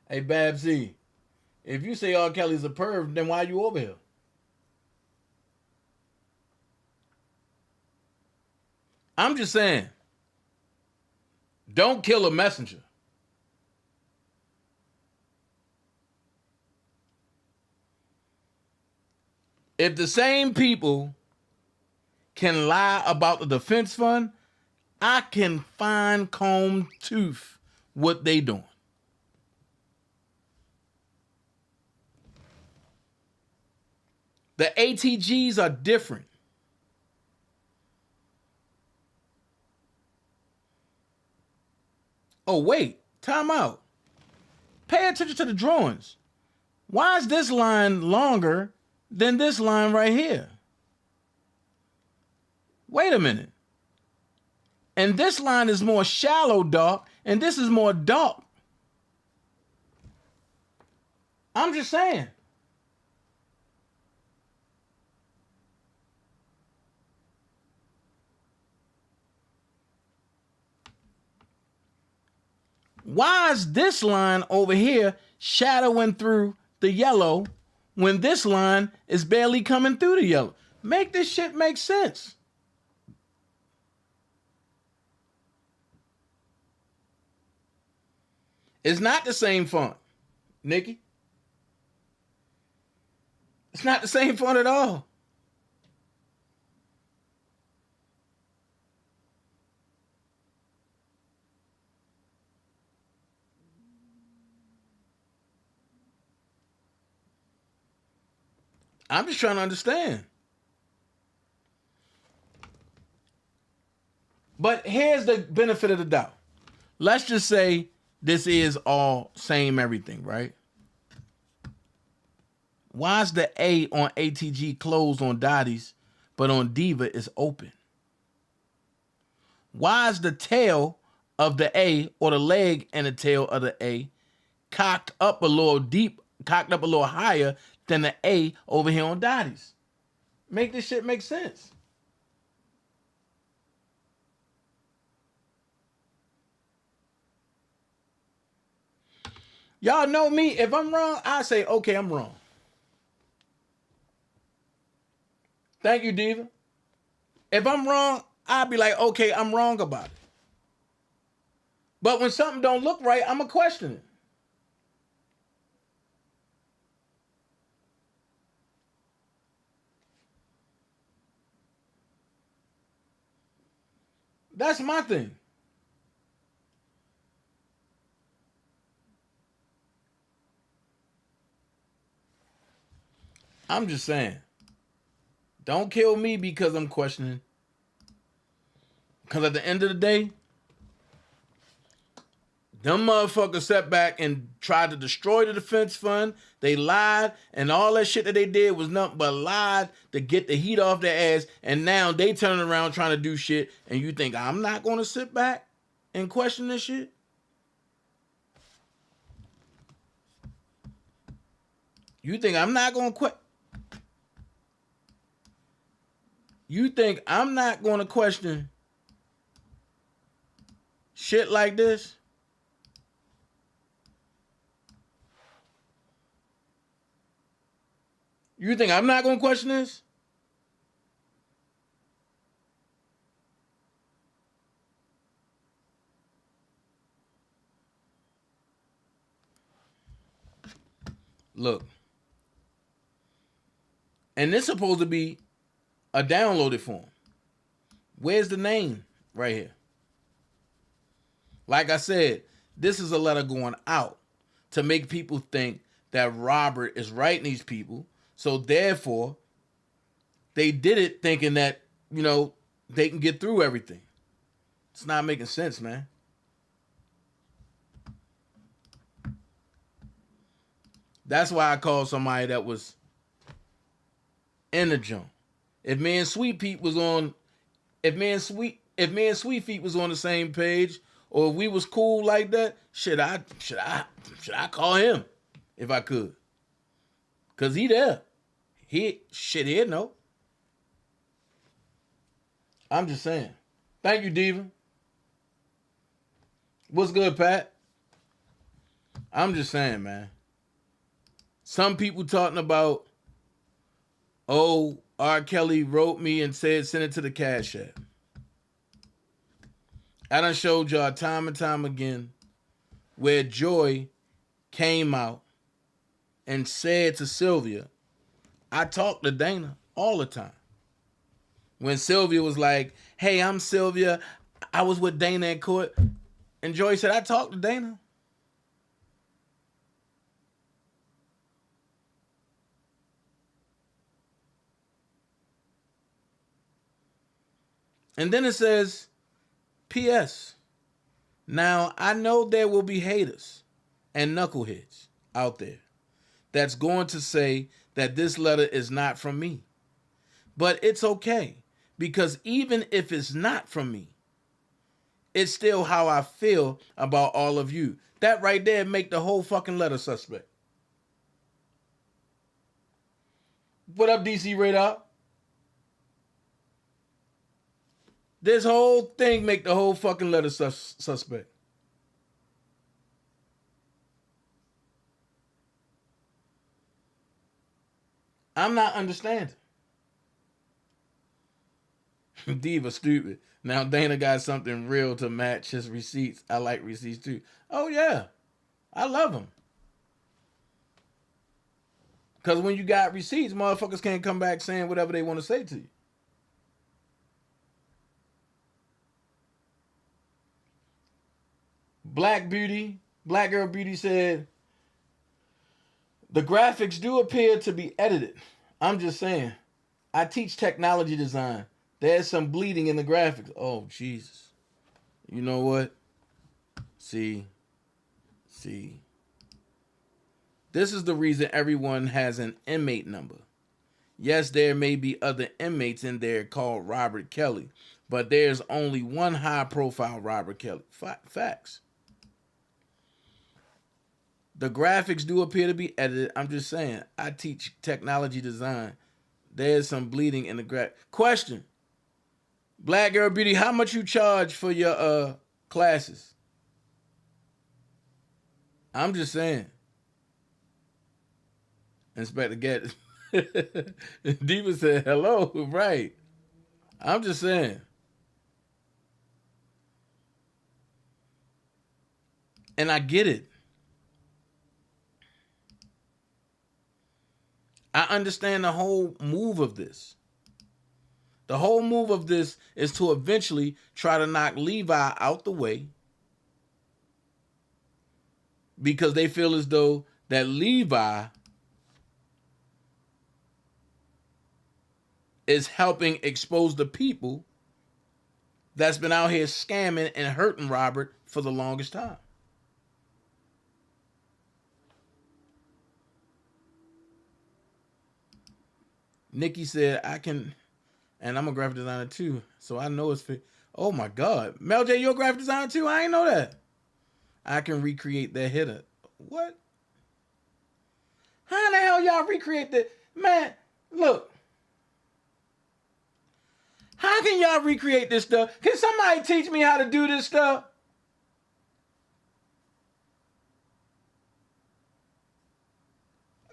Hey, Babsy, if you say R. Kelly's a perv, then why are you over here? I'm just saying. Don't kill a messenger. If the same people can lie about the defense fund, I can fine comb tooth what they doing. The ATGs are different. Oh, wait. Time out. Pay attention to the drawings. Why is this line longer than this line right here? Wait a minute. And this line is more shallow dark, and this is more dark. I'm just saying. Why is this line over here shadowing through the yellow when this line is barely coming through the yellow? Make this shit make sense. It's not the same font, Nikki. It's not the same font at all. I'm just trying to understand. But here's the benefit of the doubt. Let's just say this is all same everything, right? Why is the A on ATG closed on Dottie's, but on Diva is open? Why is the tail of the A, or the leg and the tail of the A, cocked up a little higher than the A over here on Dottie's? Make this shit make sense. Y'all know me. If I'm wrong, I say, okay, I'm wrong. Thank you, Diva. If I'm wrong, I'll be like, okay, I'm wrong about it. But when something don't look right, I'm going to question it. That's my thing. I'm just saying. Don't kill me because I'm questioning. Because at the end of the day, them motherfuckers sat back and tried to destroy the defense fund. They lied, and all that shit that they did was nothing but lied to get the heat off their ass, and now they turning around trying to do shit, and you think I'm not going to sit back and question this shit? You think I'm not going to quit? You think I'm not going to question shit like this? You think I'm not going to question this? Look. And this is supposed to be a downloaded form. Where's the name? Right here. Like I said, this is a letter going out to make people think that Robert is writing these people. So therefore, they did it thinking that, they can get through everything. It's not making sense, man. That's why I called somebody that was in the jump. If me and Sweet Feet was on the same page, or if we was cool like that, should I call him if I could? Cause he there. He'd know. I'm just saying. Thank you, Diva. What's good, Pat? I'm just saying, man. Some people talking about, oh, R. Kelly wrote me and said send it to the Cash App. I done showed y'all time and time again where Joy came out and said to Sylvia, I talk to Dana all the time. When Sylvia was like, hey, I'm Sylvia. I was with Dana in court. And Joy said, I talked to Dana. And then it says, P.S. Now, I know there will be haters and knuckleheads out there that's going to say that this letter is not from me. But it's okay, because even if it's not from me, it's still how I feel about all of you. That right there make the whole fucking letter suspect. What up, DC Radar? This whole thing make the whole fucking letter suspect. I'm not understanding. Diva stupid. Now Dana got something real to match his receipts. I like receipts too. Oh yeah. I love them. Because when you got receipts, motherfuckers can't come back saying whatever they want to say to you. Black Girl Beauty said, the graphics do appear to be edited. I'm just saying. I teach technology design. There's some bleeding in the graphics. Oh, Jesus. You know what? See. This is the reason everyone has an inmate number. Yes, there may be other inmates in there called Robert Kelly, but there's only one high-profile Robert Kelly. Facts. The graphics do appear to be edited. I'm just saying. I teach technology design. There's some bleeding in the graph. Question. Black Girl Beauty, how much you charge for your classes? I'm just saying. Inspector Get Diva said hello, right. I'm just saying. And I get it. I understand the whole move of this. The whole move of this is to eventually try to knock Levi out the way, because they feel as though that Levi is helping expose the people that's been out here scamming and hurting Robert for the longest time. Nikki said, I can, and I'm a graphic designer too, so I know it's fit. Oh my God. Mel J, you're a graphic designer too? I ain't know that. I can recreate that header. What? How in the hell y'all recreate that? Man, look. How can y'all recreate this stuff? Can somebody teach me how to do this stuff?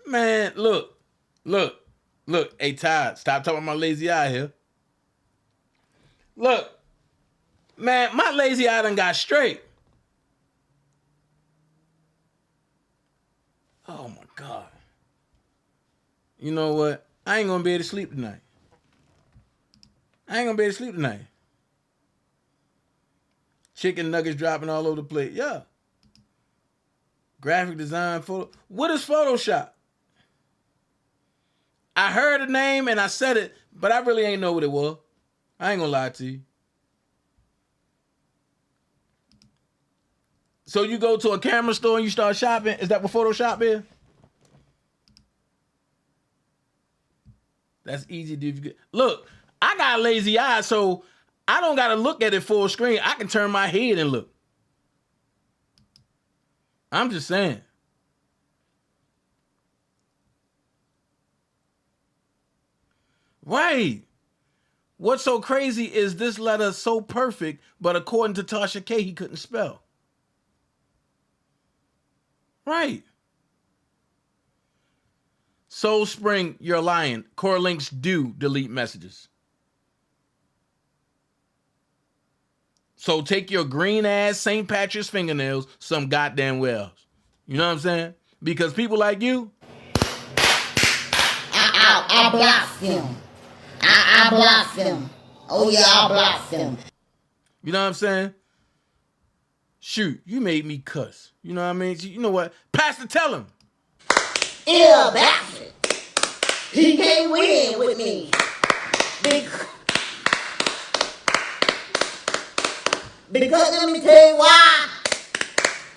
Man, look. Hey, Todd, stop talking about my lazy eye here. Look. Man, my lazy eye done got straight. Oh, my God. You know what? I ain't going to be able to sleep tonight. Chicken nuggets dropping all over the plate. Yeah. Graphic design, photo. What is Photoshop? I heard a name and I said it, but I really ain't know what it was. I ain't gonna lie to you. So you go to a camera store and you start shopping? Is that what Photoshop is? That's easy to do. Look, I got a lazy eye, so I don't got to look at it full screen. I can turn my head and look. I'm just saying. Right. What's so crazy is this letter so perfect, but according to Tasha K, he couldn't spell. Right. Soul Spring, you're lying. Core links do delete messages. So take your green ass St. Patrick's fingernails some goddamn wells. You know what I'm saying? Because people like you, I block them. I block them. Oh yeah, I blocked them. You know what I'm saying? Shoot, you made me cuss. You know what I mean? You know what? Pastor, tell him. Yeah, bastard. He can't win with me. Because let me tell you why.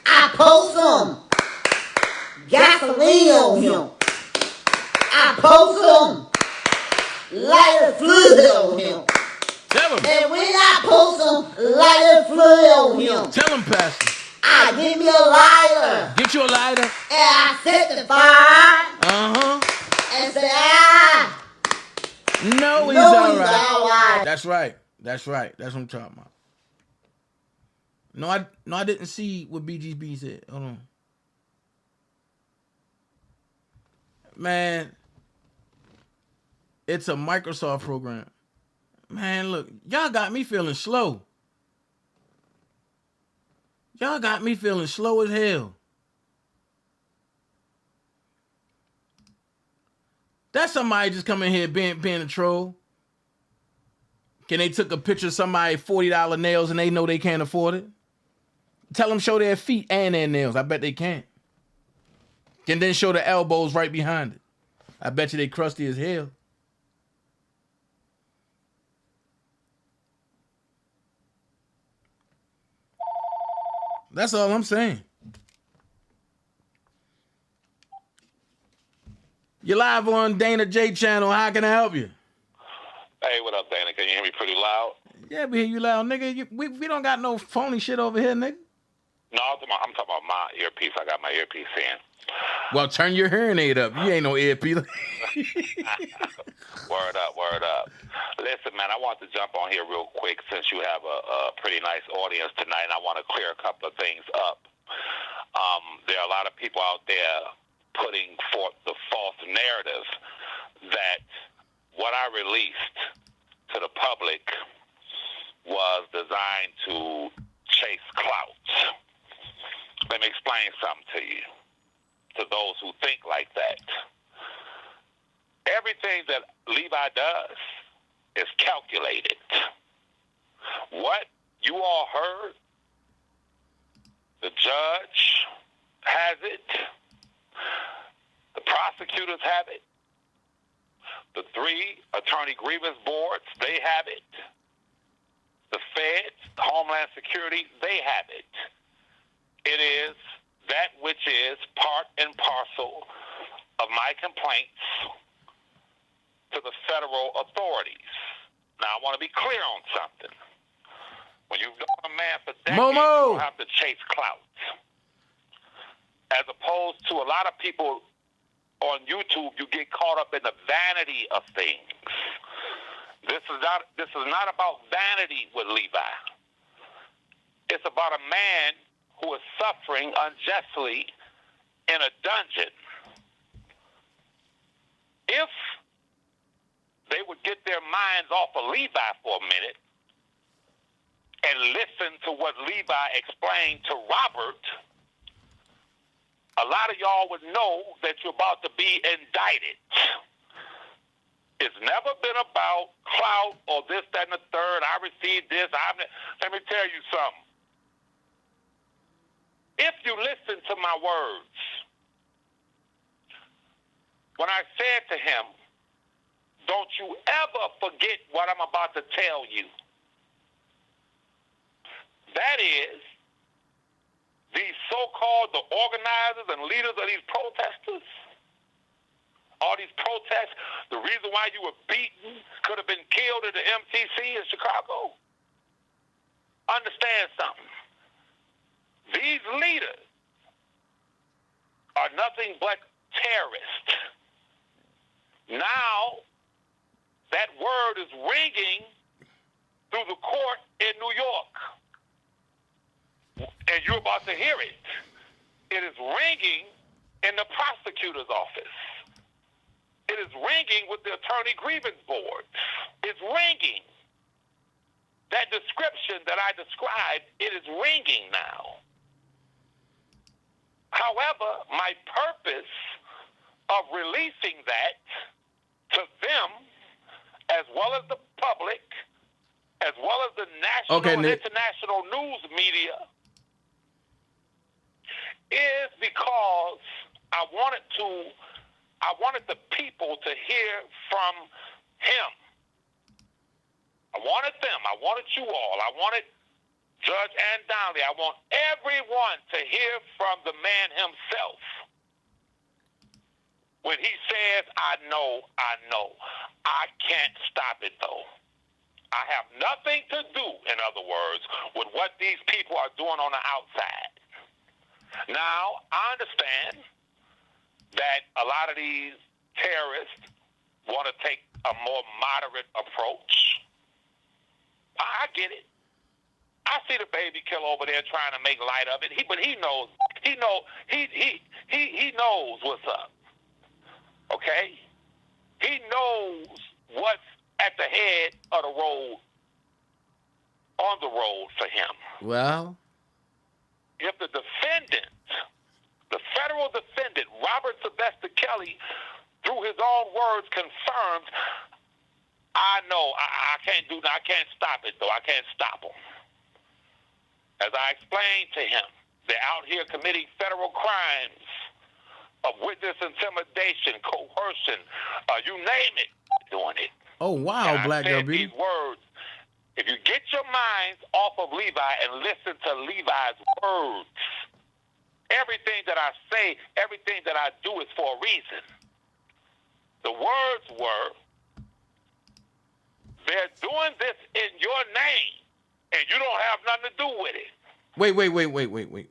I post him. Gasoline on him. I post him. Lighter fluid on him. Tell him. And when I post him, lighter fluid on him. Tell him, Pastor. I give me a lighter. Get you a lighter. And I set the fire. And say, No, he's all right. That's right. That's right. That's what I'm talking about. No, I didn't see what BGB said. Hold on. Man, it's a Microsoft program. Man, look, y'all got me feeling slow. Y'all got me feeling slow as hell. That's somebody just coming here being a troll. Can they took a picture of somebody $40 nails and they know they can't afford it? Tell them show their feet and their nails. I bet they can't. Can then show the elbows right behind it. I bet you they crusty as hell. That's all I'm saying. You're live on DanaJay channel. How can I help you? Hey, what up, Dana? Can you hear me pretty loud? Yeah, we hear you loud, nigga. We don't got no phony shit over here, nigga. No, I'm talking about my earpiece. I got my earpiece in. Well, turn your hearing aid up. You ain't no earpiece. Word up, word up. Listen, man, I want to jump on here real quick since you have a pretty nice audience tonight, and I want to clear a couple of things up. There are a lot of people out there putting forth the false narrative that what I released to the public was designed to chase clout. Let me explain something to you, to those who think like that. Everything that Levi does is calculated. What you all heard, the judge has it, the prosecutors have it, the 3 attorney grievance boards, they have it, the feds, Homeland Security, they have it. It is that which is part and parcel of my complaints to the federal authorities. Now, I want to be clear on something. When you've known a man for decades, you don't have to chase clout. As opposed to a lot of people on YouTube, you get caught up in the vanity of things. This is not about vanity with Levi. It's about a man who is suffering unjustly in a dungeon. If they would get their minds off of Levi for a minute and listen to what Levi explained to Robert, a lot of y'all would know that you're about to be indicted. It's never been about clout or this, that, and the third. I received this. Let me tell you something. If you listen to my words, when I said to him, don't you ever forget what I'm about to tell you. That is, these so-called the organizers and leaders of these protesters, all these protests, the reason why you were beaten, could have been killed at the MTC in Chicago. Understand something. These leaders are nothing but terrorists. Now, that word is ringing through the court in New York. And you're about to hear it. It is ringing in the prosecutor's office. It is ringing with the attorney grievance board. It's ringing. That description that I described, it is ringing now. However, my purpose of releasing that to them, as well as the public, as well as the national and international news media, is because I wanted the people to hear from him. I wanted them. I wanted you all. I wanted Judge and Donnelly. I want everyone to hear from the man himself. When he says, I know, I can't stop it though. I have nothing to do, in other words, with what these people are doing on the outside. Now, I understand that a lot of these terrorists want to take a more moderate approach. I get it. I see the baby killer over there trying to make light of it. But he knows what's up. Okay? He knows what's at the head of the road, on the road for him. Well, if the defendant, the federal defendant, Robert Sylvester Kelly, through his own words confirmed, I know, I can't do that. I can't stop it, though. I can't stop him. As I explained to him, they're out here committing federal crimes of witness intimidation, coercion, you name it, doing it. Oh, wow, Black said Girl these words. If you get your minds off of Levi and listen to Levi's words, everything that I say, everything that I do is for a reason. The words were, they're doing this in your name, and you don't have nothing to do with it.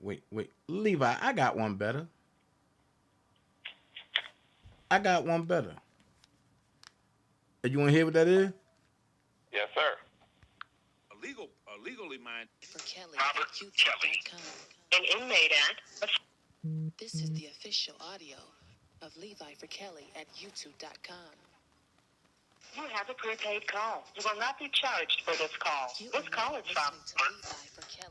Wait. Levi, I got one better. You want to hear what that is? Yes, sir. Legally minded. For Kelly at YouTube.com. An inmate at. This is the official audio of Levi for Kelly at YouTube.com. You have a prepaid call. You will not be charged for this call. This call is from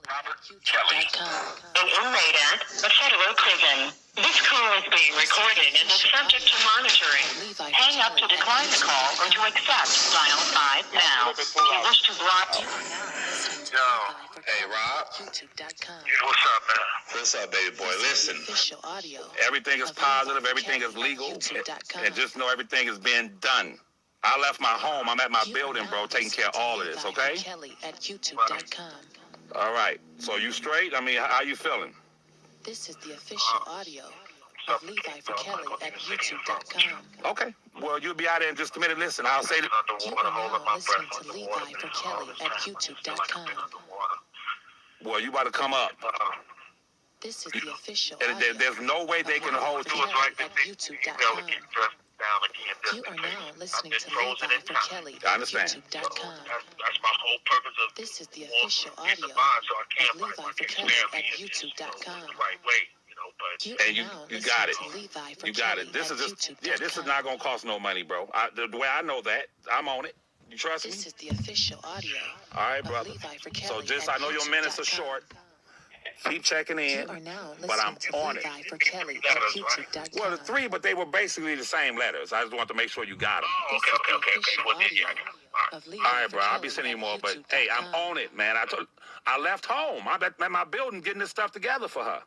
Robert Kelly, an inmate at a federal prison. This call is being recorded and is subject to monitoring. Hang up to decline the call or to accept. Dial 5 now. If you wish to block. Yo, hey Rob. YouTube.com. What's up, man? What's up, baby boy? Listen, everything is positive, everything is legal, and just know everything is being done. I left my home. I'm at my building, bro, taking care of all of this, okay? Kelly at YouTube.com. All right. So you straight? I mean, how you feeling? This is the official audio of Levi for Kelly at YouTube.com. Okay. Well, you'll be out there in just a minute. Listen, I'll say that. You are now listening to Levi for Kelly at YouTube.com. Well, you about to come up. This is the official and audio. There's no way they can hold you. At YouTube.com. You are now listening to Levi for Kelly at YouTube.com. That's my whole purpose of this is the official audio of Levi for Kelly at YouTube.com. You got it. You got it. This is just, this is not gonna cost no money, bro. The way I know that, I'm on it. You trust me? This is the official audio. All right, brother. So just, I know your minutes are short. Keep checking in, but I'm on it. For Kelly at YouTube.com. Well, the 3, but they were basically the same letters. I just want to make sure you got them. Okay. All right, bro. I'll be sending you more, but hey, I'm on it, man. I left home. I'm at my building getting this stuff together for her.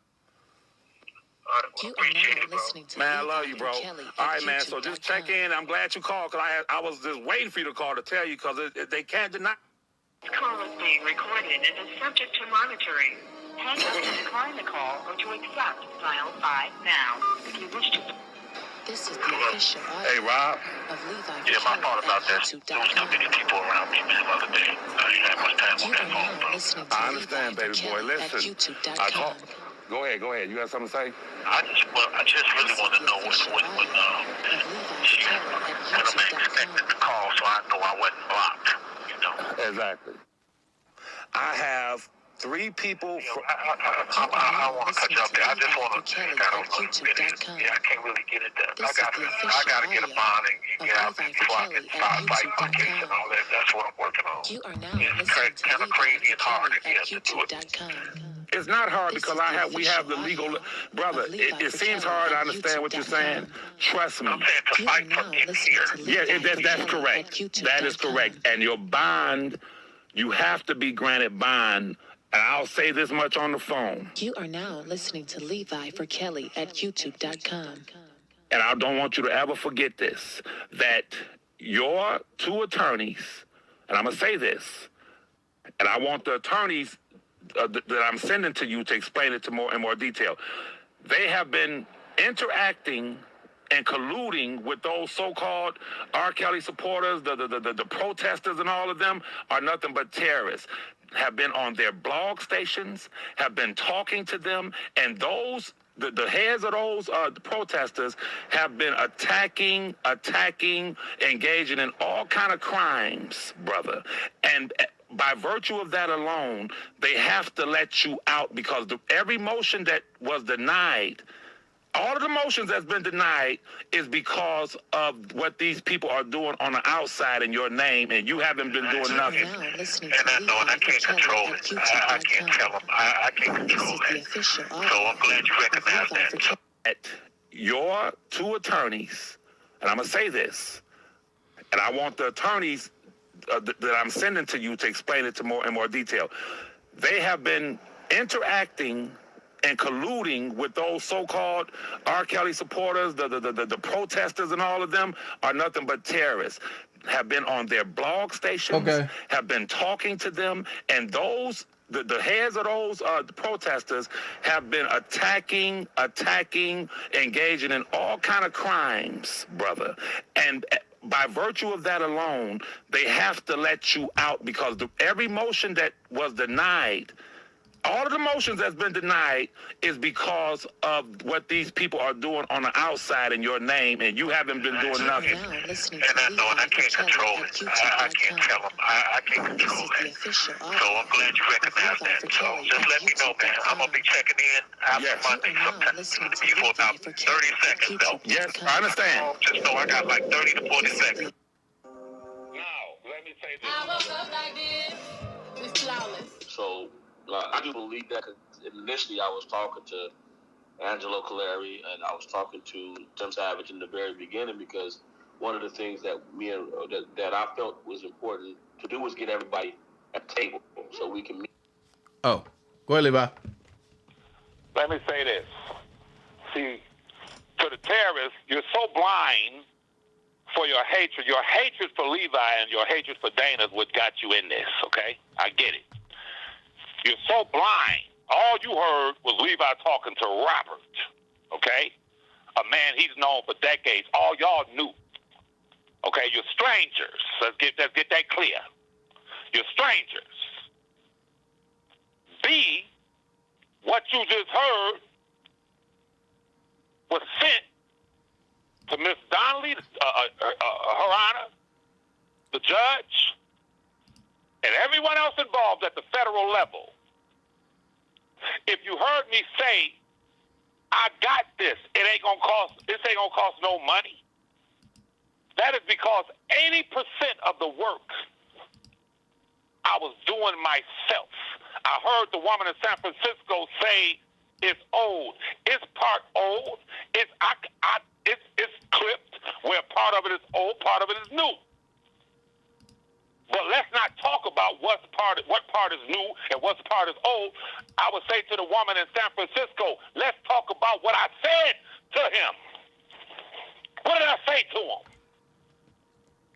You are now listening to man, I love you, bro. All right, man. So just check in. I'm glad you called because I was just waiting for you to call to tell you because they can't deny. This call is being recorded and is subject to monitoring. Hang up to decline the call or to accept. Dial 5 now. If you wish to. This is the official audio. Hey, Rob. Of Levi yeah, my fault about that. There was too many people around me, man, the other day. I didn't have much time on that phone, bro. I understand, baby boy. Listen. Go ahead. You got something to say? I just really want to know when she connected the call so I know I wasn't blocked. You know? Exactly. I have 3 people. I want to cut you up there. I just want to. I can't really get it done. I got to get a bond and get out before I can fight my case and all that. That's what I'm working on. You are now listening to Levi for Kelly at YouTube.com. It's not hard because we have the legal, brother. It seems hard. I understand what you're saying. Trust me. Yeah, that's correct. That is correct. And your bond you have to be granted bond. And I'll say this much on the phone. You are now listening to Levi for Kelly at YouTube.com. And I don't want you to ever forget this, that your two attorneys, and I'm going to say this, and I want the attorneys that I'm sending to you to explain it in more detail. They have been interacting and colluding with those so-called R. Kelly supporters, the protesters and all of them are nothing but terrorists. Have been on their blog stations, have been talking to them, and those the heads of those protesters have been attacking, engaging in all kind of crimes, brother. And by virtue of that alone, they have to let you out because every motion that was denied, all of the motions that's been denied is because of what these people are doing on the outside in your name, and you haven't been doing nothing. And I know, and I can't control it. I can't tell them. I can't control that. So I'm glad you recognize that. Your two attorneys, and I'm going to say this, and I want the attorneys that I'm sending to you to explain it in more detail. They have been interacting and colluding with those so-called R. Kelly supporters, the protesters and all of them are nothing but terrorists. Have been on their blog stations, have been talking to them, and those the heads of those protesters have been attacking, engaging in all kind of crimes, brother. And by virtue of that alone, they have to let you out because every motion that was denied, all of the motions that's been denied is because of what these people are doing on the outside in your name, and you haven't been doing nothing. And I know, and I can't control it. I can't tell them. I can't control that. So I'm glad you recognize that. So just let me know, man. I'm going to be checking in after Monday sometime. For about 30 seconds, though. Yes, I understand. Just know I got like 30 to 40 seconds. Let me say this. I woke up like this. It's flawless. So I do believe that initially I was talking to Angelo Caleri and I was talking to Tim Savage in the very beginning because one of the things that that I felt was important to do was get everybody at the table so we can meet. Oh, go ahead, Levi. Let me say this. See, to the terrorists, you're so blind for your hatred. Your hatred for Levi and your hatred for Dana is what got you in this, okay? I get it. You're so blind. All you heard was Levi talking to Robert, okay? A man he's known for decades. All y'all knew, okay? You're strangers. Let's get that clear. You're strangers. B, what you just heard was sent to Miss Donnelly, Her Honor, the judge, and everyone else involved at the federal level. If you heard me say, I got this, this ain't gonna cost no money. That is because 80% of the work I was doing myself. I heard the woman in San Francisco say it's old. It's part old. It's clipped where part of it is old, part of it is new. But let's not talk about what part is new and what part is old. I would say to the woman in San Francisco, let's talk about what I said to him. What did I say to him?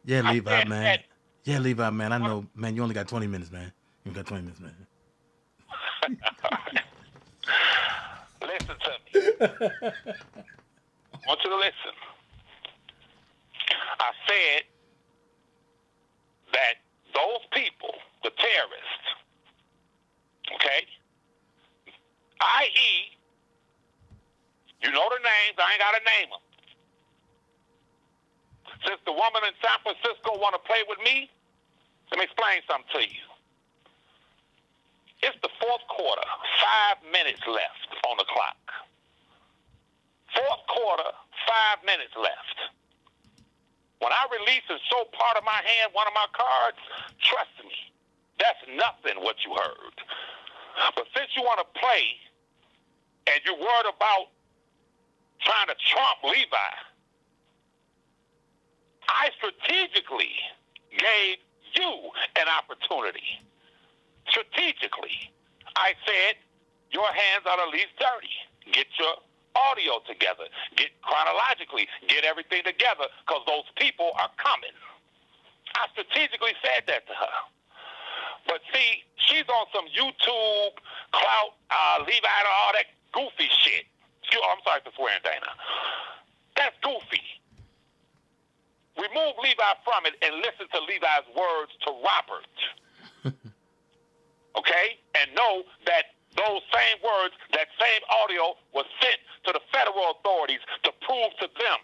Yeah, Levi, man. Yeah, Levi, man. I know, man, you only got 20 minutes, man. You got 20 minutes, man. Listen to me. I want you to listen. I said that those people, the terrorists, okay, i.e., you know the names, I ain't got to name them. Since the woman in San Francisco want to play with me, let me explain something to you. It's the fourth quarter, 5 minutes left on the clock. Fourth quarter, 5 minutes left. When I release and show part of my hand, one of my cards, trust me, that's nothing what you heard. But since you want to play and you're worried about trying to trump Levi, I strategically gave you an opportunity strategically, I said, your hands are the least dirty. Get your audio together. Get chronologically. Get everything together because those people are coming. I strategically said that to her. But see, she's on some YouTube, clout, Levi, and all that goofy shit. I'm sorry for swearing, Dana. That's goofy. Remove Levi from it and listen to Levi's words to Robert. Okay? And know that those same words, that same audio was sent to the federal authorities to prove to them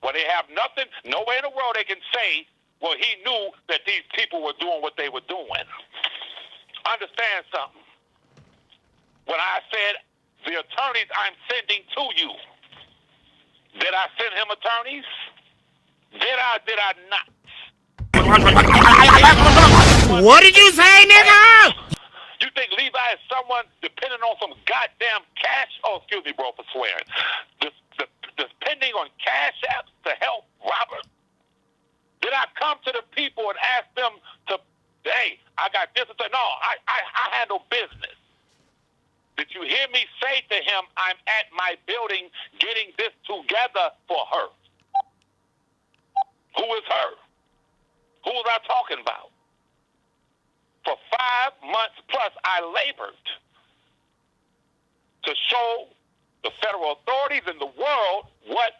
where they have nothing, nowhere in the world they can say, well, he knew that these people were doing what they were doing. Understand something. When I said the attorneys I'm sending to you, did I send him attorneys? Did I not? What did you say, nigga? You think Levi is someone depending on some goddamn cash? Oh, excuse me, bro, for swearing. Depending on cash apps to help Robert? Did I come to the people and ask them to, hey, I got this and that? No, I handle business. Did you hear me say to him, I'm at my building getting this together for her? Who is her? Who was I talking about? For 5 months plus, I labored to show the federal authorities in the world what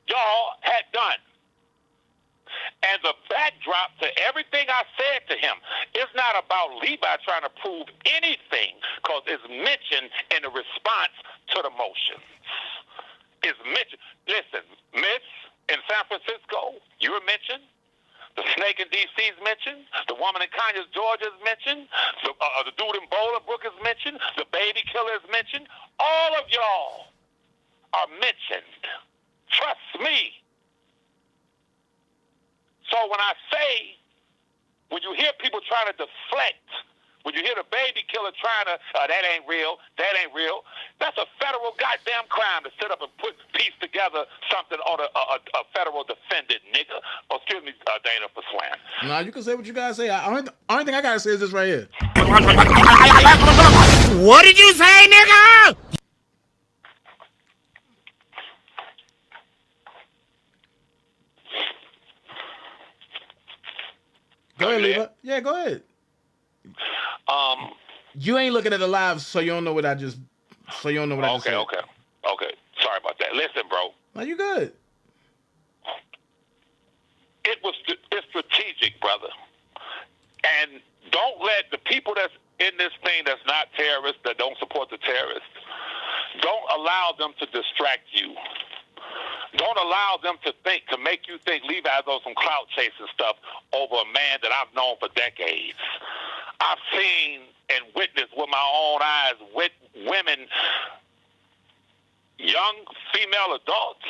y'all had done. And the backdrop to everything I said to him, it's not about Levi trying to prove anything because it's mentioned in the response to the motions. It's mentioned. Listen, Miss in San Francisco, you were mentioned. The snake in D.C. is mentioned. The woman in Conyers, Georgia is mentioned. The dude in Bolingbrook is mentioned. The baby killer is mentioned. All of y'all are mentioned. Trust me. So when I say, when you hear people trying to deflect, when you hear the baby killer trying to, that ain't real, that's a federal goddamn crime to sit up and piece together something on a federal defendant, nigga. Oh, excuse me, Dana, for swearing. Nah, you can say what you gotta say. Only thing I gotta say is this right here. What did you say, nigga? Go ahead, Levi. Yeah, go ahead. You ain't looking at the live, so you don't know what I just. So you don't know what I just said. Okay. Sorry about that. Listen, bro. No, you good. It's strategic, brother. And don't let the people that's in this thing that's not terrorists, that don't support the terrorists, don't allow them to distract you. Don't allow them to make you think Levi's on some clout chasing stuff over a man that I've known for decades. I've seen and witnessed with my own eyes with women, young female adults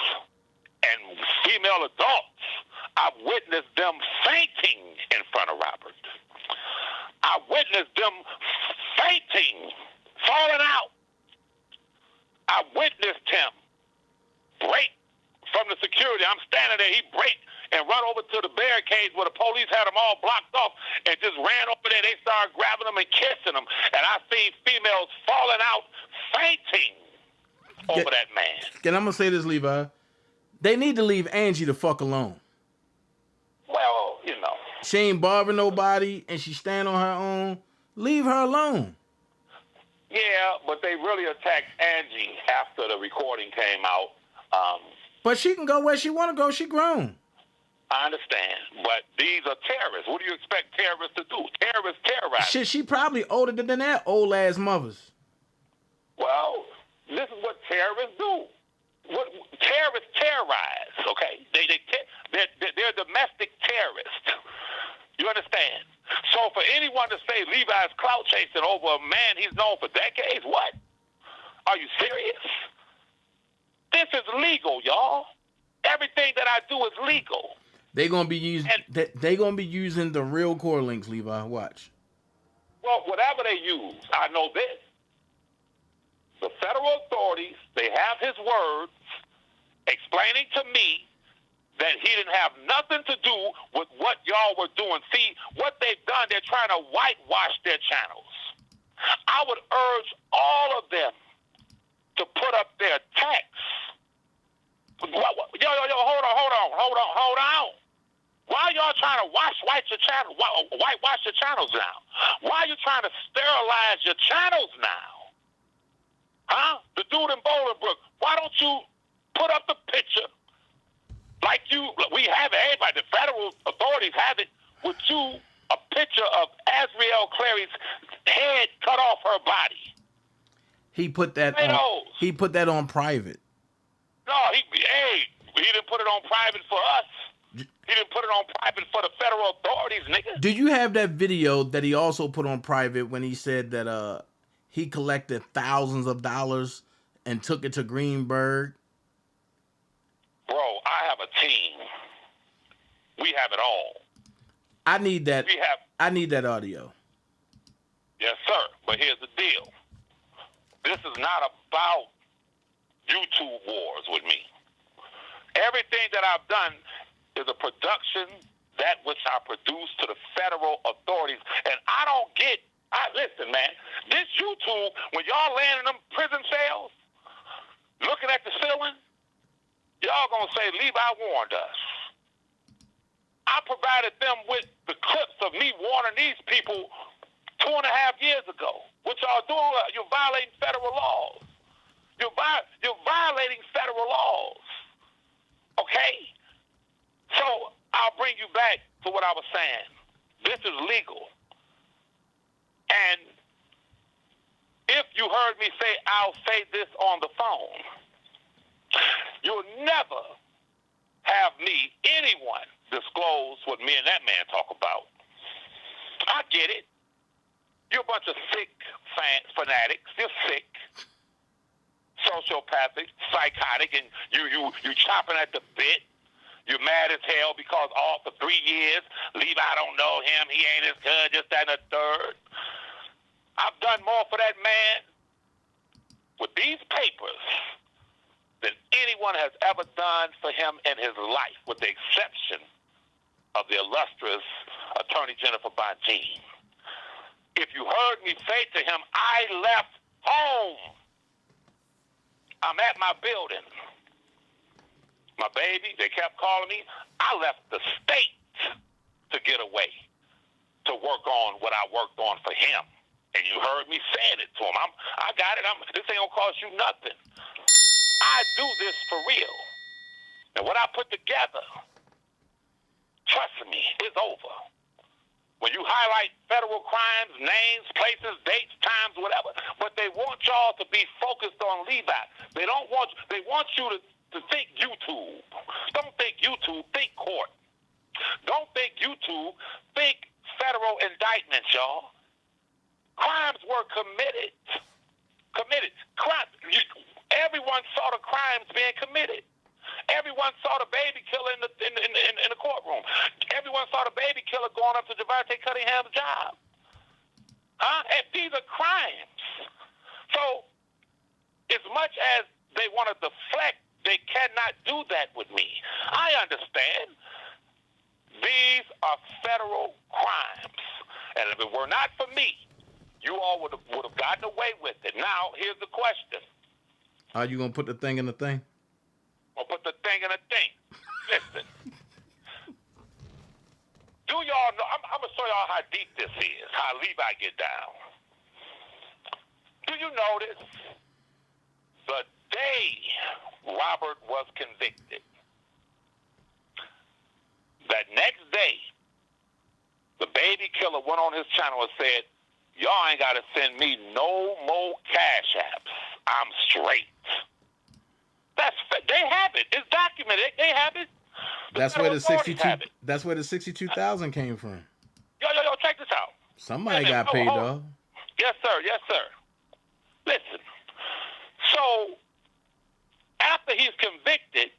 and female adults. I've witnessed them fainting in front of Robert. I witnessed them fainting, falling out. I witnessed him break from the security. I'm standing there. He break and run over to the barricades where the police had them all blocked off and just ran over there. They started grabbing them and kissing them. And I seen females falling out, fainting over that man. And I'm going to say this, Levi. They need to leave Angie the fuck alone. Well, you know. She ain't bothering nobody and she stand on her own. Leave her alone. Yeah, but they really attacked Angie after the recording came out. But she can go where she want to go. She grown. I understand, but these are terrorists. What do you expect terrorists to do? Terrorists terrorize. Shit, she probably older than that old ass mothers. Well, this is what terrorists do. What terrorists terrorize? Okay, they're domestic terrorists. You understand? So for anyone to say Levi's clout chasing over a man he's known for decades, what? Are you serious? This is legal, y'all. Everything that I do is legal. They gonna be using the real core links, Levi. Watch. Well, whatever they use, I know this. The federal authorities, they have his words explaining to me that he didn't have nothing to do with what y'all were doing. See, what they've done, they're trying to whitewash their channels. I would urge all of them to put up their texts. Yo, hold on. Why are y'all trying to whitewash your channels now? Why are you trying to sterilize your channels now? Huh? The dude in Bolingbrook, why don't you put up the picture like we have it, everybody, the federal authorities have it, with a picture of Azriel Clary's head cut off her body. He put that on private. No, he didn't put it on private for us. He didn't put it on private for the federal authorities, nigga. Do you have that video that he also put on private when he said that he collected thousands of dollars and took it to Greenberg? Bro, I have a team. We have it all. I need that. I need that audio. Yes, sir. But here's the deal. This is not about YouTube wars with me. Everything that I've done is a production that which I produce to the federal authorities. And I don't get, listen, man, this YouTube, when y'all laying in them prison cells, looking at the ceiling, y'all gonna say, Levi warned us. I provided them with the clips of me warning these people 2.5 years ago. What y'all doing? You're violating federal laws. You're violating federal laws. Okay? So I'll bring you back to what I was saying. This is legal. And if you heard me say, I'll say this on the phone, you'll never have anyone disclose what me and that man talk about. I get it. You're a bunch of sick fanatics. You're sick, sociopathic, psychotic, and you chopping at the bit. You're mad as hell because all for 3 years, Levi don't know him. He ain't as good, just that and a third. I've done more for that man with these papers than anyone has ever done for him in his life, with the exception of the illustrious attorney Jennifer Bonjean. If you heard me say to him, I left home. I'm at my building. My baby, they kept calling me. I left the state to get away, to work on what I worked on for him. And you heard me saying it to him. I got it. This ain't gonna cost you nothing. I do this for real. And what I put together, trust me, it's over. When you highlight federal crimes, names, places, dates, times, whatever, but they want y'all to be focused on Levi. They want you to think YouTube. Don't think YouTube, think court. Don't think YouTube, think federal indictments, y'all. Crimes were committed. Everyone saw the crimes being committed. Everyone saw the baby killer in the courtroom. Everyone saw the baby killer going up to Javante Cunningham's job. And these are crimes. So, as much as they want to deflect, they cannot do that with me. I understand. These are federal crimes. And if it were not for me, you all would have gotten away with it. Now, here's the question. Are you going to put the thing in the thing? I'll put the thing in a thing. Listen. Do y'all know, I'm going to show y'all how deep this is, how Levi get down. Do you notice the day Robert was convicted, that next day, the baby killer went on his channel and said, y'all ain't got to send me no more cash apps. I'm straight. They have it. It's documented. They have it. That's where the 62. That's where the 62,000 came from. Yo, check this out. Somebody got paid, though. Yes, sir. Yes, sir. Listen. So after he's convicted,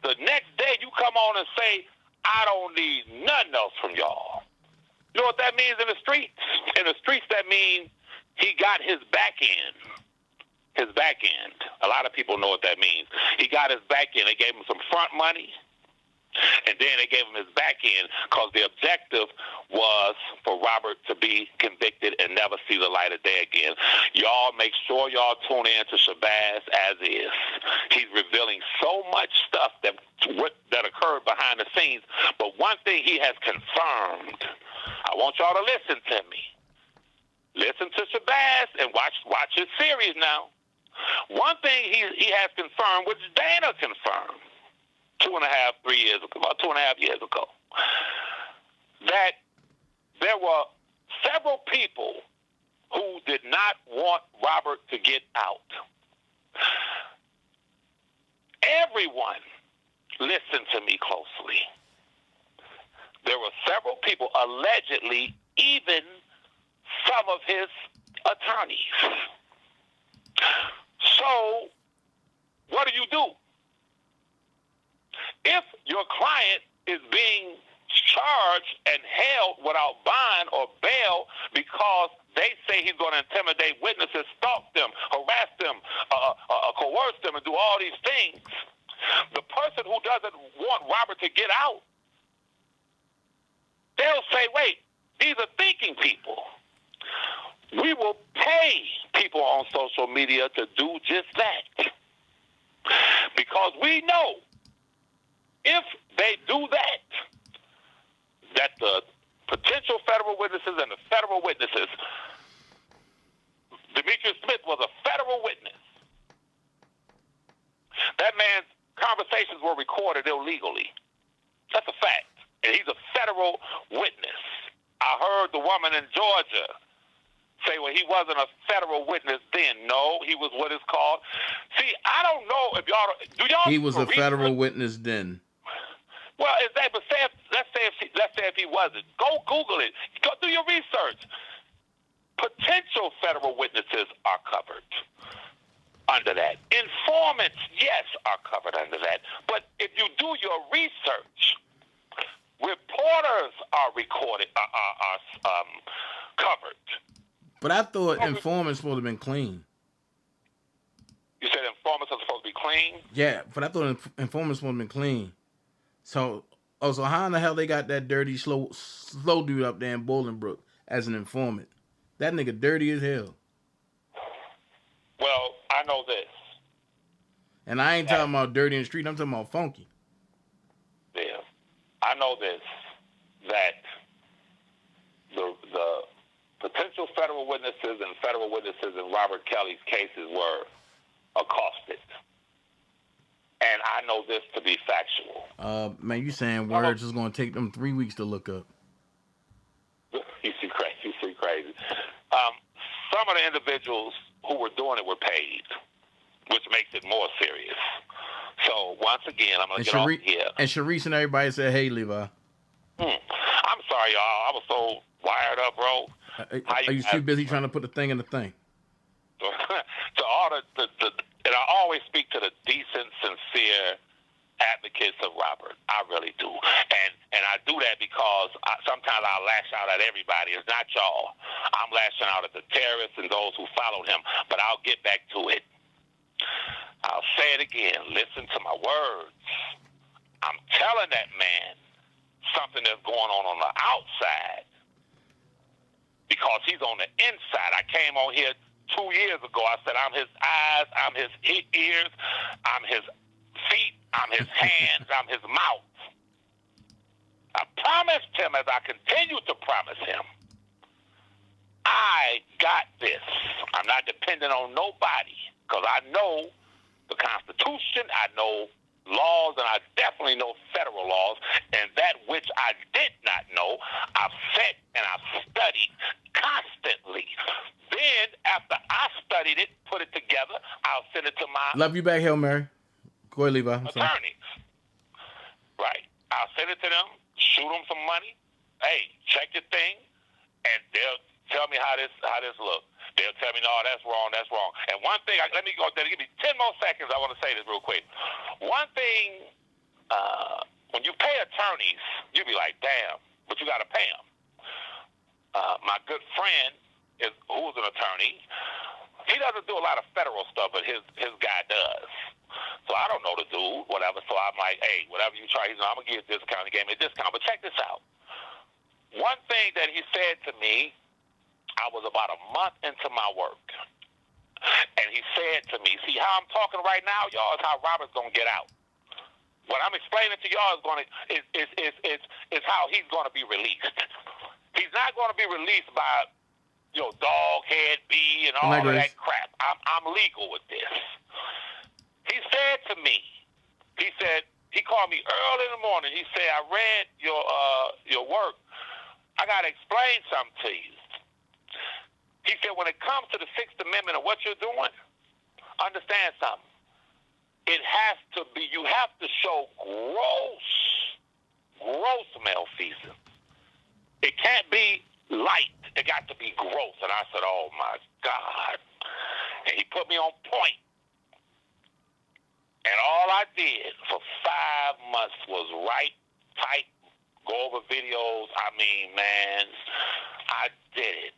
the next day you come on and say, I don't need nothing else from y'all. You know what that means in the streets? In the streets, that means he got his back end. His back end. A lot of people know what that means. He got his back end. They gave him some front money. And then they gave him his back end because the objective was for Robert to be convicted and never see the light of day again. Y'all make sure y'all tune in to Shabazz as is. He's revealing so much stuff that occurred behind the scenes. But one thing he has confirmed, I want y'all to listen to me. Listen to Shabazz and watch his series now. One thing he has confirmed, which Dana confirmed 3 years ago, about 2.5 years ago, that there were several people who did not want Robert to get out. Everyone, listen to me closely. There were several people, allegedly, even some of his attorneys. So, what do? If your client is being charged and held without bond or bail because they say he's going to intimidate witnesses, stalk them, harass them, coerce them, and do all these things, the person who doesn't want Robert to get out, they'll say, wait, these are thinking people. We will pay people on social media to do just that. Because we know if they do that, that the potential federal witnesses and the federal witnesses, Demetrius Smith was a federal witness. That man's conversations were recorded illegally. That's a fact. And he's a federal witness. I heard the woman in Georgia say, well, he wasn't a federal witness then. No, he was what is called. See, I don't know if y'all He was a federal witness then. Well, let's say if he wasn't. Go Google it. Go do your research. Potential federal witnesses are covered under that. Informants, yes, are covered under that. But if you do your research, reporters are recorded, are covered. But I thought informants supposed to have been clean. You said informants are supposed to be clean? Yeah, but I thought informants supposed to have been clean. So how in the hell they got that dirty, slow dude up there in Bolingbrook as an informant? That nigga dirty as hell. Well, I know this. And I ain't talking about dirty in the street. I'm talking about funky. Yeah. I know this, that the potential federal witnesses and federal witnesses in Robert Kelly's cases were accosted. And I know this to be factual. Man, you saying words is going to take them 3 weeks to look up. You see crazy. Some of the individuals who were doing it were paid, which makes it more serious. So, once again, I'm going to get off here. And Sharice and everybody said, hey, Levi. I'm sorry, y'all. I was so wired up, bro. Are you too busy trying to put the thing in the thing? To all and I always speak to the decent, sincere advocates of Robert. I really do. And I do that because sometimes I'll lash out at everybody. It's not y'all. I'm lashing out at the terrorists and those who followed him. But I'll get back to it. I'll say it again. Listen to my words. I'm telling that man something that's going on the outside because he's on the inside. I came on here 2 years ago. I said, I'm his eyes, I'm his ears, I'm his feet, I'm his hands, I'm his mouth. I promised him, as I continue to promise him, I got this. I'm not dependent on nobody because I know the Constitution, I know laws, and I definitely know federal laws, and that which I did not know, I've sat and I've studied constantly. Then, after I studied it, put it together, I'll send it to my Love you back, Hail Mary. Go ahead, Levi. attorneys. Right. I'll send it to them, shoot them some money. Hey, check your thing, and they'll tell me how this looks. They'll tell me, no, that's wrong. And one thing, let me go there. Give me 10 more seconds. I want to say this real quick. One thing, when you pay attorneys, you be like, damn, but you got to pay them. My good friend, who's an attorney, he doesn't do a lot of federal stuff, but his guy does. So I don't know the dude, whatever. So I'm like, hey, whatever you try, he's like, I'm going to give you a discount. He gave me a discount. But check this out. One thing that he said to me, I was about a month into my work. And he said to me, see how I'm talking right now, y'all, is how Robert's going to get out. What I'm explaining to y'all is how he's going to be released. He's not going to be released by, dog head B and all of that crap. I'm legal with this. He said to me, he called me early in the morning. He said, I read your work. I got to explain something to you. He said, when it comes to the Sixth Amendment and what you're doing, understand something. It has to be, you have to show gross malfeasance. It can't be light. It got to be gross. And I said, oh, my God. And he put me on point. And all I did for 5 months was write, type, go over videos. I mean, man, I did it.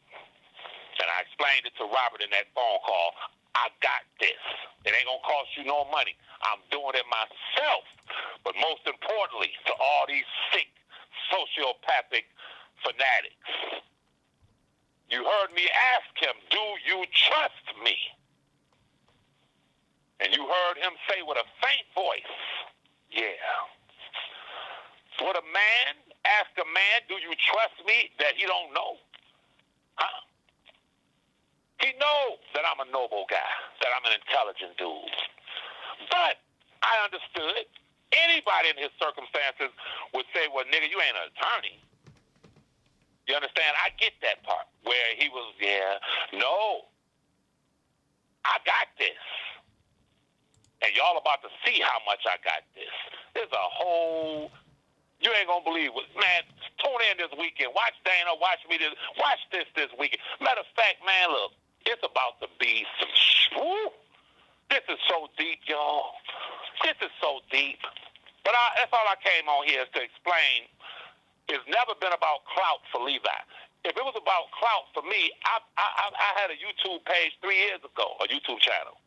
And I explained it to Robert in that phone call. I got this. It ain't going to cost you no money. I'm doing it myself. But most importantly, to all these sick, sociopathic fanatics, you heard me ask him, do you trust me? And you heard him say with a faint voice, yeah. Would a man ask a man, do you trust me, that he don't know? Huh? He knows that I'm a noble guy, that I'm an intelligent dude. But I understood anybody in his circumstances would say, well, nigga, you ain't an attorney. You understand? I get that part where he was, no, I got this. And y'all about to see how much I got this. There's a whole, you ain't going to believe it. Man, tune in this weekend. Watch Dana, watch me watch this weekend. Matter of fact, man, look. It's about to be some, this is so deep, y'all. This is so deep. But that's all I came on here is to explain. It's never been about clout for Levi. If it was about clout for me, I had a YouTube page 3 years ago, a YouTube channel.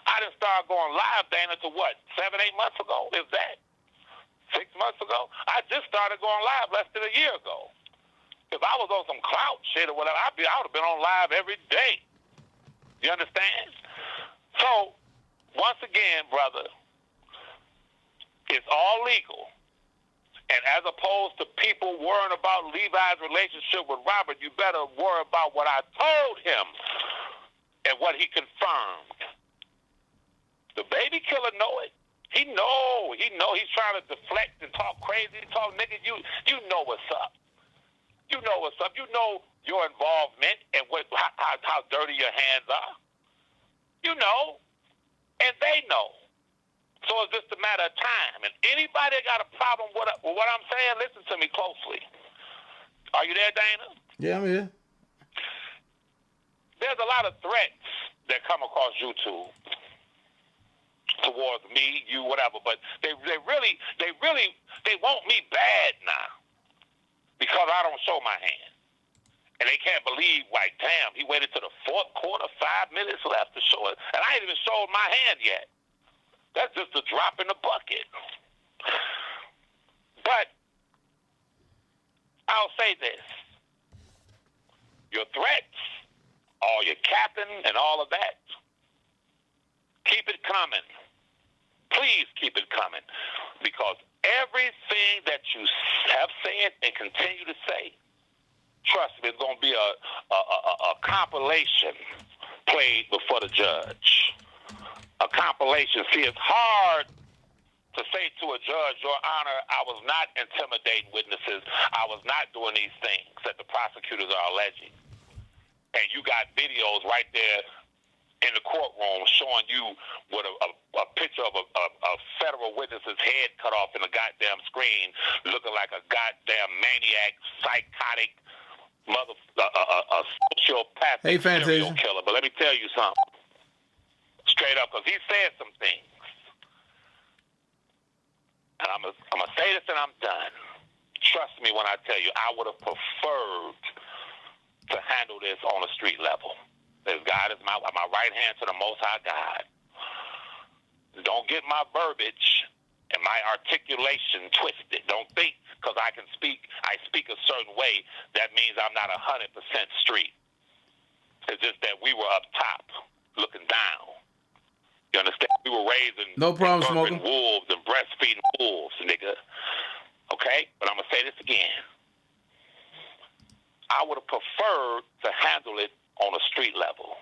I didn't start going live, Dana, to what, 7, 8 months ago? Is that 6 months ago? I just started going live less than a year ago. If I was on some clout shit or whatever, I would have been on live every day. You understand? So, once again, brother, it's all legal. And as opposed to people worrying about Levi's relationship with Robert, you better worry about what I told him and what he confirmed. The baby killer know it. He know. He's trying to deflect and talk crazy. Talk, nigga, you know what's up. You know what's up. You know your involvement and how dirty your hands are. You know. And they know. So it's just a matter of time. And anybody that got a problem with what I'm saying, listen to me closely. Are you there, Dana? Yeah, I'm here. There's a lot of threats that come across YouTube towards me, you, whatever. But they really want me bad now. Because I don't show my hand. And they can't believe, like, damn, he waited to the fourth quarter, 5 minutes left to show it. And I ain't even showed my hand yet. That's just a drop in the bucket. But I'll say this. Your threats, all your capping and all of that, keep it coming. Please keep it coming. Because everything that you have said and continue to say, trust me, it's going to be a compilation played before the judge. A compilation. See, it's hard to say to a judge, Your Honor, I was not intimidating witnesses. I was not doing these things that the prosecutors are alleging. And you got videos right there in the courtroom showing you with a picture of a federal witness's head cut off in a goddamn screen, looking like a goddamn maniac, psychotic, a sociopathic serial killer. But let me tell you something, straight up, because he said some things. And I'm gonna say this and I'm done. Trust me when I tell you, I would have preferred to handle this on a street level. As God is my right hand to the Most High God. Don't get my verbiage and my articulation twisted. Don't think because I speak a certain way, that means I'm not 100% street. It's just that we were up top, looking down. You understand? We were raising no problem, smoking wolves and breastfeeding wolves, nigga. Okay? But I'm going to say this again. I would have preferred to handle it on a street level.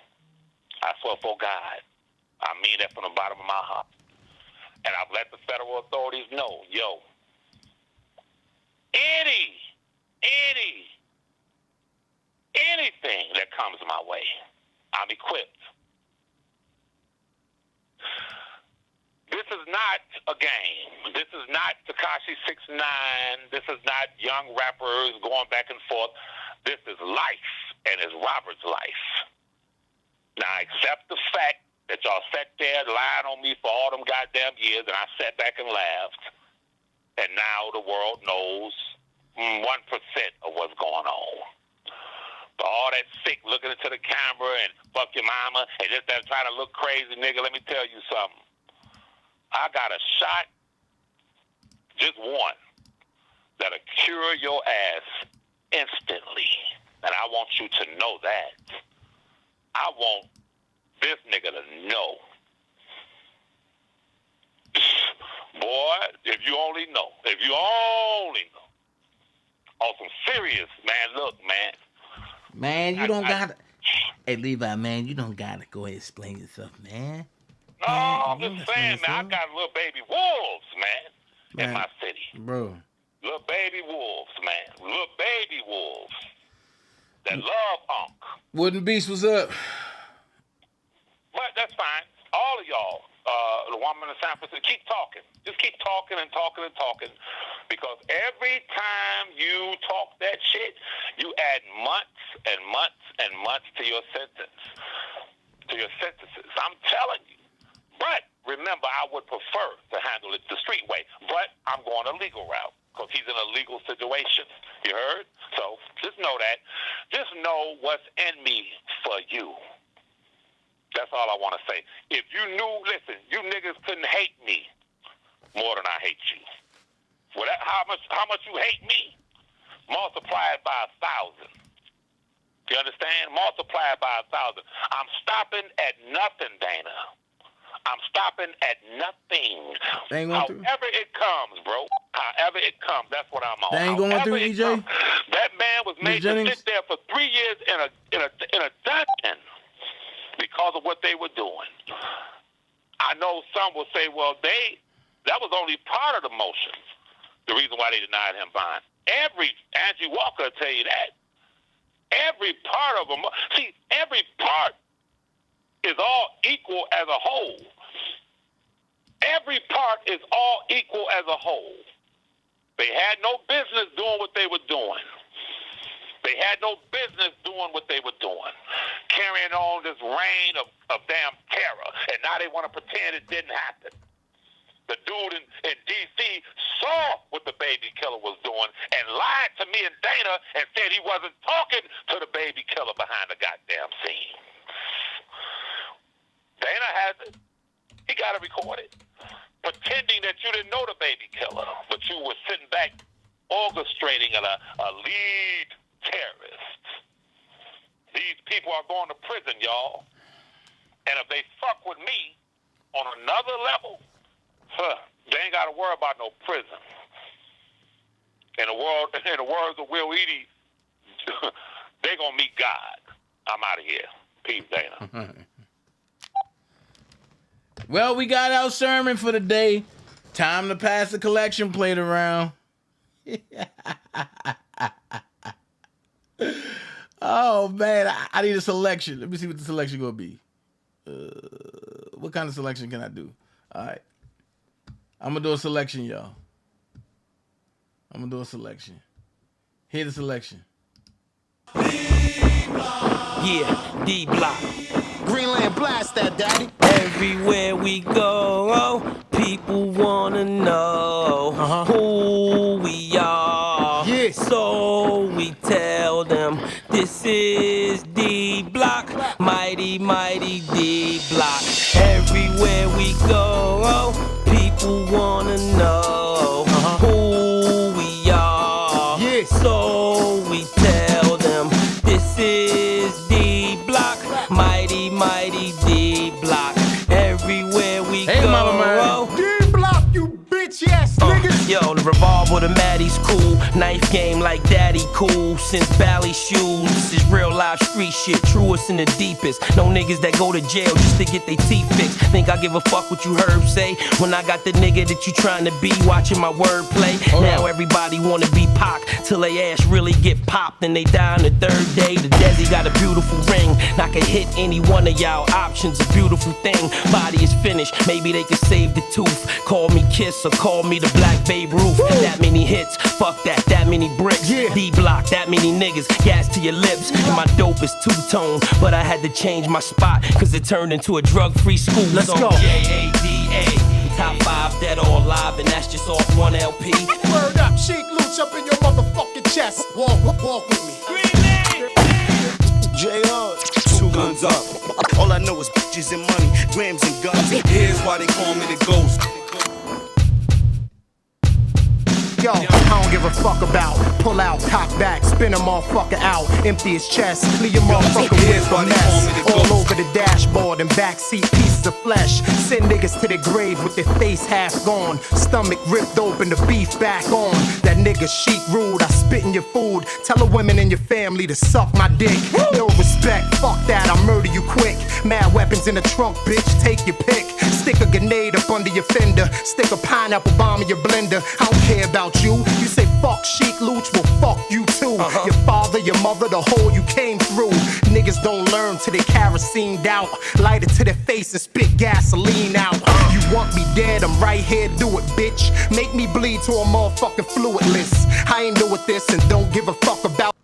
I swear for God. I mean that from the bottom of my heart. And I've let the federal authorities know, yo, anything that comes my way, I'm equipped. This is not a game. This is not Tekashi 6ix9ine. This is not young rappers going back and forth. This is life, and it's Robert's life. Now, accept the fact that y'all sat there lying on me for all them goddamn years, and I sat back and laughed. And now the world knows 1% of what's going on. But all that sick looking into the camera and fuck your mama and just that trying to look crazy, nigga, let me tell you something. I got a shot, just one, that'll cure your ass instantly. And I want you to know that. I want this nigga to know. Boy, if you only know. If you only know. On some serious, man, look, man. Man, you don't gotta. Hey, Levi, man, you don't gotta go ahead and explain yourself, man. No, I'm just saying, man, I got little baby wolves, man, in my city. Bro. Little baby wolves, man. Little baby wolves that love Unc. Wooden Beast, what's up? But that's fine. All of y'all, the woman in San Francisco, keep talking. Just keep talking and talking and talking. Because every time you talk that shit, you add months and months and months to your sentence. To your sentences. I'm telling you. But remember, I would prefer to handle it the street way. But I'm going a legal route because he's in a legal situation. You heard? So just know that. Just know what's in me for you. That's all I want to say. If you knew, listen, you niggas couldn't hate me more than I hate you. Well, how much you hate me? Multiply it by 1,000. You understand? Multiply it by 1,000. I'm stopping at nothing, Dana. I'm stopping at nothing. However it comes, bro. However it comes, that's what I'm on. They ain't going through, EJ? That man was made to sit there for 3 years in a dungeon because of what they were doing. I know some will say, well, that was only part of the motion. The reason why they denied him bond. Angie Walker will tell you that. Every part of them. See, every part is all equal as a whole. Every part is all equal as a whole. They had no business doing what they were doing. They had no business doing what they were doing. Carrying on this reign of damn terror. And now they want to pretend it didn't happen. The dude in D.C. saw what the baby killer was doing and lied to me and Dana and said he wasn't talking to the baby killer behind the goddamn scene. Dana has it. He got it recorded. Pretending that you didn't know the baby killer, but you were sitting back orchestrating a lead terrorist. These people are going to prison, y'all. And if they fuck with me on another level, they ain't got to worry about no prison. In the words of Will Eady, they gonna meet God. I'm out of here. Peace, Dana. Well, we got our sermon for the day. Time to pass the collection plate around. Oh, man. I need a selection. Let me see what the selection going to be. What kind of selection can I do? All right. I'm going to do a selection, y'all. I'm going to do a selection. Here's the selection. Yeah, D-Block. Greenland blast that, daddy. Everywhere we go, people wanna know who we are. Yeah. So we tell them this is D-Block, mighty, mighty D-Block. Everywhere we go, People wanna know who we are. Yeah. So we tell them this is D Block, mighty, mighty D Block. Everywhere we go. Mama man. D Block, you bitch ass niggas. Yo, the revolver, the Maddie's cool. Knife game like daddy cool. Since Bally shoes, this is real life street shit. Truest and the deepest. No niggas that go to jail just to get their teeth fixed. Think I give a fuck what you heard say? When I got the nigga that you trying to be watching my wordplay. Now everybody wanna be Pac till they ass really get popped and they die on the third day. The Desi got a beautiful ring. I can hit any one of y'all. Options a beautiful thing. Body is finished. Maybe they can save the tooth. Call me Kiss or call me the Black Babe Ruth. That many hits, fuck that. That many bricks. D Block, that many niggas. Gas to your lips. And my dope is two-tone, but I had to change my spot cause it turned into a drug-free school. Let's go. JADA. Top 5 dead or alive, and that's just off one LP. Word up, Sheik Luch up in your motherfucking chest. Walk with me. J.R. 2 guns up. All I know is bitches and money, grams and guns. Here's why they call me the ghost. Yo, I don't give a fuck about. Pull out, cock back, spin a motherfucker out. Empty his chest, leave your motherfucker with a mess. All over the dashboard and backseat pieces of flesh. Send niggas to their grave with their face half gone. Stomach ripped open, the beef back on. That nigga Sheik rude, I spit in your food. Tell the women in your family to suck my dick. No respect, fuck that, I'll murder you quick. Mad weapons in the trunk, bitch, take your pick. Stick a grenade up under your fender. Stick a pineapple bomb in your blender. I don't care about you. You say fuck Sheik Luch, well fuck you too. Your father, your mother, the hole you came through. Niggas don't learn till they kerosened out. Light it to their face and spit gasoline out. You want me dead, I'm right here, do it, bitch. Make me bleed to a motherfucking fluidless. I ain't new with this and don't give a fuck about.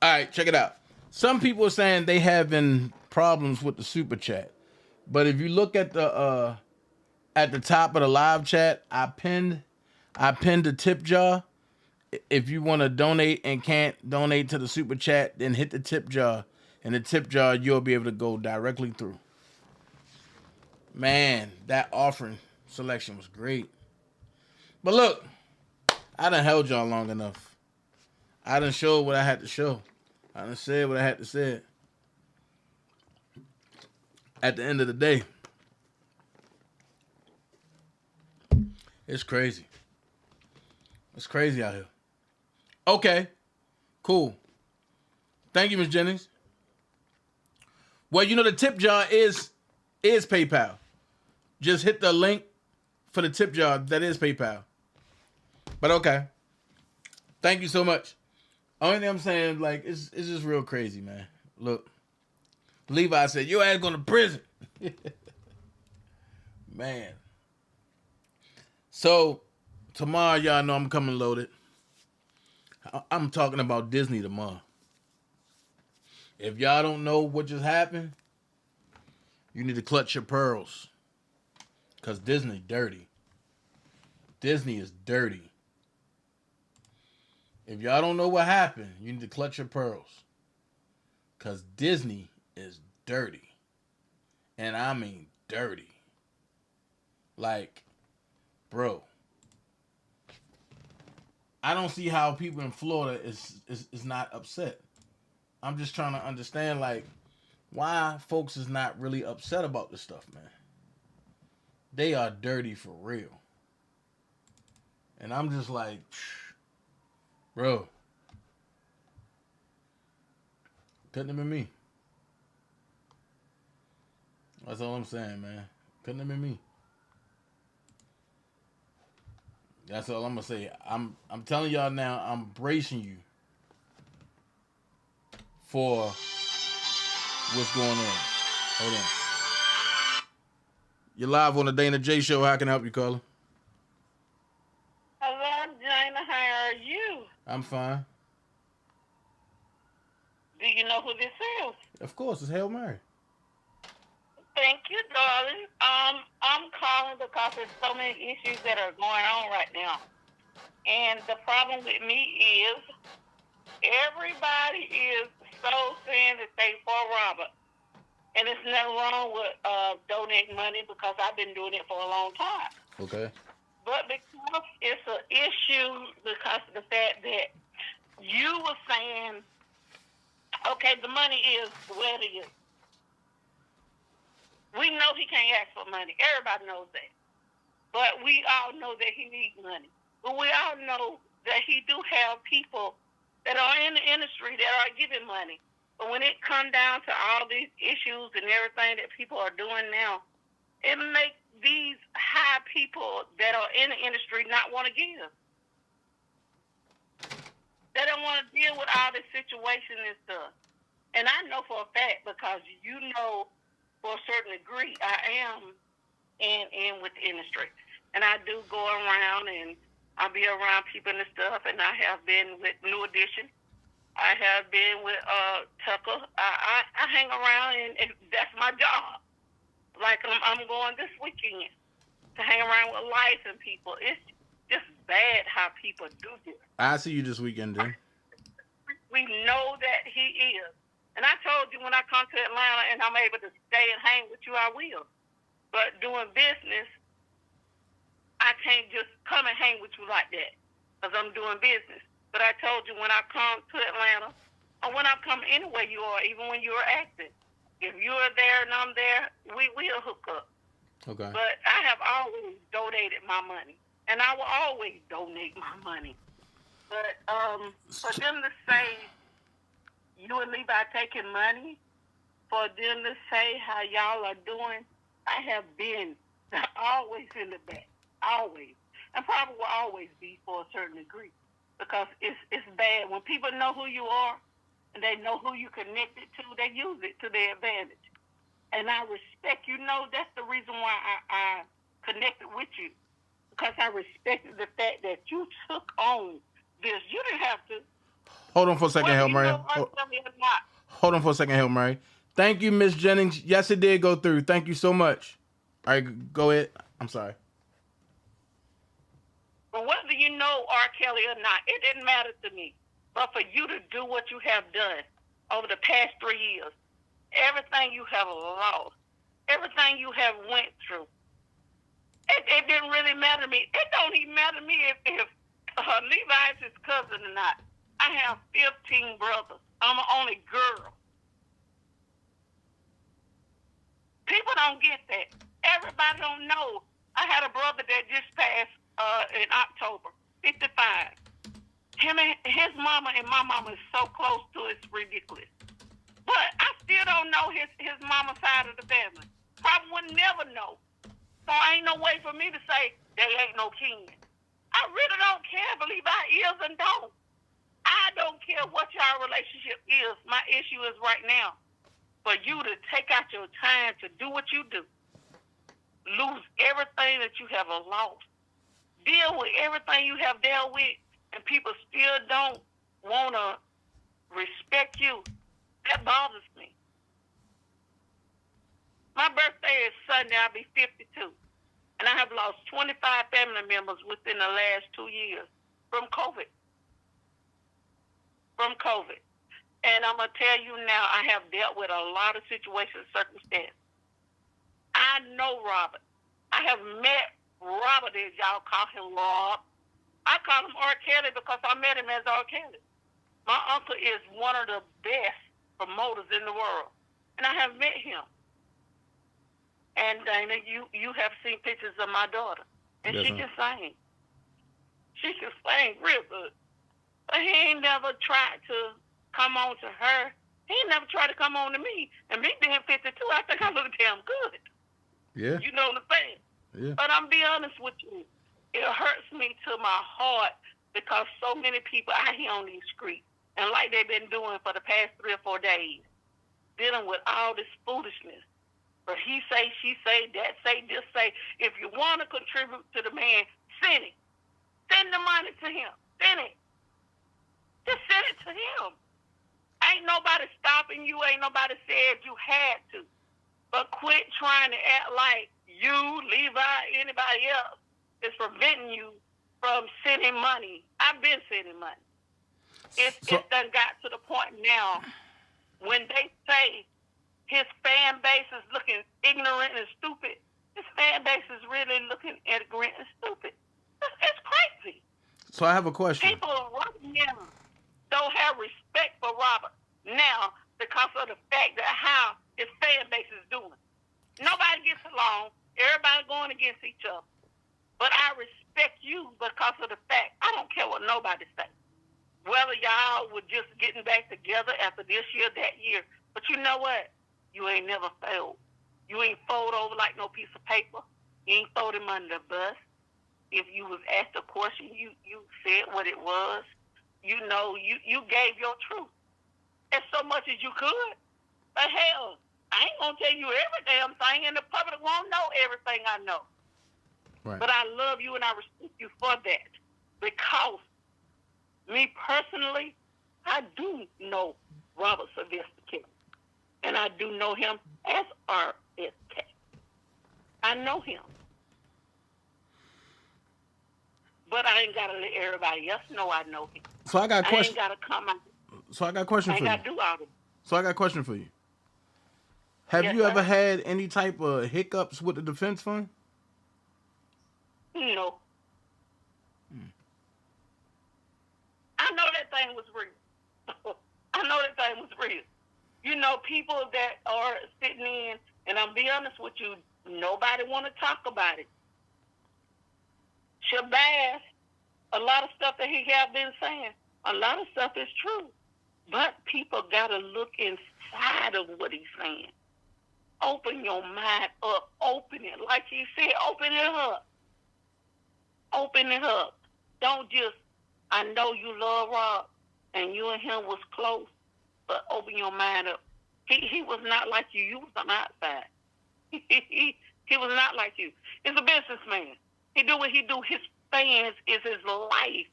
Alright, check it out. Some people are saying they having problems with the super chat. But if you look at the top of the live chat, I pinned the tip jar. If you want to donate and can't donate to the super chat, then hit the tip jar. And the tip jar, you'll be able to go directly through. Man, that offering selection was great. But look, I done held y'all long enough. I done showed what I had to show. I done said what I had to say. At the end of the day, it's crazy. It's crazy out here. Okay, cool. Thank you, Ms. Jennings. Well, you know the tip jar is PayPal. Just hit the link for the tip jar. That is PayPal. But okay. Thank you so much. Only thing I'm saying, like, it's just real crazy, man. Look, Levi said, your ass going to prison. Man. So, tomorrow, y'all know I'm coming loaded. I'm talking about Disney tomorrow. If y'all don't know what just happened, you need to clutch your pearls. Because Disney dirty. Disney is dirty. If y'all don't know what happened, you need to clutch your pearls. Because Disney is dirty. And I mean dirty. Like, bro. I don't see how people in Florida is not upset. I'm just trying to understand, like, why folks is not really upset about this stuff, man. They are dirty for real. And I'm just like, bro. Couldn't have been me. That's all I'm saying, man. Couldn't have been me. That's all I'm gonna say. I'm telling y'all now, I'm bracing you for what's going on. Hold on. You're live on the DanaJay show. How can I help you, caller? Hello, Dana. How are you? I'm fine. Do you know who this is? Of course, it's Hail Mary. Thank you, darling. I'm calling because there's so many issues that are going on right now. And the problem with me is everybody is so saying that they for Robert. And there's nothing wrong with donating money because I've been doing it for a long time. Okay. But because it's an issue because of the fact that you were saying, okay, the money is where it is. We know he can't ask for money. Everybody knows that. But we all know that he needs money. But we all know that he do have people that are in the industry that are giving money. But when it comes down to all these issues and everything that people are doing now, it makes these high people that are in the industry not want to give. They don't want to deal with all this situation and stuff. And I know for a fact because you know for a certain degree I am in with the industry. And I do go around and I be around people and stuff. And I have been with New Edition. I have been with Tucker. I hang around and that's my job. Like I'm going this weekend to hang around with licensed people. It's just bad how people do this. I see you this weekend, then. We know that he is. And I told you when I come to Atlanta and I'm able to stay and hang with you, I will. But doing business, I can't just come and hang with you like that because I'm doing business. But I told you when I come to Atlanta, or when I come anywhere you are, even when you are acting, if you are there and I'm there, we will hook up. Okay. But I have always donated my money, and I will always donate my money. But for them to say you and Levi taking money, for them to say how y'all are doing, I have been always in the back, always, and probably will always be for a certain degree. Because it's bad. When people know who you are and they know who you connected to, they use it to their advantage. And I respect, that's the reason why I connected with you. Because I respected the fact that you took on this. You didn't have to. Hold on for a second, Hail Mary. Hold on for a second, Hail Mary. Thank you, Miss Jennings. Yes, it did go through. Thank you so much. All right, go ahead. I'm sorry. But whether you know R. Kelly or not, it didn't matter to me. But for you to do what you have done over the past 3 years, everything you have lost, everything you have went through, it didn't really matter to me. It don't even matter to me if Levi is his cousin or not. I have 15 brothers. I'm the only girl. People don't get that. Everybody don't know. I had a brother that just passed in October, 55. Him and his mama and my mama is so close to it's ridiculous. But I still don't know his mama side of the family. Probably would never know. So ain't no way for me to say they ain't no kin. I really don't care if Levi is and don't. I don't care what y'all relationship is. My issue is right now for you to take out your time to do what you do. Lose everything that you have lost. Deal with everything you have dealt with, and people still don't want to respect you. That bothers me. My birthday is Sunday. I'll be 52. And I have lost 25 family members within the last 2 years from COVID. And I'm going to tell you now, I have dealt with a lot of situations, circumstances. I know Robert. I have met Robert, as y'all call him Rob. I call him R. Kelly because I met him as R. Kelly. My uncle is one of the best promoters in the world. And I have met him. And Dana, you have seen pictures of my daughter. And she can sing. She can sing real good. But he ain't never tried to come on to her. He ain't never tried to come on to me. And me being 52, I think I look damn good. Yeah. You know what I'm saying? Yeah. But I'm be honest with you. It hurts me to my heart because so many people out here on these streets, and like they've been doing for the past 3 or 4 days, dealing with all this foolishness. But he say, she say, that say, this say. If you want to contribute to the man, send it. Send the money to him. Send it. Just send it to him. Ain't nobody stopping you. Ain't nobody said you had to. But quit trying to act like you, Levi, anybody else is preventing you from sending money. I've been sending money. It's done got to the point now when they say his fan base is looking ignorant and stupid. His fan base is really looking ignorant and stupid. It's crazy. So I have a question. People right now don't have respect for Robert now because of the fact that how his fan base is doing. Nobody gets along. Everybody going against each other. But I respect you because of the fact I don't care what nobody says. Whether y'all were just getting back together after this year, that year. But you know what? You ain't never failed. You ain't fold over like no piece of paper. You ain't throw him under the bus. If you was asked a question, you said what it was. You know, you gave your truth as so much as you could. But hell, I ain't gonna tell you every damn thing, and the public won't know everything I know. Right. But I love you and I respect you for that. Because me personally, I do know Robert Sylvester Kelly. And I do know him as RSK. I know him. But I ain't got to let everybody else know I know him. So I got a question. I ain't got to come out. So I got a question I for ain't you. got to do all this. So I got a question for you. Have Yes, you ever sir. had any type of hiccups with the defense fund? No. I know that thing was real. I know that thing was real. You know, people that are sitting in, and I'm be honest with you, nobody want to talk about it. Shabazz, a lot of stuff that he have been saying, a lot of stuff is true. But people got to look inside of what he's saying. Open your mind up. Open it. Like he said, open it up. Open it up. Don't just, I know you love Rob, and you and him was close, but open your mind up. He was not like you. You was on the outside. He was not like you. He's a businessman. He do what he do. His fans is his life.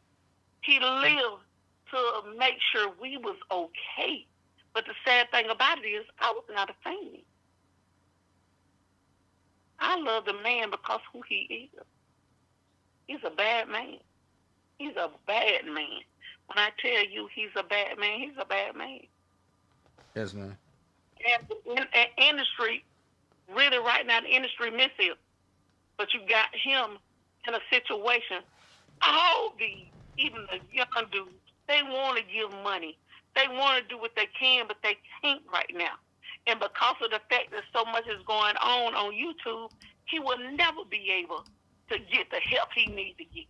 He lived to make sure we was okay. But the sad thing about it is, I was not a fan. I love the man because who he is. He's a bad man. He's a bad man. When I tell you he's a bad man, he's a bad man. Yes, man. And the industry, really right now, the industry miss him. But you got him in a situation, all these, even the young dudes, they want to give money. They want to do what they can, but they can't right now. And because of the fact that so much is going on YouTube, he will never be able to get the help he needs to get.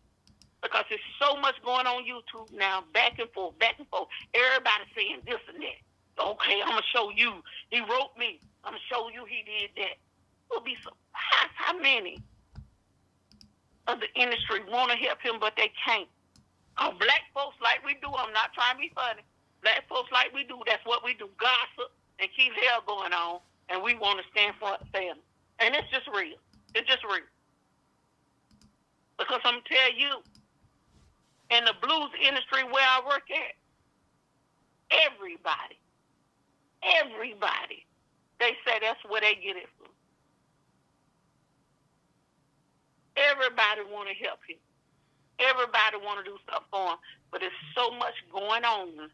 Because there's so much going on YouTube now, back and forth, back and forth. Everybody saying this and that. Okay, I'm going to show you. He wrote me. I'm going to show you he did that. You'll be surprised how many of the industry want to help him, but they can't. Black folks like we do, I'm not trying to be funny. Black folks like we do, that's what we do. Gossip and keep hell going on, and we want to stand for them. And it's just real. It's just real. Because I'm going to tell you, in the blues industry where I work at, everybody, they say that's where they get it from. Everybody want to help him. Everybody want to do stuff for him. But there's so much going on.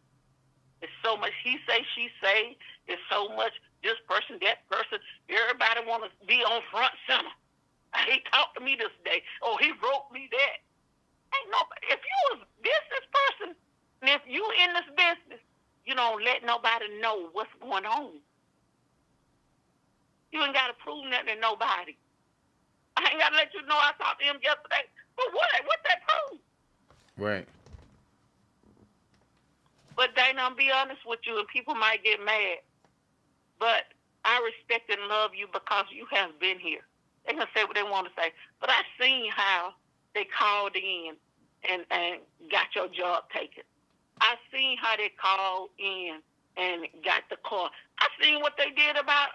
There's so much he say, she say. There's so much this person, that person. Everybody want to be on front center. He talked to me this day. Oh, he wrote me that. Ain't nobody. If you was a business person, and if you in this business, you don't let nobody know what's going on. You ain't got to prove nothing to nobody. I ain't got to let you know I talked to him yesterday. But what? What that prove? Right. But Dana, I'll be honest with you, and people might get mad. But I respect and love you because you have been here. They can say what they want to say. But I seen how they called in and got your job taken. I seen how they called in and got the call. I seen what they did about,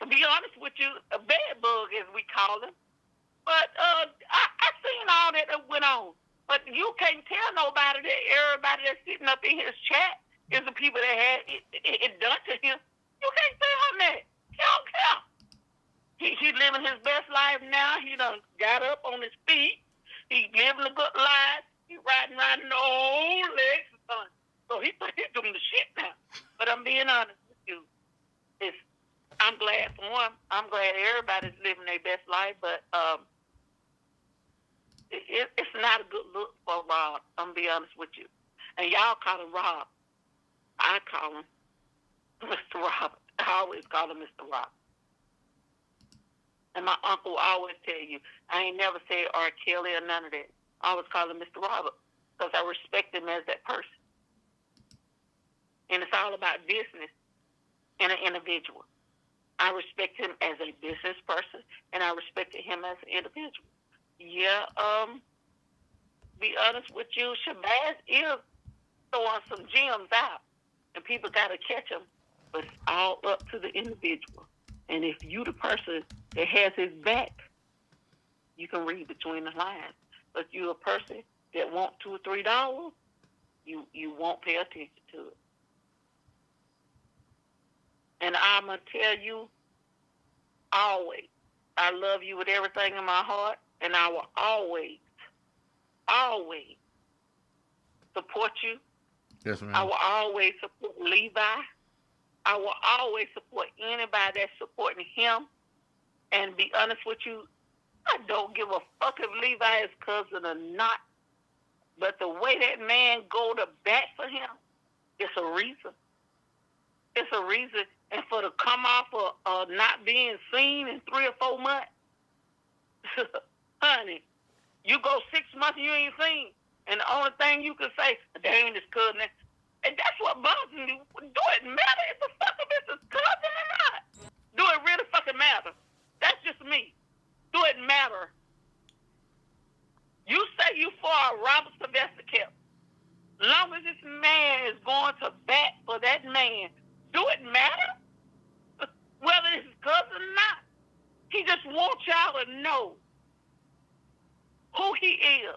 to be honest with you, a bed bug, as we call it. But I seen all that went on. But you can't tell nobody that everybody that's sitting up in his chat is the people that had it done to him. You can't tell him that. He don't care. He living his best life now. He done got up on his feet. He living a good life. He riding around in the old Lexus. So he doing the shit now. But I'm being honest with you. It's one, I'm glad everybody's living their best life, but it's not a good look for Rob. I'm gonna be honest with you. And y'all call him Rob. I call him Mr. Robert. I always call him Mr. Robert. And my uncle always tell you, I ain't never said R. Kelly or none of that. I always call him Mr. Robert because I respect him as that person. And it's all about business and an individual. I respect him as a business person, and I respected him as an individual. Yeah, be honest with you, Shabazz is throwing some gems out, and people got to catch them, but it's all up to the individual. And if you the person that has his back, you can read between the lines. But if you're a person that want $2 or $3, you won't pay attention to it. And I'm going to tell you, always, I love you with everything in my heart, and I will always support you. Yes, ma'am. I will always support Levi. I will always support anybody that's supporting him. And be honest with you, I don't give a fuck if Levi is cousin or not. But the way that man go to bat for him, it's a reason. It's a reason. And for to come off of not being seen in 3 or 4 months, honey, you go 6 months and you ain't seen. And the only thing you can say, they ain't his cousin. And that's what bothers me. Do it matter if the fuck if it's his cousin or not? Do it really fucking matter? That's just me. Do it matter? You say you for a Robert Sylvester Kelly. Long as this man is going to bat for that man, do it matter? Whether it's his cousin or not. He just wants y'all to know who he is.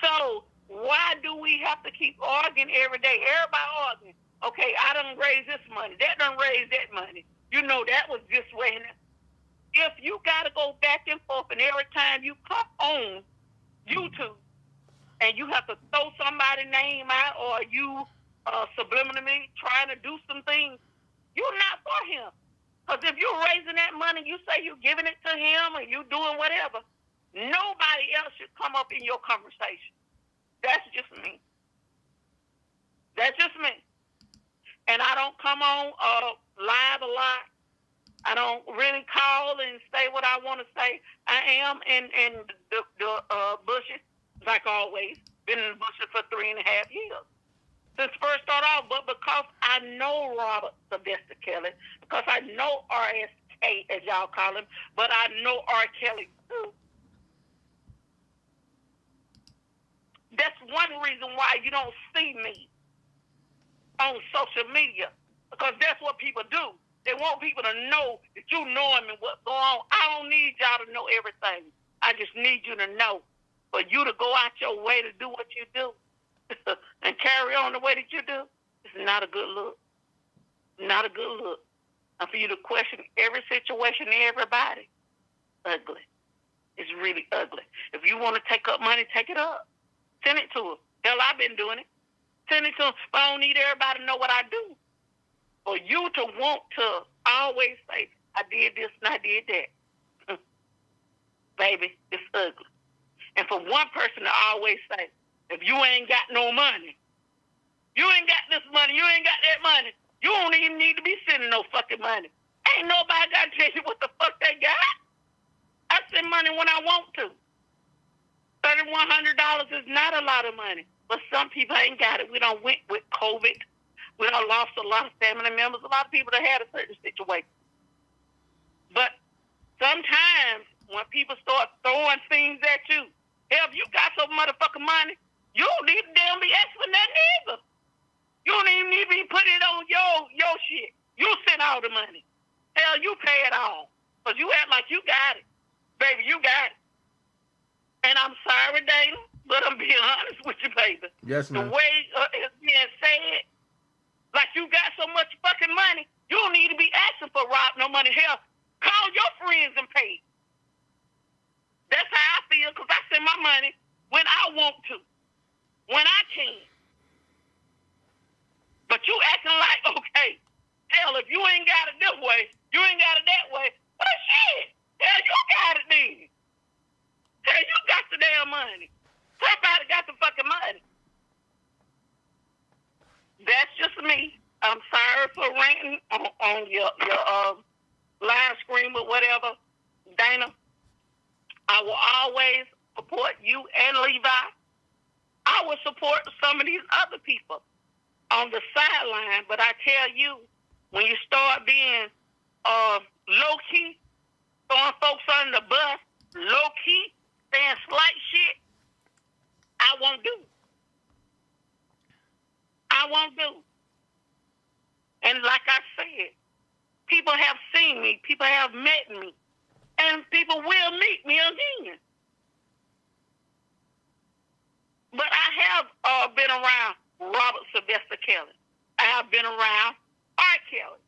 So why do we have to keep arguing every day? Everybody arguing. Okay, I done raised this money. That done raised that money. You know that was this way. And if you got to go back and forth, and every time you come on YouTube and you have to throw somebody's name out, or you subliminally trying to do some things, you're not for him. Because if you're raising that money, you say you're giving it to him or you doing whatever, nobody else should come up in your conversation. That's just me. That's just me. And I don't come on live a lot. I don't really call and say what I want to say. I am in the bushes, like always. Been in the bushes for 3.5 years. Since first started off, but because I know Robert Sylvester Kelly, because I know RSK, as y'all call him, but I know R. Kelly too. That's one reason why you don't see me on social media, because that's what people do. They want people to know that you know him and what's going on. I don't need y'all to know everything. I just need you to know. For you to go out your way to do what you do and carry on the way that you do, it's not a good look. Not a good look. And for you to question every situation and everybody, ugly. It's really ugly. If you want to take up money, take it up. Send it to them. Hell, I've been doing it. Send it to them. But I don't need everybody to know what I do. For you to want to always say, I did this and I did that. Baby, it's ugly. And for one person to always say, if you ain't got no money, you ain't got this money, you ain't got that money, you don't even need to be sending no fucking money. Ain't nobody got to tell you what the fuck they got. I send money when I want to. $3,100 is not a lot of money. But some people ain't got it. We done went with COVID. We done lost a lot of family members. A lot of people that had a certain situation. But sometimes when people start throwing things at you, hell, if you got some motherfucking money, you don't need to damn be asking for nothing either. You don't even need to be putting it on your shit. You send all the money. Hell, you pay it all. Because you act like you got it. Baby, you got it. And I'm sorry, Dana, but I'm being honest with you, baby. Yes, ma'am. The way it's being said, like you got so much fucking money, you don't need to be asking for Rob no money. Hell, call your friends and pay. That's how I feel, because I send my money when I want to, when I can. But you acting like, okay, hell, if you ain't got it this way. You ain't got it that way. But shit, hell, you got it then. Hell, you got the damn money. Somebody got the fucking money. That's just me. I'm sorry for ranting on your live stream or whatever, Dana. I will always support you and Levi. I will support some of these other people on the sideline, but I tell you, when you start being low-key, throwing folks under the bus, low-key, saying slight shit, I won't do. I won't do. And like I said, people have seen me, people have met me, and people will meet me again. But I have been around Robert Sylvester Kelly. I have been around R. Kelly.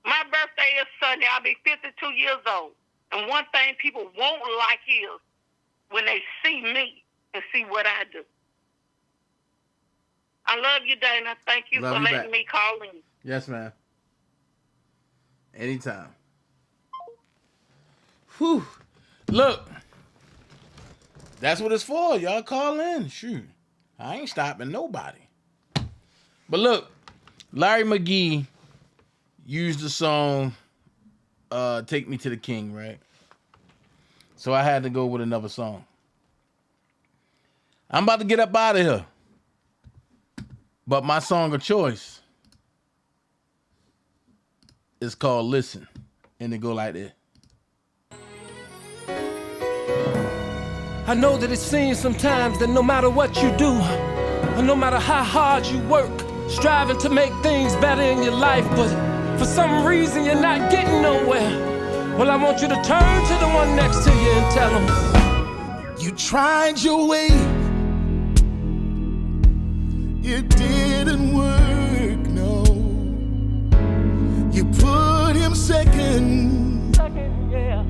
My birthday is Sunday. I'll be 52 years old. And one thing people won't like is when they see me and see what I do. I love you, Dana. Thank you for letting me call in. Yes, ma'am. Anytime. Whew. Look. That's what it's for. Y'all call in. Shoot. I ain't stopping nobody. But look, Larry McGee used the song Take Me to the King, right? So I had to go with another song. I'm about to get up out of here. But my song of choice is called Listen. And it go like this. I know that it seems sometimes that no matter what you do, or no matter how hard you work, striving to make things better in your life, but for some reason you're not getting nowhere. Well, I want you to turn to the one next to you and tell him, you tried your way, it didn't work, no. You put him second, yeah,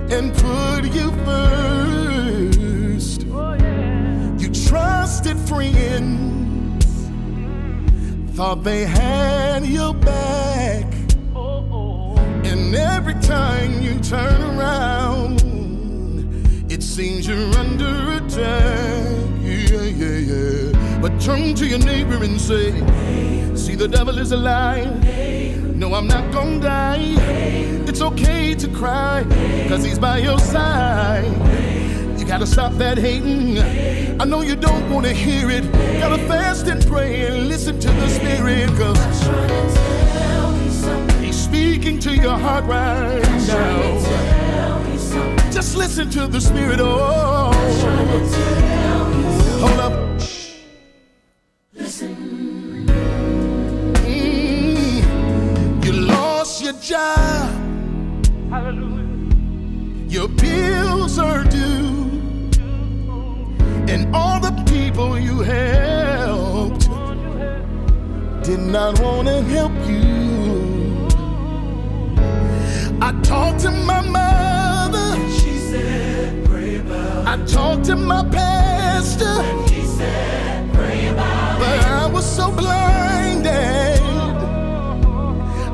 and put you first. Oh, yeah. You trusted friends, thought they had your back. And every time you turn around, it seems you're under attack. Yeah. But turn to your neighbor and say, see, the devil is a lie. No, I'm not gonna die. It's okay to cry, cause he's by your side. You gotta stop that hating. I know you don't wanna hear it. Gotta fast and pray and listen to the Spirit, cause he's speaking to your heart right now. Just listen to the Spirit. Oh, hold up. You lost your job. Hallelujah. Your bills are due, and all the people you helped did not want to help you. I talked to my mother. She said, pray about it. I talked to my pastor. And he said, pray about it. But I was so blinded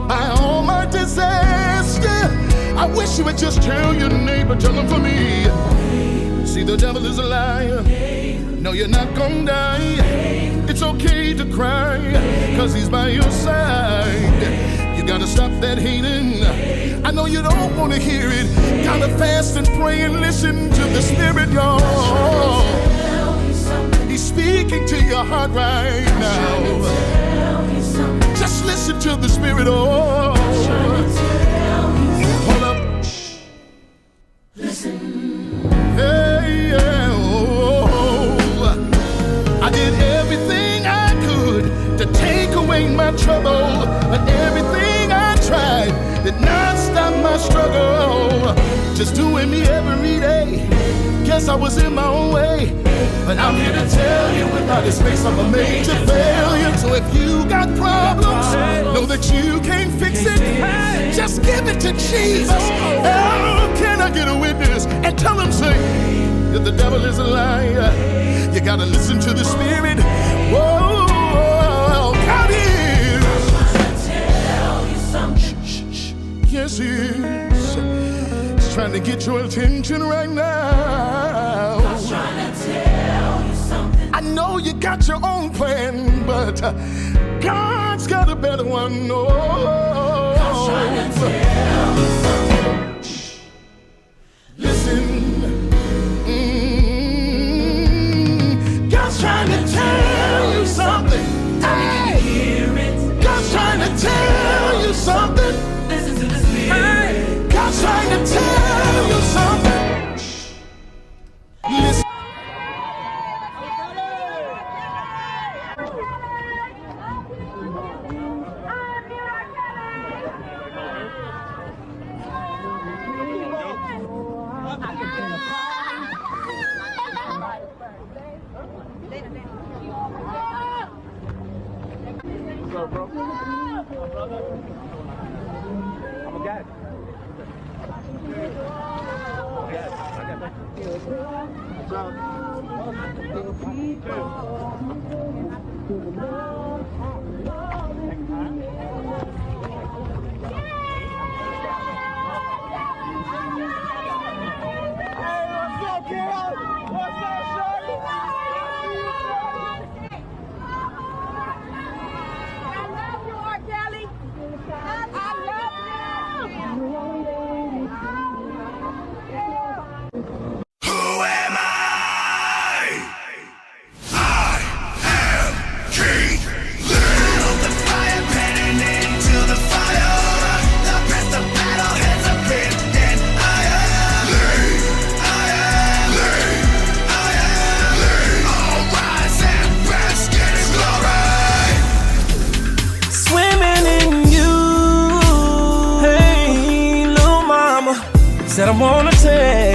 by all my disaster. I wish you would just tell your neighbor, tell him for me. See, the devil is a liar. No, you're not gonna die. It's okay to cry, cause he's by your side. You gotta stop that hating. I know you don't wanna hear it. Gotta fast and pray and listen to the Spirit, y'all. He's speaking to your heart right now. Just listen to the Spirit, oh. Hold up. Listen. Hey, yeah, oh. I did everything I could to take away my trouble, but everything I tried did not stop my struggle. Just doing me every day. Guess I was in my own way. But I'm here to tell you, without his grace, I'm a major failure. So if you got problems, know that you can't fix it. Just give it to Jesus. Oh, can I get a witness? And tell him, say, that the devil is a liar. You gotta listen to the Spirit. Whoa, God is. voices is trying to get your attention right now. God's trying to tell you something. I know you got your own plan, but God's got a better one. Oh, God's trying to tell you something. Listen. God's trying to tell you something. Hey, hear it. God's trying to tell you something. Listen to the Spirit. Hey, God's trying to tell you something. Listen. What's up, bro? My brother. I'm a guy. Said I wanna tell